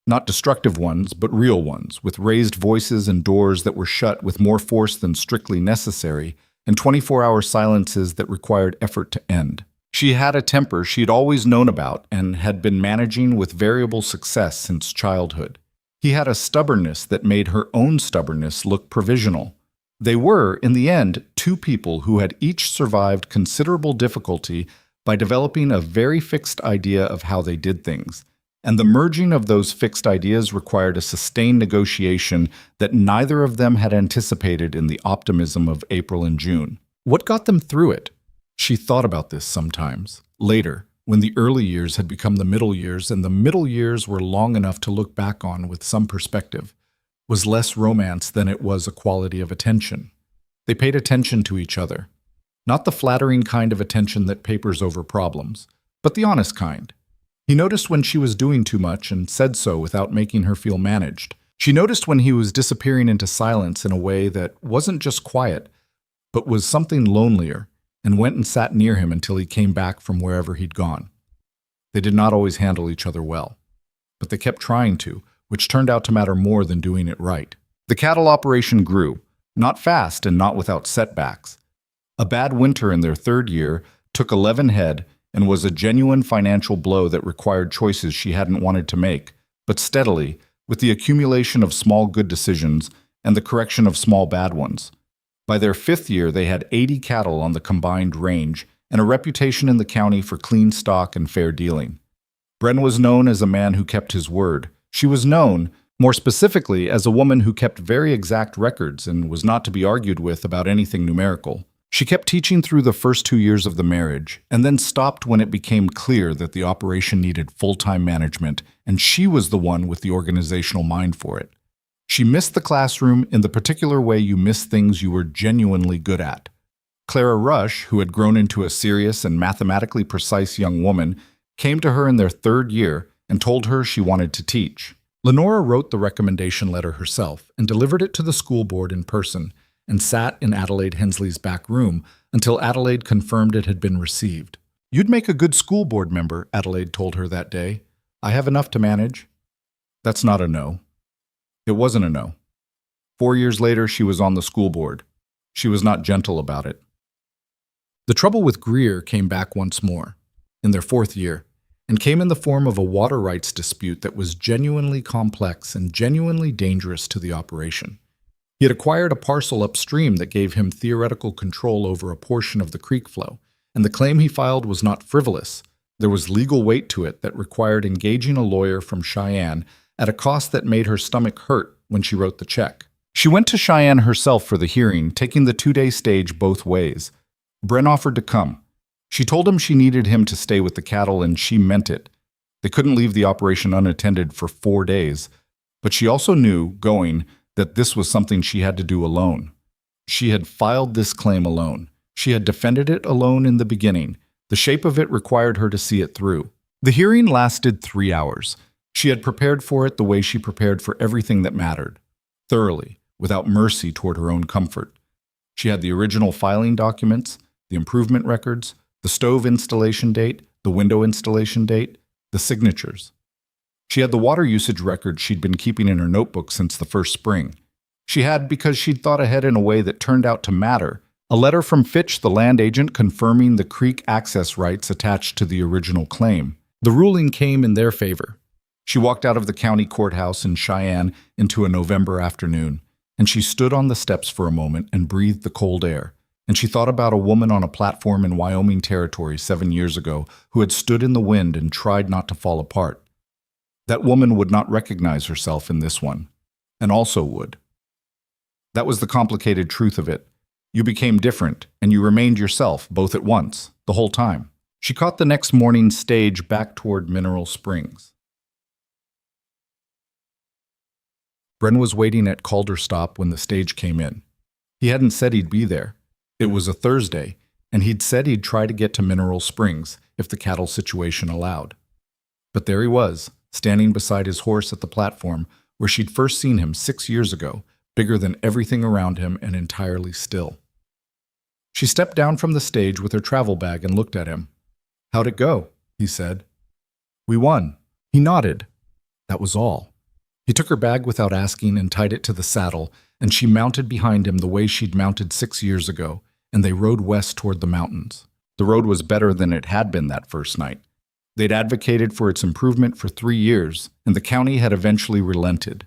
not destructive ones, but real ones, with raised voices and doors that were shut with more force than strictly necessary, and 24-hour silences that required effort to end. She had a temper she'd always known about and had been managing with variable success since childhood. He had a stubbornness that made her own stubbornness look provisional. They were, in the end, two people who had each survived considerable difficulty by developing a very fixed idea of how they did things. And the merging of those fixed ideas required a sustained negotiation that neither of them had anticipated in the optimism of April and June. What got them through it? She thought about this sometimes. Later, when the early years had become the middle years and the middle years were long enough to look back on with some perspective, was less romance than it was a quality of attention. They paid attention to each other. Not the flattering kind of attention that papers over problems, but the honest kind. He noticed when she was doing too much and said so without making her feel managed. She noticed when he was disappearing into silence in a way that wasn't just quiet, but was something lonelier, and went and sat near him until he came back from wherever he'd gone. They did not always handle each other well, but they kept trying to, which turned out to matter more than doing it right. The cattle operation grew, not fast and not without setbacks. A bad winter in their third year took 11 head and was a genuine financial blow that required choices she hadn't wanted to make, but steadily, with the accumulation of small good decisions and the correction of small bad ones. By their fifth year, they had 80 cattle on the combined range and a reputation in the county for clean stock and fair dealing. Bren was known as a man who kept his word. She was known, more specifically, as a woman who kept very exact records and was not to be argued with about anything numerical. She kept teaching through the first 2 years of the marriage, and then stopped when it became clear that the operation needed full-time management, and she was the one with the organizational mind for it. She missed the classroom in the particular way you miss things you were genuinely good at. Clara Rush, who had grown into a serious and mathematically precise young woman, came to her in their 3rd year and told her she wanted to teach. Lenora wrote the recommendation letter herself and delivered it to the school board in person, and sat in Adelaide Hensley's back room until Adelaide confirmed it had been received. "You'd make a good school board member," Adelaide told her that day. "I have enough to manage." That's not a no. It wasn't a no. 4 years later, she was on the school board. She was not gentle about it. The trouble with Greer came back once more, in their 4th year, and came in the form of a water rights dispute that was genuinely complex and genuinely dangerous to the operation. He had acquired a parcel upstream that gave him theoretical control over a portion of the creek flow, and the claim he filed was not frivolous. There was legal weight to it that required engaging a lawyer from Cheyenne at a cost that made her stomach hurt when she wrote the check. She went to Cheyenne herself for the hearing, taking the 2-day stage both ways. Bren offered to come. She told him she needed him to stay with the cattle, and she meant it. They couldn't leave the operation unattended for 4 days. But she also knew, going, that this was something she had to do alone. She had filed this claim alone. She had defended it alone in the beginning. The shape of it required her to see it through. The hearing lasted 3 hours. She had prepared for it the way she prepared for everything that mattered, thoroughly, without mercy toward her own comfort. She had the original filing documents, the improvement records, the stove installation date, the window installation date, the signatures. She had the water usage record she'd been keeping in her notebook since the first spring. She had, because she'd thought ahead in a way that turned out to matter, a letter from Fitch, the land agent, confirming the creek access rights attached to the original claim. The ruling came in their favor. She walked out of the county courthouse in Cheyenne into a November afternoon, and she stood on the steps for a moment and breathed the cold air. And she thought about a woman on a platform in Wyoming Territory 7 years ago who had stood in the wind and tried not to fall apart. That woman would not recognize herself in this one, and also would. That was the complicated truth of it. You became different, and you remained yourself, both at once, the whole time. She caught the next morning's stage back toward Mineral Springs. Bren was waiting at Calder Stop when the stage came in. He hadn't said he'd be there. It was a Thursday, and he'd said he'd try to get to Mineral Springs if the cattle situation allowed. But there he was, standing beside his horse at the platform where she'd first seen him 6 years ago, bigger than everything around him and entirely still. She stepped down from the stage with her travel bag and looked at him. "How'd it go?" he said. "We won." He nodded. That was all. He took her bag without asking and tied it to the saddle, and she mounted behind him the way she'd mounted 6 years ago, and they rode west toward the mountains. The road was better than it had been that first night. They'd advocated for its improvement for 3 years, and the county had eventually relented.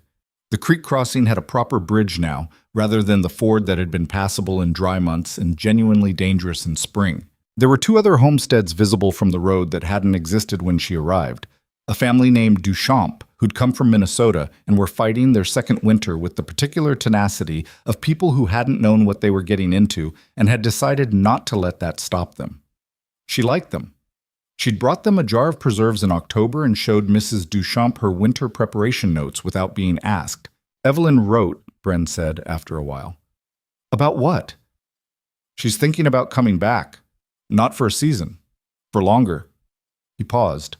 The creek crossing had a proper bridge now, rather than the ford that had been passable in dry months and genuinely dangerous in spring. There were 2 other homesteads visible from the road that hadn't existed when she arrived. A family named Duchamp, who'd come from Minnesota and were fighting their second winter with the particular tenacity of people who hadn't known what they were getting into and had decided not to let that stop them. She liked them. She'd brought them a jar of preserves in October and showed Mrs. Duchamp her winter preparation notes without being asked. "Evelyn wrote," Bren said after a while. "About what?" "She's thinking about coming back. Not for a season. For longer." He paused.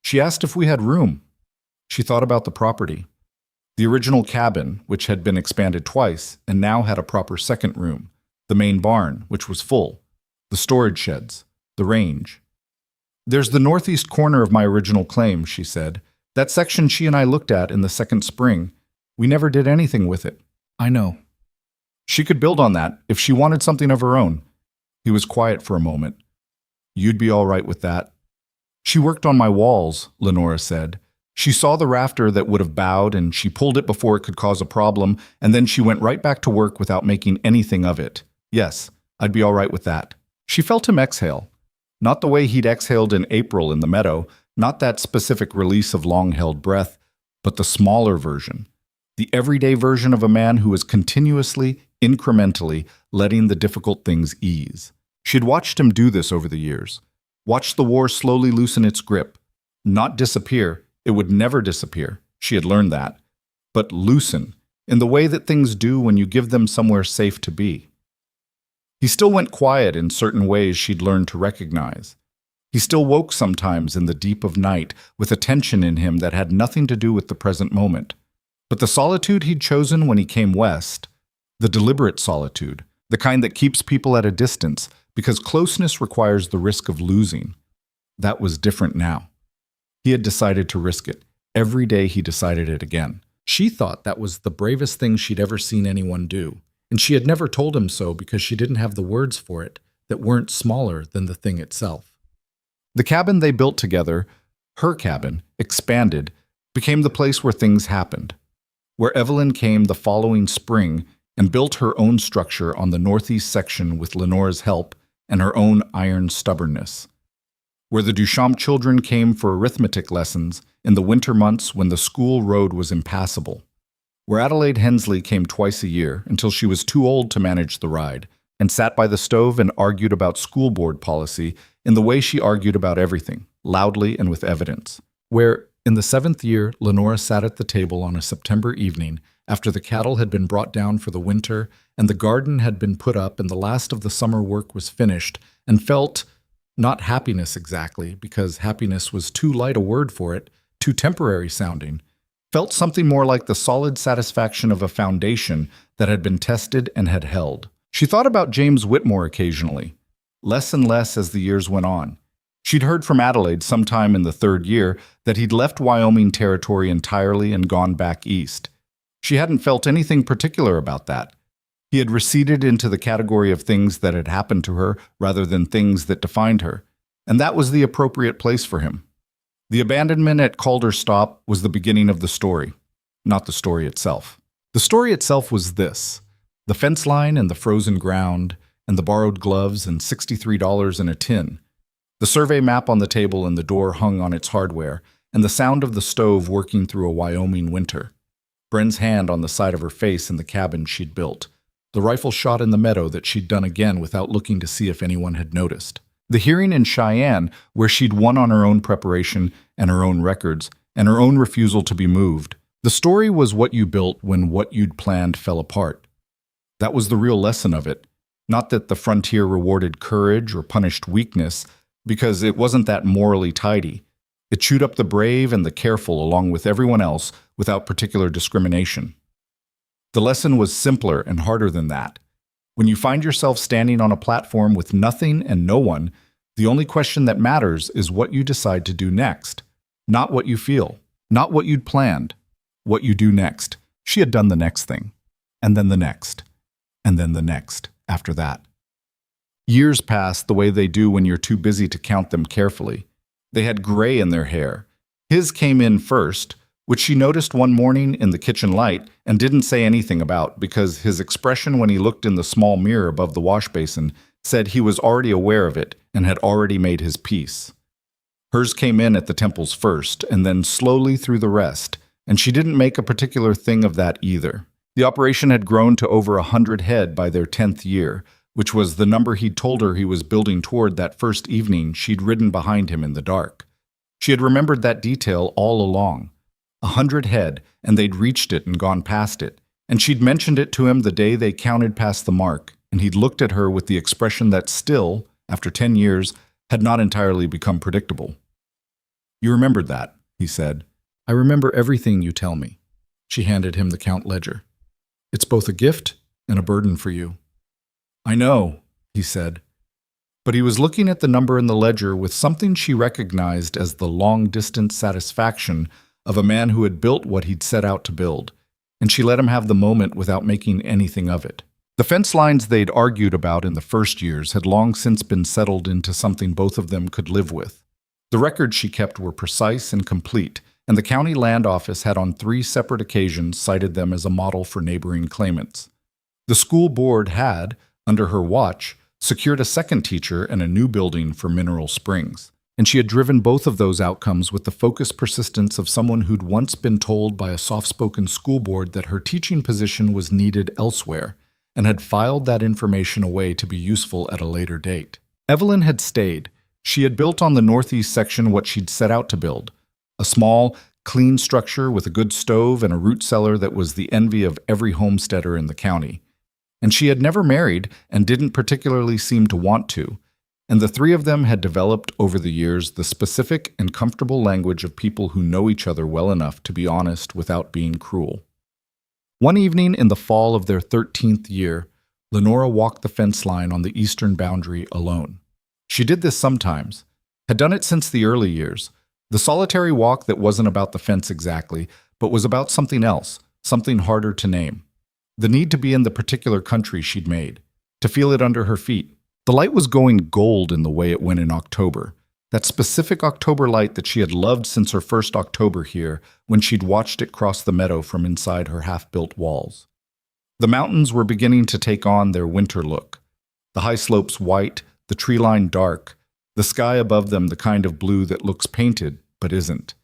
"She asked if we had room." She thought about the property. The original cabin, which had been expanded twice, and now had a proper second room. The main barn, which was full. The storage sheds. The range. "There's the northeast corner of my original claim," she said. "That section she and I looked at in the second spring. We never did anything with it." "I know." "She could build on that if she wanted something of her own." He was quiet for a moment. "You'd be all right with that?" "She worked on my walls," Lenora said. "She saw the rafter that would have bowed, and she pulled it before it could cause a problem, and then she went right back to work without making anything of it. Yes, I'd be all right with that." She felt him exhale. Not the way he'd exhaled in April in the meadow, not that specific release of long-held breath, but the smaller version. The everyday version of a man who was continuously, incrementally, letting the difficult things ease. She had watched him do this over the years, watched the war slowly loosen its grip, not disappear, it would never disappear, she had learned that, but loosen, in the way that things do when you give them somewhere safe to be. He still went quiet in certain ways she'd learned to recognize. He still woke sometimes in the deep of night with a tension in him that had nothing to do with the present moment. But the solitude he'd chosen when he came west, the deliberate solitude, the kind that keeps people at a distance because closeness requires the risk of losing, that was different now. He had decided to risk it. Every day he decided it again. She thought that was the bravest thing she'd ever seen anyone do, and she had never told him so because she didn't have the words for it that weren't smaller than the thing itself. The cabin they built together, her cabin, expanded, became the place where things happened, where Evelyn came the following spring and built her own structure on the northeast section with Lenore's help and her own iron stubbornness, where the Duchamp children came for arithmetic lessons in the winter months when the school road was impassable, where Adelaide Hensley came twice a year until she was too old to manage the ride, and sat by the stove and argued about school board policy in the way she argued about everything, loudly and with evidence, where, in the 7th year, Lenora sat at the table on a September evening after the cattle had been brought down for the winter and the garden had been put up and the last of the summer work was finished, and felt, not happiness exactly, because happiness was too light a word for it, too temporary sounding, felt something more like the solid satisfaction of a foundation that had been tested and had held. She thought about James Whitmore occasionally, less and less as the years went on. She'd heard from Adelaide sometime in the 3rd year that he'd left Wyoming territory entirely and gone back east. She hadn't felt anything particular about that. He had receded into the category of things that had happened to her rather than things that defined her, and that was the appropriate place for him. The abandonment at Calder Stop was the beginning of the story, not the story itself. The story itself was this: the fence line and the frozen ground, and the borrowed gloves and $63 in a tin, the survey map on the table and the door hung on its hardware, and the sound of the stove working through a Wyoming winter. Bren's hand on the side of her face in the cabin she'd built, the rifle shot in the meadow that she'd done again without looking to see if anyone had noticed, the hearing in Cheyenne where she'd won on her own preparation and her own records and her own refusal to be moved. The story was what you built when what you'd planned fell apart. That was the real lesson of it, not that the frontier rewarded courage or punished weakness, because it wasn't that morally tidy. It chewed up the brave and the careful along with everyone else without particular discrimination. The lesson was simpler and harder than that. When you find yourself standing on a platform with nothing and no one, the only question that matters is what you decide to do next, not what you feel, not what you'd planned, what you do next. She had done the next thing, and then the next, and then the next after that. Years passed the way they do when you're too busy to count them carefully. They had gray in their hair. His came in first, which she noticed one morning in the kitchen light and didn't say anything about because his expression when he looked in the small mirror above the wash basin said he was already aware of it and had already made his peace. Hers came in at the temples first and then slowly through the rest, and she didn't make a particular thing of that either. The operation had grown to over 100 head by their 10th year, which was the number he'd told her he was building toward that first evening she'd ridden behind him in the dark. She had remembered that detail all along. 100 head, and they'd reached it and gone past it, and she'd mentioned it to him the day they counted past the mark, and he'd looked at her with the expression that still, after 10 years, had not entirely become predictable. "You remembered that," he said. "I remember everything you tell me." She handed him the count ledger. "It's both a gift and a burden for you." "I know," he said. But he was looking at the number in the ledger with something she recognized as the long-distance satisfaction of a man who had built what he'd set out to build, and she let him have the moment without making anything of it. The fence lines they'd argued about in the first years had long since been settled into something both of them could live with. The records she kept were precise and complete, and the county land office had on 3 separate occasions cited them as a model for neighboring claimants. The school board had, under her watch, secured a second teacher and a new building for Mineral Springs. and she had driven both of those outcomes with the focused persistence of someone who'd once been told by a soft-spoken school board that her teaching position was needed elsewhere, and had filed that information away to be useful at a later date. Evelyn had stayed. She had built on the northeast section what she'd set out to build, a small, clean structure with a good stove and a root cellar that was the envy of every homesteader in the county. And she had never married and didn't particularly seem to want to, and the three of them had developed over the years the specific and comfortable language of people who know each other well enough to be honest without being cruel. One evening in the fall of their 13th year, Lenora walked the fence line on the eastern boundary alone. She did this sometimes, had done it since the early years, the solitary walk that wasn't about the fence exactly, but was about something else, something harder to name. The need to be in the particular country she'd made, to feel it under her feet. The light was going gold in the way it went in October, that specific October light that she had loved since her first October here when she'd watched it cross the meadow from inside her half-built walls. The mountains were beginning to take on their winter look, the high slopes white, the tree line dark, the sky above them the kind of blue that looks painted but isn't.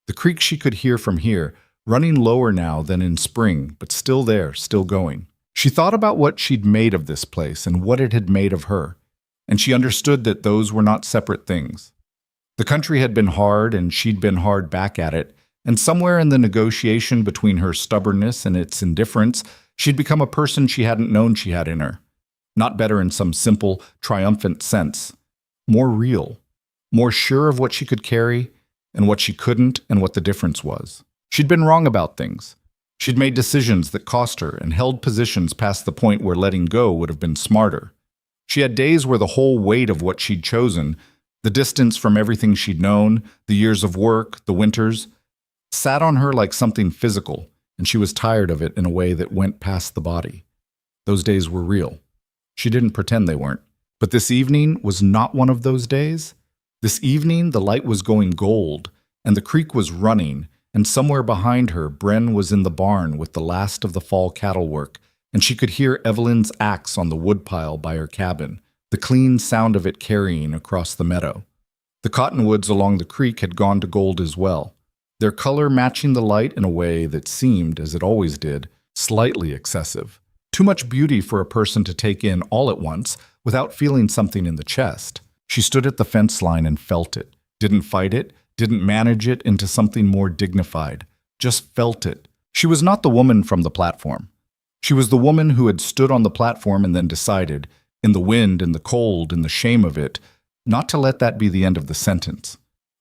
The creek she could hear from here, running lower now than in spring, but still there, still going. She thought about what she'd made of this place and what it had made of her, and she understood that those were not separate things. The country had been hard, and she'd been hard back at it, and somewhere in the negotiation between her stubbornness and its indifference, she'd become a person she hadn't known she had in her. Not better in some simple, triumphant sense. More real. More sure of what she could carry, and what she couldn't, and what the difference was. She'd been wrong about things. She'd made decisions that cost her and held positions past the point where letting go would have been smarter. She had days where the whole weight of what she'd chosen, the distance from everything she'd known, the years of work, the winters, sat on her like something physical, and she was tired of it in a way that went past the body. Those days were real. She didn't pretend they weren't. But this evening was not one of those days. This evening, the light was going gold, and the creek was running, and somewhere behind her, Bren was in the barn with the last of the fall cattle work, and she could hear Evelyn's axe on the woodpile by her cabin, the clean sound of it carrying across the meadow. The cottonwoods along the creek had gone to gold as well, their color matching the light in a way that seemed, as it always did, slightly excessive. Too much beauty for a person to take in all at once without feeling something in the chest. She stood at the fence line and felt it, didn't fight it, didn't manage it into something more dignified, just felt it. She was not the woman from the platform. She was the woman who had stood on the platform and then decided, in the wind and the cold and the shame of it, not to let that be the end of the sentence.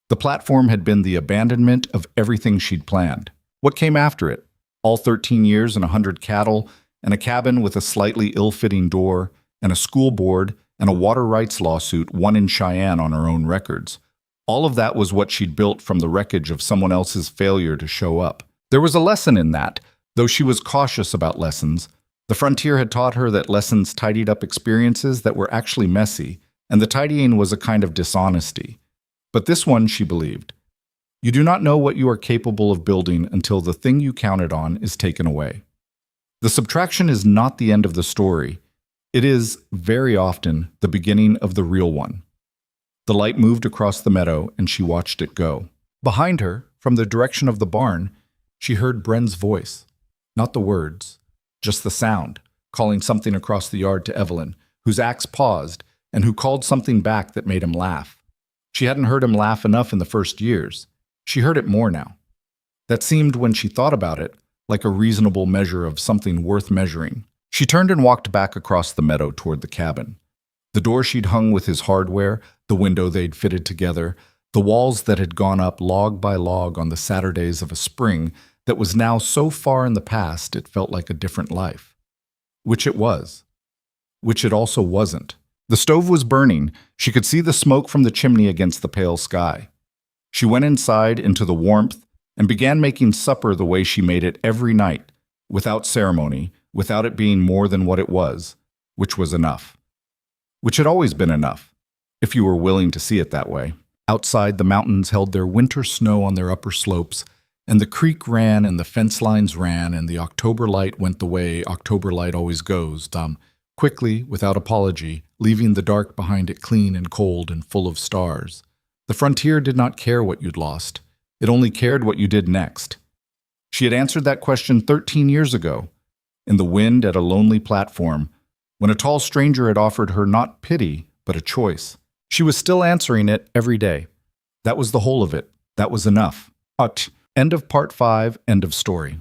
The platform had been the abandonment of everything she'd planned. What came after it? All 13 years and 100 cattle, and a cabin with a slightly ill-fitting door, and a school board, and a water rights lawsuit won in Cheyenne on her own records. All of that was what she'd built from the wreckage of someone else's failure to show up. There was a lesson in that, though she was cautious about lessons. The frontier had taught her that lessons tidied up experiences that were actually messy, and the tidying was a kind of dishonesty. But this one, she believed. You do not know what you are capable of building until the thing you counted on is taken away. The subtraction is not the end of the story. It is, very often, the beginning of the real one. The light moved across the meadow, and she watched it go. Behind her, from the direction of the barn, she heard Bren's voice. Not the words, just the sound, calling something across the yard to Evelyn, whose axe paused, and who called something back that made him laugh. She hadn't heard him laugh enough in the first years. She heard it more now. That seemed, when she thought about it, like a reasonable measure of something worth measuring. She turned and walked back across the meadow toward the cabin. The door she'd hung with his hardware, the window they'd fitted together, the walls that had gone up log by log on the Saturdays of a spring that was now so far in the past it felt like a different life. Which it was. Which it also wasn't. The stove was burning. She could see the smoke from the chimney against the pale sky. She went inside into the warmth and began making supper the way she made it every night, without ceremony, without it being more than what it was, which was enough. Which had always been enough, if you were willing to see it that way. Outside, the mountains held their winter snow on their upper slopes, and the creek ran and the fence lines ran, and the October light went the way October light always goes, quickly, without apology, leaving the dark behind it clean and cold and full of stars. The frontier did not care what you'd lost. It only cared what you did next. She had answered that question 13 years ago, in the wind at a lonely platform, when a tall stranger had offered her not pity, but a choice. She was still answering it every day. That was the whole of it. That was enough. End of part 5, end of story.